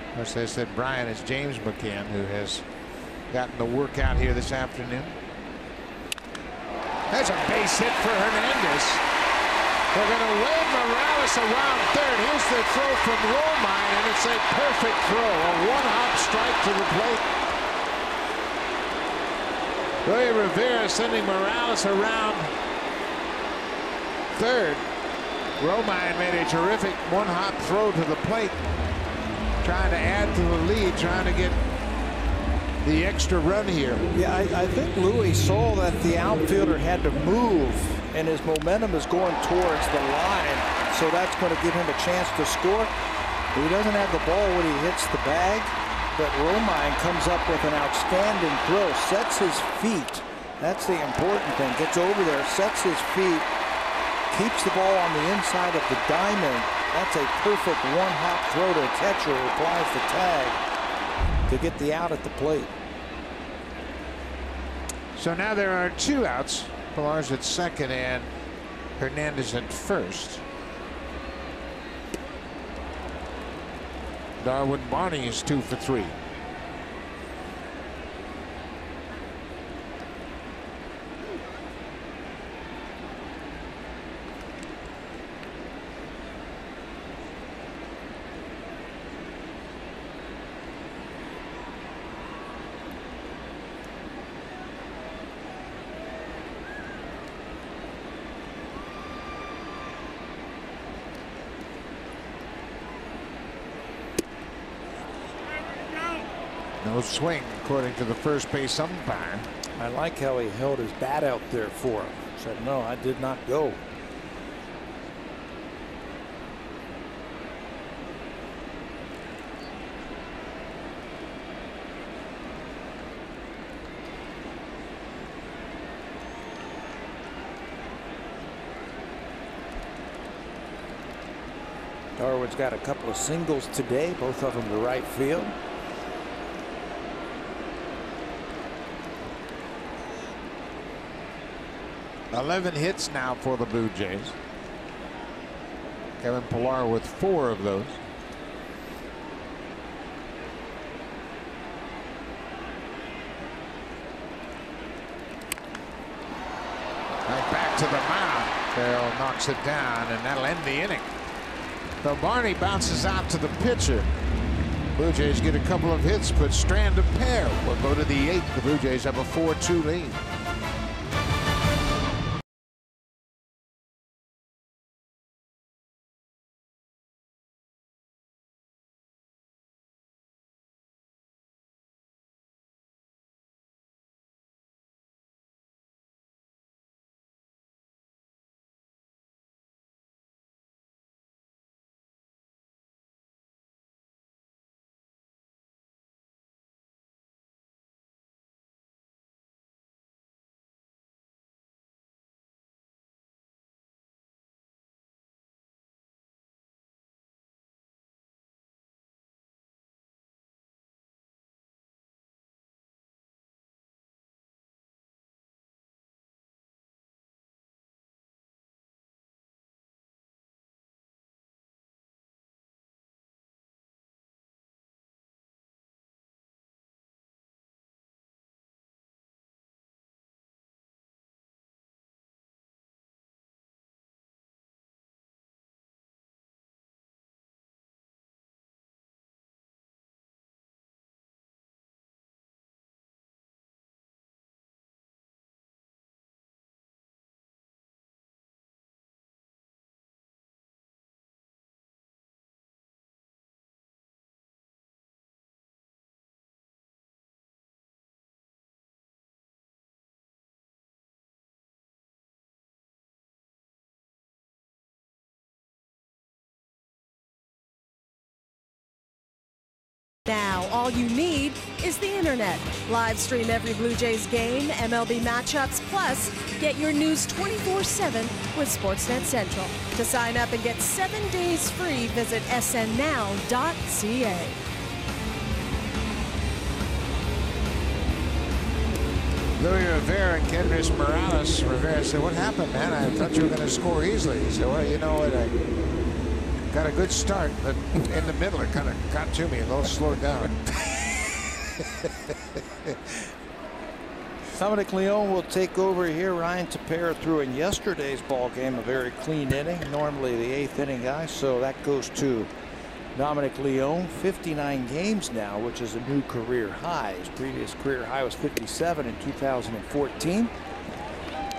Of course, they said Brian is James McCann, who has gotten the workout here this afternoon. That's a base hit for Hernandez. They're going to wave Morales around third. Here's the throw from Romine, and it's a perfect throw. A one-hop strike to the plate. Roy Rivera sending Morales around third. Romine made a terrific one-hop throw to the plate, trying to add to the lead, trying to get the extra run here. Yeah, I think Louis saw that the outfielder had to move, and his momentum is going towards the line, so that's going to give him a chance to score. He doesn't have the ball when he hits the bag, but Romine comes up with an outstanding throw, sets his feet. That's the important thing. Gets over there, sets his feet, keeps the ball on the inside of the diamond. That's a perfect one-hop throw to the catcher who applies the tag to get the out at the plate. So now there are 2 outs. Pilar's at second and Hernandez at first. Darwin Barney is 2 for 3. No swing, according to the first base umpire. I like how he held his bat out there for him. Said, no, I did not go. Darwin's got a couple of singles today, both of them to right field. $11 hits now for the Blue Jays. Kevin Pillar with 4 of those. Right back to the mound. Carroll knocks it down, and that'll end the inning. So Barney bounces out to the pitcher. Blue Jays get a couple of hits, but Strand a pair will go to the 8th. The Blue Jays have a 4-2 lead. Now, all you need is the internet. Live stream every Blue Jays game, MLB matchups, plus get your news 24/7 with Sportsnet Central. To sign up and get 7 days free, visit snnow.ca. Louis Rivera and Kendrys Morales. Rivera said, "What happened, man? I thought you were going to score easily." He said, "Well, you know what? I got a good start, but in the middle it kind of got to me, a little slowed down." Dominic Leone will take over here. Ryan Tepera threw in yesterday's ball game a very clean inning, normally the 8th inning guy, so that goes to Dominic Leone. 59 games now, which is a new career high. His previous career high was 57 in 2014.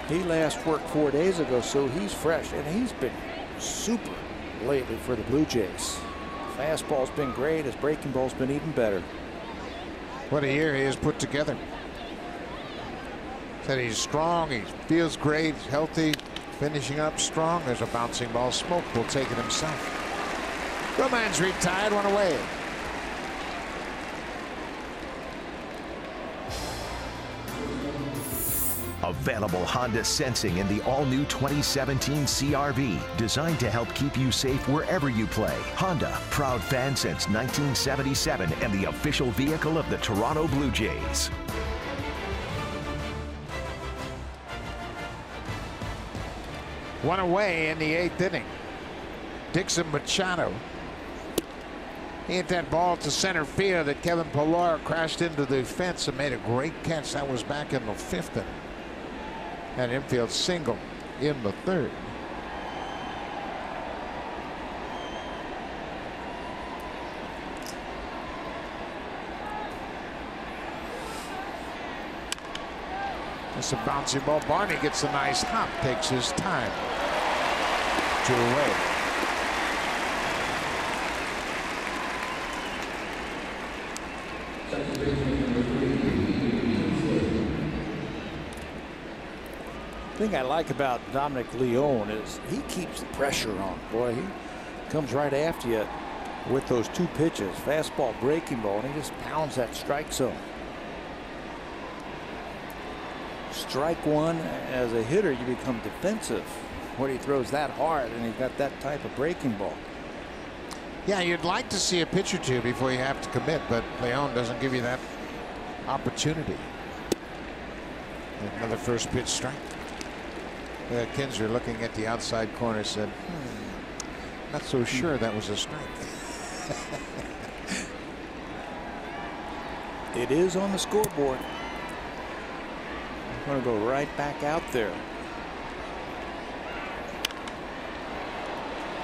He last worked 4 days ago, so he's fresh, and he's been super lately for the Blue Jays. Fastball's been great. His breaking ball's been even better. What a year he has put together. Said he's strong, he feels great, he's healthy, finishing up strong. There's a bouncing ball. Smoke will take it himself. Romans retired, one away. Available Honda Sensing in the all-new 2017 CR-V, designed to help keep you safe wherever you play. Honda, proud fan since 1977 and the official vehicle of the Toronto Blue Jays. One away in the 8th inning. Dixon Machado. He hit that ball to center field that Kevin Pillar crashed into the fence and made a great catch. That was back in the 5th inning. An infield single in the 3rd. It's a bouncy ball. Barney gets a nice hop, takes his time. 2 away. The thing I like about Dominic Leone is he keeps the pressure on. Boy, he comes right after you with those 2 pitches, fastball, breaking ball, and he just pounds that strike zone. Strike one, as a hitter, you become defensive when he throws that hard and he's got that type of breaking ball. Yeah, you'd like to see a pitch or two before you have to commit, but Leone doesn't give you that opportunity. Another first pitch strike. Kinsler, looking at the outside corner, said, not so sure that was a strike. It is on the scoreboard. I'm going to go right back out there.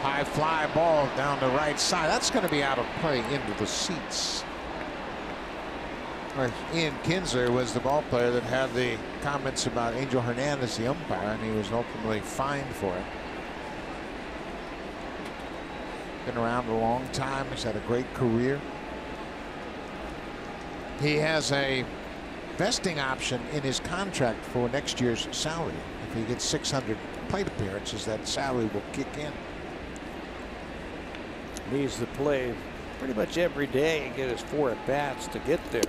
High fly ball down the right side. That's going to be out of play into the seats. Ian Kinsler was the ball player that had the comments about Angel Hernandez, the umpire, and he was ultimately fined for it. Been around a long time. He's had a great career. He has a vesting option in his contract for next year's salary. If he gets 600 plate appearances, that salary will kick in. Needs to play pretty much every day and get his 4 at-bats to get there.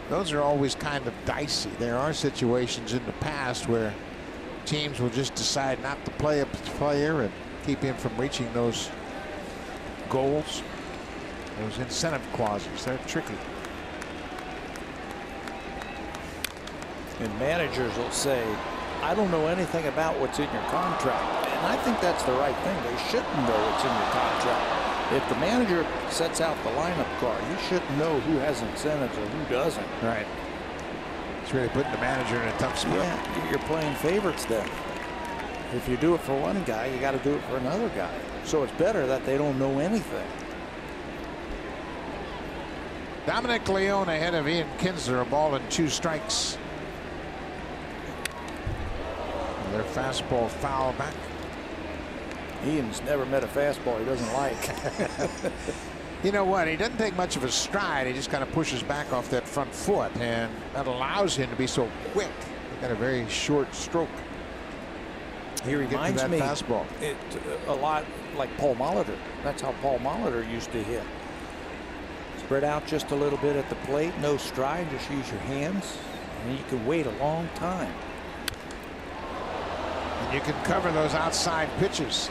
Those are always kind of dicey. There are situations in the past where teams will just decide not to play a player and keep him from reaching those goals. Those incentive clauses, they're tricky. And managers will say, I don't know anything about what's in your contract. And I think that's the right thing. They shouldn't know what's in your contract. If the manager sets out the lineup card, he shouldn't know who has incentives or who doesn't. Right. It's really putting the manager in a tough spot. Yeah, you're playing favorites then. If you do it for one guy, you got to do it for another guy. So it's better that they don't know anything. Dominic Leone ahead of Ian Kinsler, a ball and 2 strikes. Their fastball foul back. Ian's never met a fastball he doesn't like. You know what? He doesn't take much of a stride. He just kind of pushes back off that front foot, and that allows him to be so quick. He's got a very short stroke. He reminds me fastball. A lot like Paul Molitor. That's how Paul Molitor used to hit. Spread out just a little bit at the plate, no stride, just use your hands, and you can wait a long time. And you can cover those outside pitches.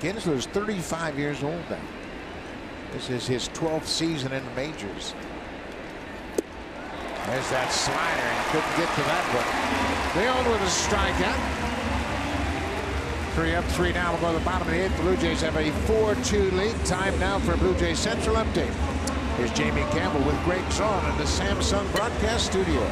Kinsler's 35 years old now. This is his 12th season in the majors. There's that slider and couldn't get to that one. Leon with a strikeout. 3 up, 3 down. We'll go to the bottom of the 8th. Blue Jays have a 4-2 lead. Time now for a Blue Jays Central update. Here's Jamie Campbell with Greg Zaun in the Samsung broadcast studio.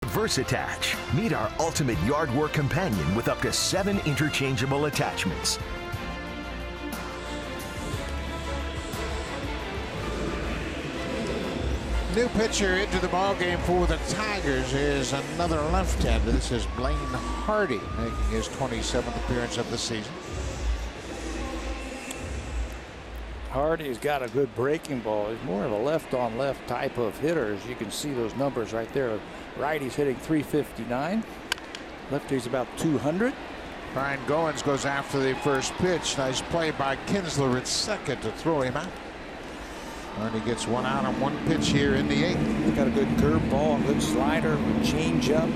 VersaTach. Meet our ultimate yard work companion with up to 7 interchangeable attachments. New pitcher into the ballgame for the Tigers is another left-hander. This is Blaine Hardy making his 27th appearance of the season. Hardy's got a good breaking ball. He's more of a left-on-left type of hitter. As you can see those numbers right there. Righty's hitting 359. Lefty's about 200. Brian Goins goes after the first pitch. Nice play by Kinsler at second to throw him out. Hardy gets 1 out on 1 pitch here in the 8th. He got a good curveball, a good slider, change up.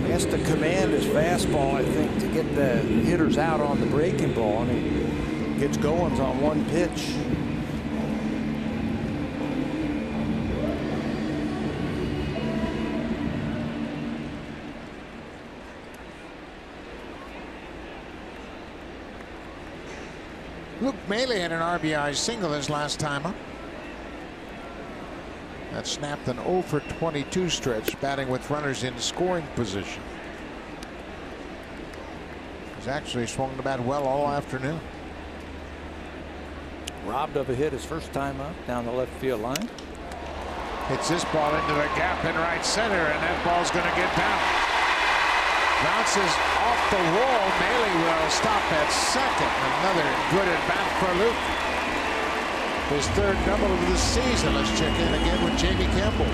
He has to command his fastball, I think, to get the hitters out on the breaking ball. And he gets Goins on 1 pitch. Luke Maile had an RBI single his last time up. That snapped an 0 for 22 stretch, batting with runners in scoring position. He's actually swung the bat well all afternoon. Robbed of a hit his first time up down the left field line. Hits this ball into the gap in right center, and that ball's going to get down. Bounces off the wall. Maile will stop at second. Another good at bat for Luke. His 3rd double of the season. Let's check in again with Jamie Campbell.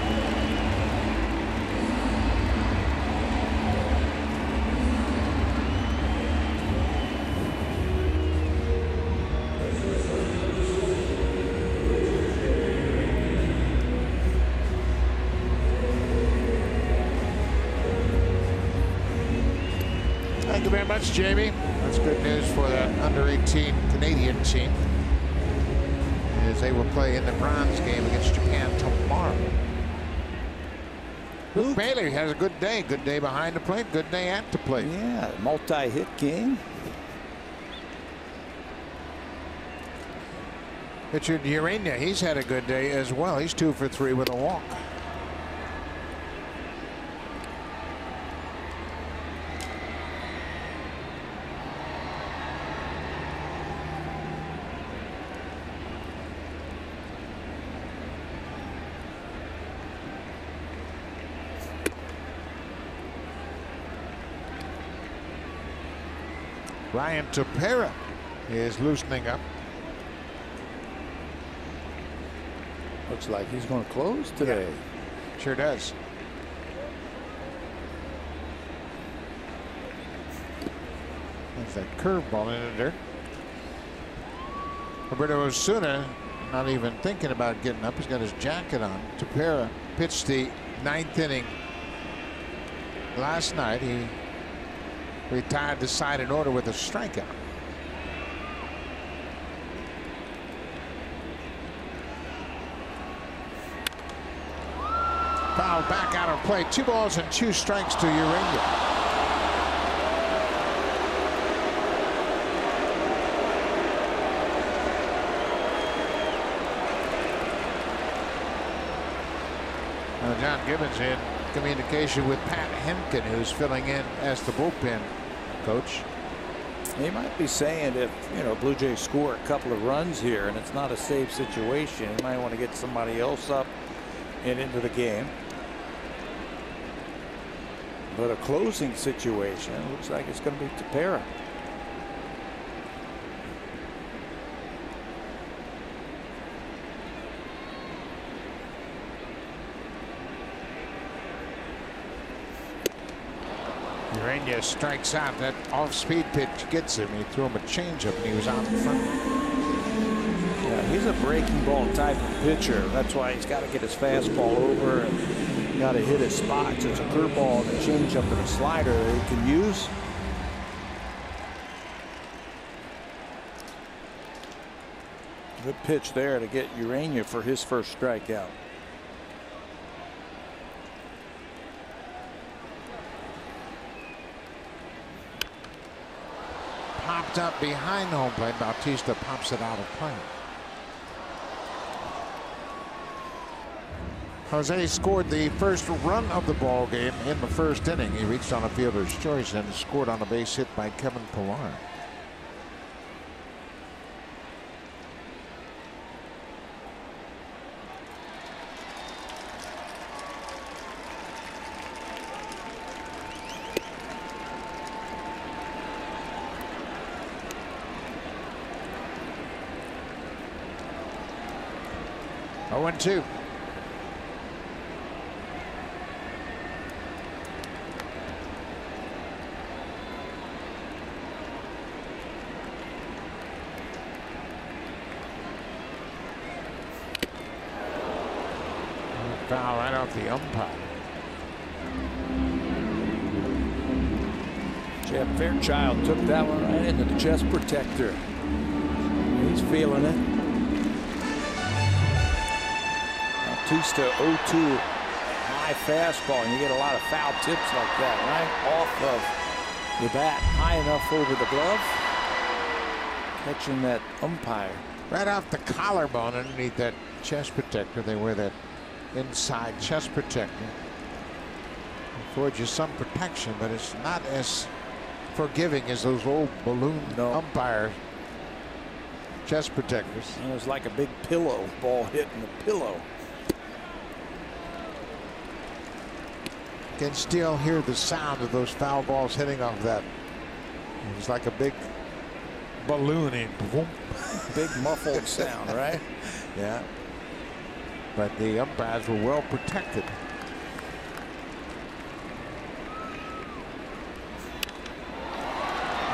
Thank you very much, Jamie. That's good news for that under-18 Canadian team, as they will play in the bronze game against Japan tomorrow. Luke Maile has a good day. Good day behind the plate. Good day at the plate. Yeah, multi-hit game. Richard Urania, he's had a good day as well. He's 2 for 3 with a walk. Ryan Tepera is loosening up. Looks like he's going to close today. Yeah, sure does. There's that curveball in there. Roberto Osuna not even thinking about getting up. He's got his jacket on. Tepera pitched the 9th inning last night. He retired the side in order with a strikeout. Foul back out of play. 2 balls and 2 strikes to Urania. John Gibbons in communication with Pat Hemken, who's filling in as the bullpen coach. He might be saying if, Blue Jays score a couple of runs here and it's not a safe situation, he might want to get somebody else up and into the game. But a closing situation, looks like it's going to be Tepera. Urania strikes out. That off-speed pitch gets him. He threw him a changeup, and he was out in front. Yeah, he's a breaking ball type of pitcher. That's why he's got to get his fastball over and got to hit his spots. It's a curveball and a changeup and a slider that he can use. Good pitch there to get Urania for his first strikeout. Popped up behind home plate. Bautista pops it out of play. Jose scored the first run of the ball game in the first inning. He reached on a fielder's choice and scored on a base hit by Kevin Pillar. Oh, 1-2. Foul right off the umpire. Jeff Fairchild took that one right into the chest protector. He's feeling it. Bautista 0-2 high fastball, and you get a lot of foul tips like that right off of the bat, high enough over the glove, catching that umpire right off the collarbone underneath that chest protector. They wear that inside chest protector. Affords you some protection, but it's not as forgiving as those old balloon umpire chest protectors. It was like a big pillow, ball hitting the pillow. Can still hear the sound of those foul balls hitting off that. It's like a big ballooning. Big muffled sound, right? Yeah. But the umpires were well protected.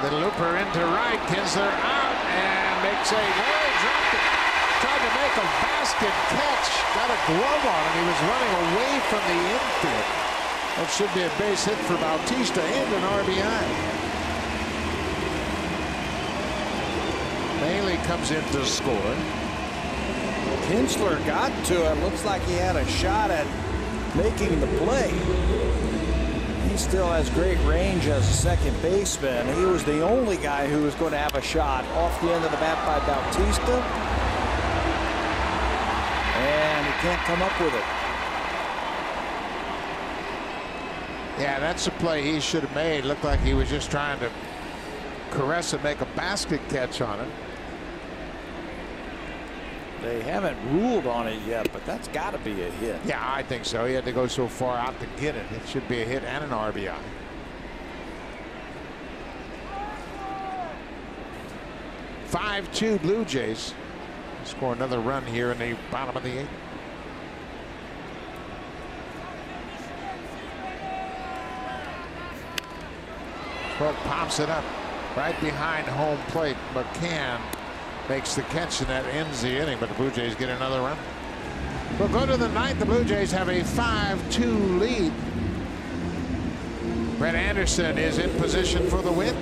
The looper into right. Kinsler out and makes a dropped it. Tried to make a basket catch. Got a glove on him. He was running away from the infield. That should be a base hit for Bautista and an RBI. Bailey comes in to score. Kinsler got to it. Looks like he had a shot at making the play. He still has great range as a second baseman. He was the only guy who was going to have a shot off the end of the bat by Bautista. And he can't come up with it. Yeah, that's a play he should have made. Looked like he was just trying to caress and make a basket catch on it. They haven't ruled on it yet, but that's got to be a hit. Yeah, I think so. He had to go so far out to get it. It should be a hit and an RBI. (5-2) Blue Jays score another run here in the bottom of the 8th. Well, pops it up. right behind home plate. McCann makes the catch, and that ends the inning, but the Blue Jays get another run. We'll go to the ninth. The Blue Jays have a 5-2 lead. Brett Anderson is in position for the win.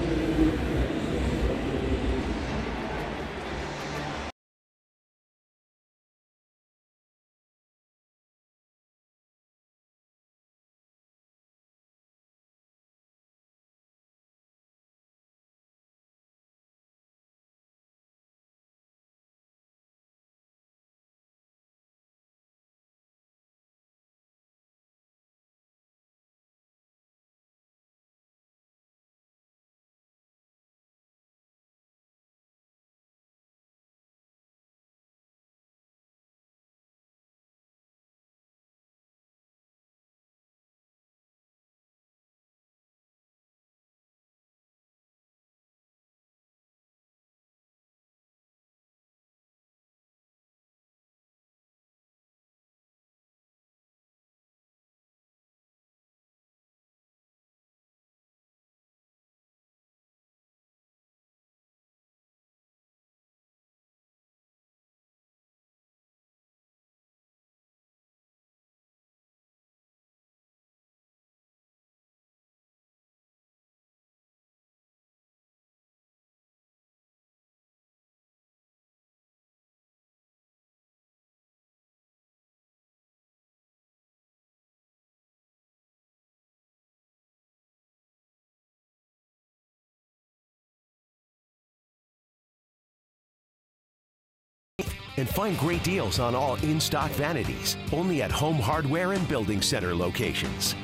And find great deals on all in-stock vanities, only at Home Hardware and Building Center locations.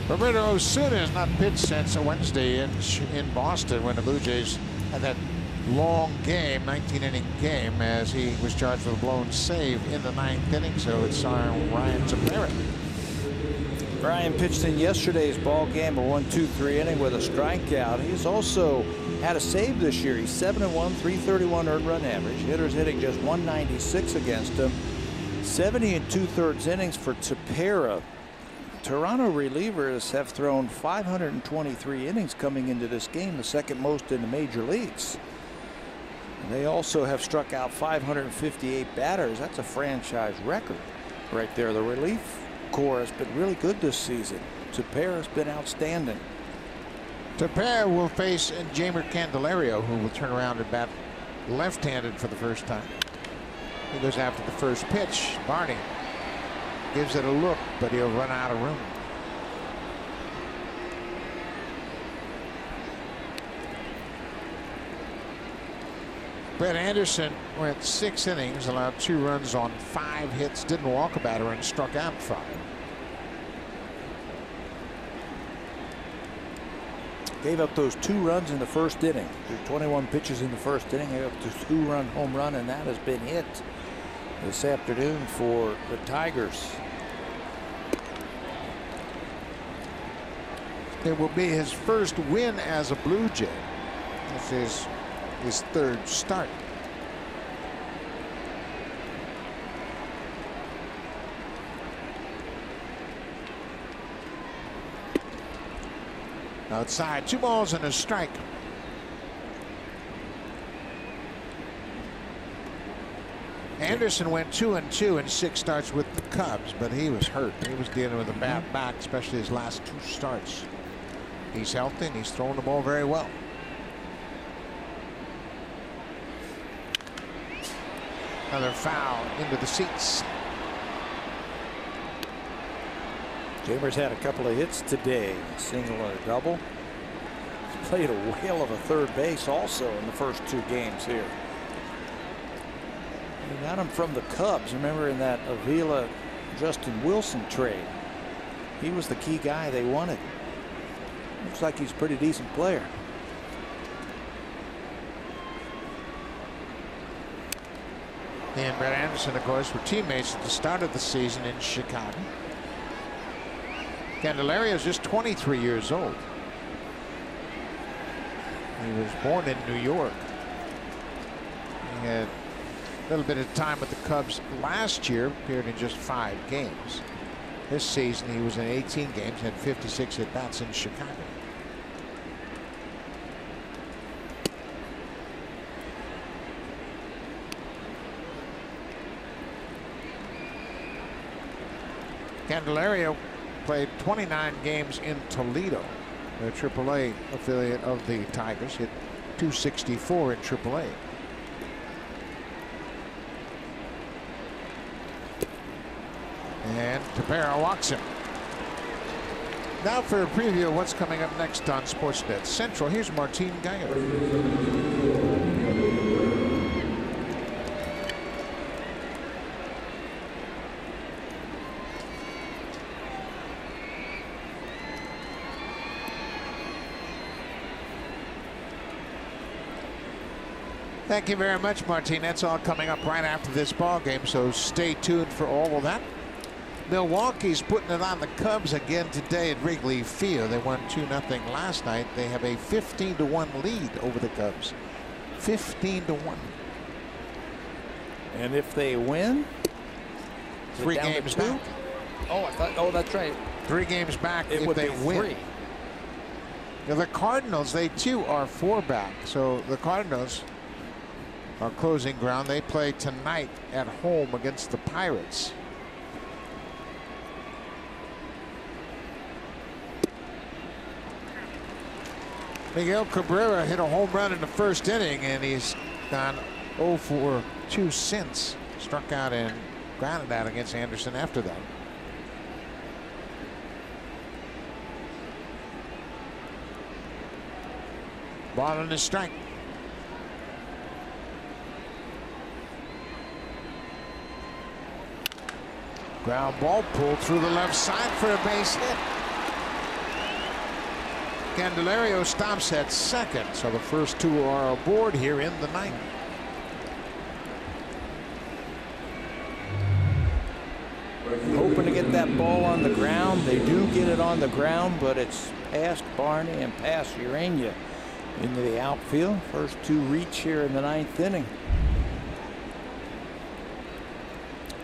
Roberto Osuna has not pitched since a Wednesday in Boston when the Blue Jays had that long game, 19-inning game, as he was charged with a blown save in the 9th inning. So it's Ryan Tepera. Ryan pitched in yesterday's ball game, a 1-2-3 inning with a strikeout. He's also had a save this year. He's 7-1, 331 earned run average. Hitters hitting just 196 against him. 70 2/3 innings for Tepera. Toronto relievers have thrown 523 innings coming into this game, the second most in the major leagues. They also have struck out 558 batters. That's a franchise record right there. The relief corps has been really good this season. Tepera has been outstanding. Tepera will face Jamer Candelario, who will turn around and bat left-handed for the first time. He goes after the first pitch. Barney gives it a look, but he'll run out of room. Brett Anderson went 6 innings, allowed 2 runs on 5 hits, didn't walk a batter, and struck out 5. Gave up those 2 runs in the first inning. Threw 21 pitches in the first inning. Gave up the 2-run home run, and that has been hit this afternoon for the Tigers. It will be his first win as a Blue Jay. This is his 3rd start. Outside, 2 balls and a strike. Anderson went 2-2 in 6 starts with the Cubs, but he was hurt. He was dealing with a bad back, especially his last 2 starts. He's healthy and he's throwing the ball very well. Another foul into the seats. Jamer's had a couple of hits today, a single and a double. He's played a whale of a third base also in the first 2 games here. We got him from the Cubs. Remember in that Avila Justin Wilson trade. He was the key guy they wanted. Looks like he's a pretty decent player. He and Brett Anderson, of course, were teammates at the start of the season in Chicago. Candelario is just 23 years old. He was born in New York. He had a little bit of time with the Cubs last year, appeared in just 5 games. This season he was in 18 games, had 56 at-bats in Chicago. Candelario played 29 games in Toledo, the AAA affiliate of the Tigers. Hit .264 in AAA. And Tepera walks him. Now for a preview of what's coming up next on Sportsnet Central. Here's Martin Gallo. Thank you very much, Martin. That's all coming up right after this ball game, so stay tuned for all of that. Milwaukee's putting it on the Cubs again today at Wrigley Field. They won 2-0 last night. They have a 15-1 lead over the Cubs. 15-1. And if they win, 3 games back. Oh, I thought. Oh, that's right. 3 games back It if would they be win. 3. Now, the Cardinals, they too are 4 back. So the Cardinals are closing ground. They play tonight at home against the Pirates. Miguel Cabrera hit a home run in the first inning, and he's gone 0 for 2 since. Struck out and grounded out against Anderson after that. Ball on the strike. Ground ball pulled through the left side for a base hit. Candelario stops at second, so the first 2 are aboard here in the 9th. Hoping to get that ball on the ground. They do get it on the ground, but it's past Barney and past Urania into the outfield. First 2 reach here in the 9th inning.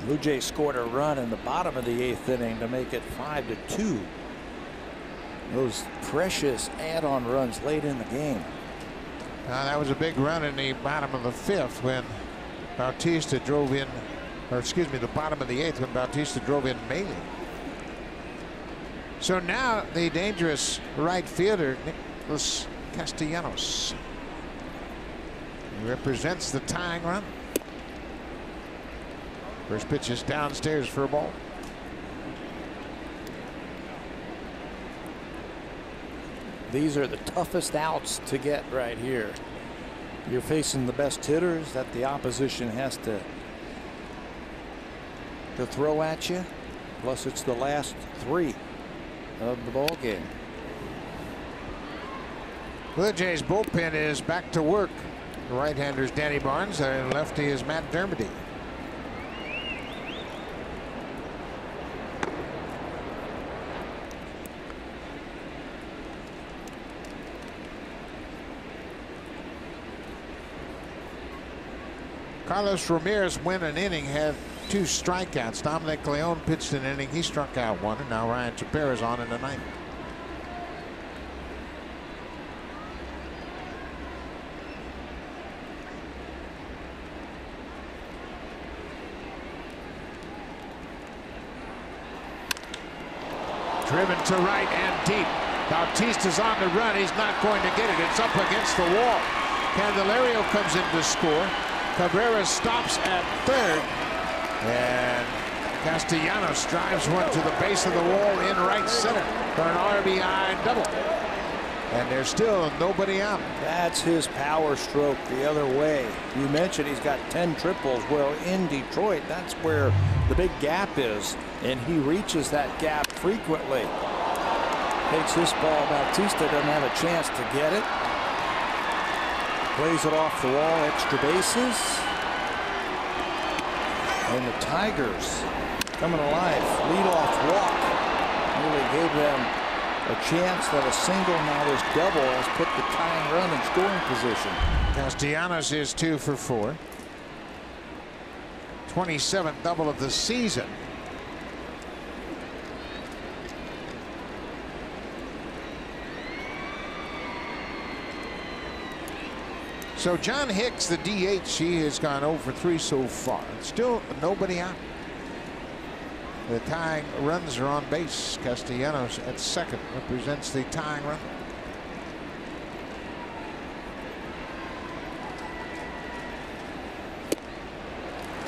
Blue Jays scored a run in the bottom of the 8th inning to make it 5-2. Those precious add-on runs late in the game. That was a big run in the bottom of the 5th when Bautista drove in, or excuse me, the bottom of the 8th when Bautista drove in Maley. So now the dangerous right fielder, Nicholas Castellanos. He represents the tying run. First pitch is downstairs for a ball. These are the toughest outs to get right here. You're facing the best hitters that the opposition has to throw at you. Plus, it's the last 3 of the ball game. Blue Jays bullpen is back to work. The right-hander is Danny Barnes, and lefty is Matt Dermody. Carlos Ramirez went an inning, had 2 strikeouts. Dominic Leone pitched an inning. He struck out 1, and now Ryan Tepera is on in the 9th. Driven to right and deep. Bautista's on the run. He's not going to get it. It's up against the wall. Candelario comes in to score. Cabrera stops at third, and Castellanos drives one to the base of the wall in right center for an RBI double. And there's still nobody out. That's his power stroke the other way. You mentioned he's got 10 triples. Well, in Detroit, that's where the big gap is, and he reaches that gap frequently. Takes this ball. Bautista doesn't have a chance to get it. Plays it off the wall, extra bases. And the Tigers coming alive. Leadoff walk. Really gave them a chance that a single, now this double, has put the tying run in scoring position. Castellanos is 2 for 4. 27th double of the season. So John Hicks, the DH, he has gone 0 for 3 so far. Still nobody out. The tying runs are on base. Castellanos at second represents the tying run.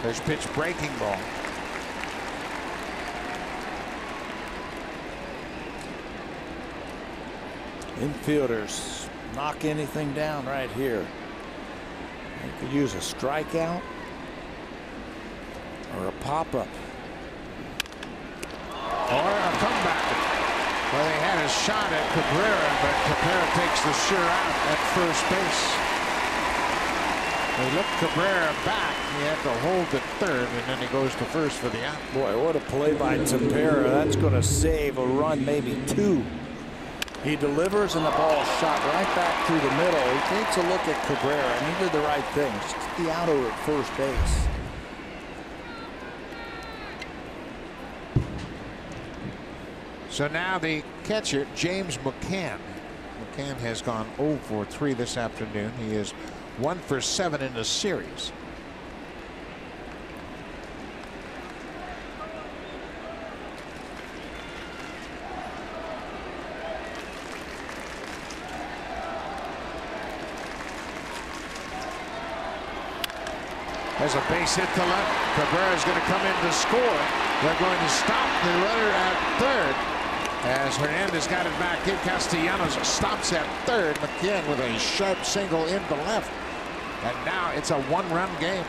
There's pitch, breaking ball. Infielders knock anything down right here. They could use a strikeout or a pop-up. Or a comeback. Well, they had a shot at Cabrera, but Cabrera takes the sure out at first base. They look Cabrera back. He had to hold at third, and then he goes to first for the out. Boy, what a play by Tepera. That's going to save a run, maybe two. He delivers, and the ball shot right back through the middle. He takes a look at Cabrera, and he did the right thing. Just get the out over at first base. So now the catcher, James McCann. McCann has gone 0 for 3 this afternoon. He is 1 for 7 in the series. There's a base hit to left. Cabrera is going to come in to score. They're going to stop the runner at third. As Hernandez got it back in, Castellanos stops at third. McCann with a sharp single into left. And now it's a one-run game.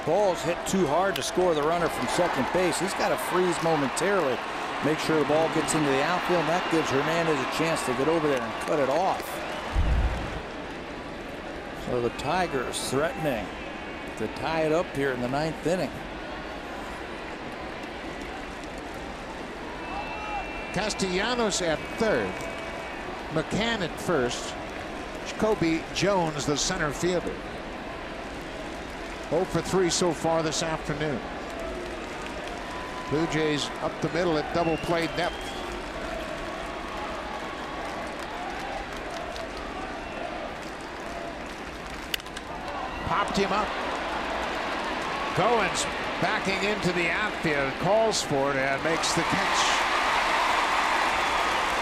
Ball's hit too hard to score the runner from second base. He's got to freeze momentarily. Make sure the ball gets into the outfield. And that gives Hernandez a chance to get over there and cut it off. So the Tigers threatening to tie it up here in the 9th inning. Castellanos at third. McCann at first. Jacoby Jones, the center fielder. 0 for 3 so far this afternoon. Blue Jays up the middle at double play depth. Popped him up. Goins backing into the outfield, calls for it and makes the catch.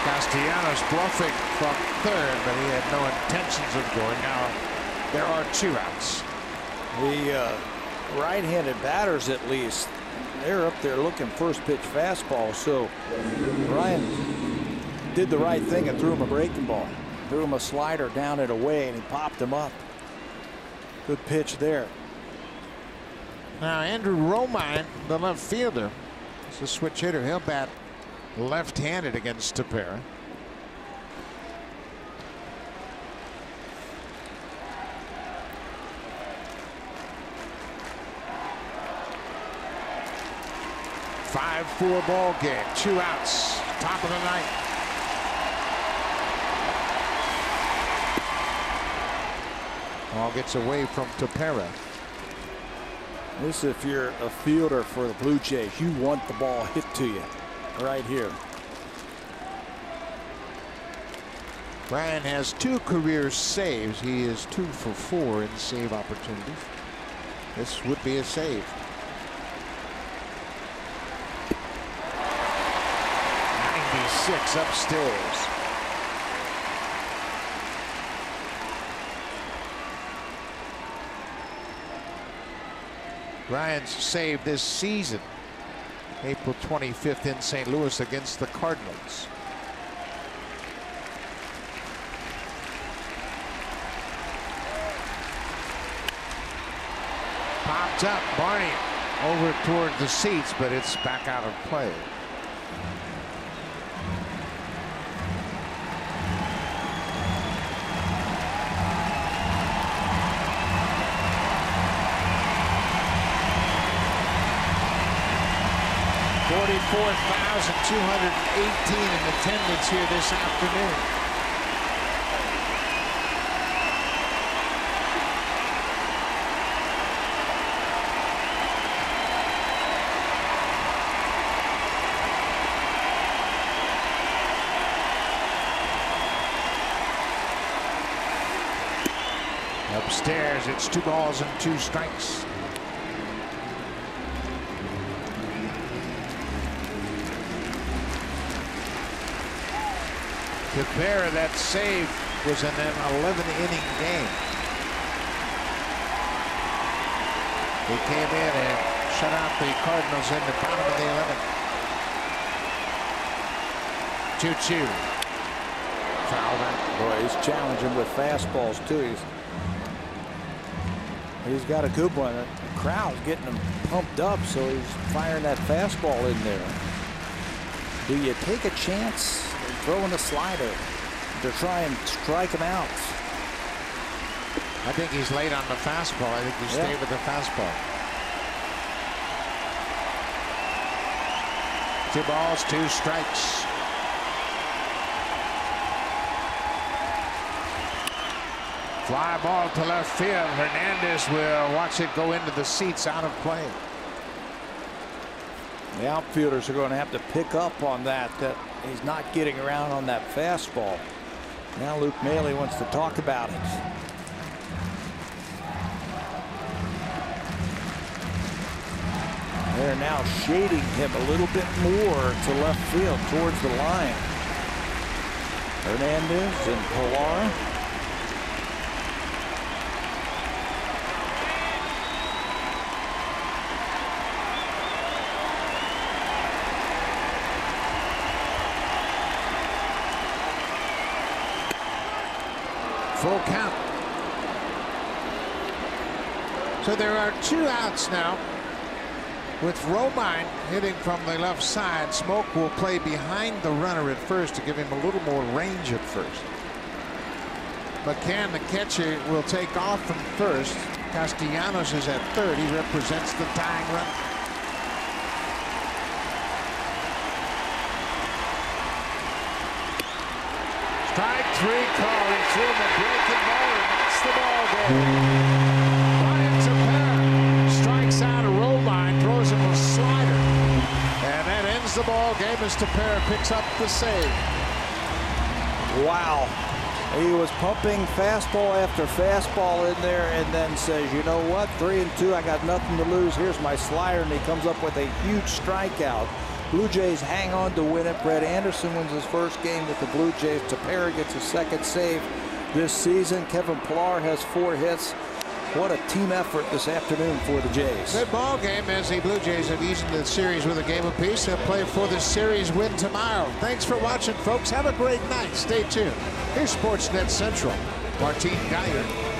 Castellanos bluffing from third, but he had no intentions of going. Now there are 2 outs. The right-handed batters, at least, they're up there looking first pitch fastball. So Ryan did the right thing and threw him a breaking ball. Threw him a slider down and away, and he popped him up. Good pitch there. Now Andrew Romine, the left fielder, is a switch hitter. He'll bat left-handed against Tepera. Five-4 ball game. 2 outs. Top of the ninth. Ball gets away from Tepera. This, if you're a fielder for the Blue Jays, you want the ball hit to you right here. Ryan has 2 career saves. He is 2 for 4 in save opportunities. This would be a save. 96 upstairs. Ryan's save this season, April 25th in St. Louis against the Cardinals. Popped up, Barney over toward the seats, but it's back out of play. $44,218 in attendance here this afternoon. upstairs. It's 2 balls and 2 strikes. Tepera, that save was in an 11-inning game. He came in and shut out the Cardinals in the bottom of the 11th. 2-2. Foul back. Boy, he's challenging with fastballs too. He's got a good one. The crowd's getting him pumped up, so he's firing that fastball in there. Do you take a chance throwing a slider to try and strike him out? I think he's late on the fastball. I think you stay with the fastball. 2 balls, 2 strikes. Fly ball to left field. Hernandez will watch it go into the seats, out of play. The outfielders are going to have to pick up on that he's not getting around on that fastball. Now Luke Maile wants to talk about it. They're now shading him a little bit more to left field towards the line. Hernandez and Pilar. Full count. So there are 2 outs now. With Romine hitting from the left side, Smoke will play behind the runner at first to give him a little more range at first. McCann, the catcher, will take off from first. Castellanos is at third. He represents the tying run. Strike 3 call. He threw him a breaking ball, and that's the ball game. Ryan Tepera strikes out a Romine, throws him a slider, and that ends the ball game as Tepera picks up the save. Wow. He was pumping fastball after fastball in there and then says, you know what, 3-2, I got nothing to lose. Here's my slider, and he comes up with a huge strikeout. Blue Jays hang on to win it. Brett Anderson wins his first game with the Blue Jays. Tepera gets his 2nd save this season. Kevin Pilar has 4 hits. What a team effort this afternoon for the Jays. Good ball game as the Blue Jays have eased the series with a game apiece. They'll play for the series win tomorrow. Thanks for watching, folks. Have a great night. Stay tuned. Here's Sportsnet Central. Martine Geyer.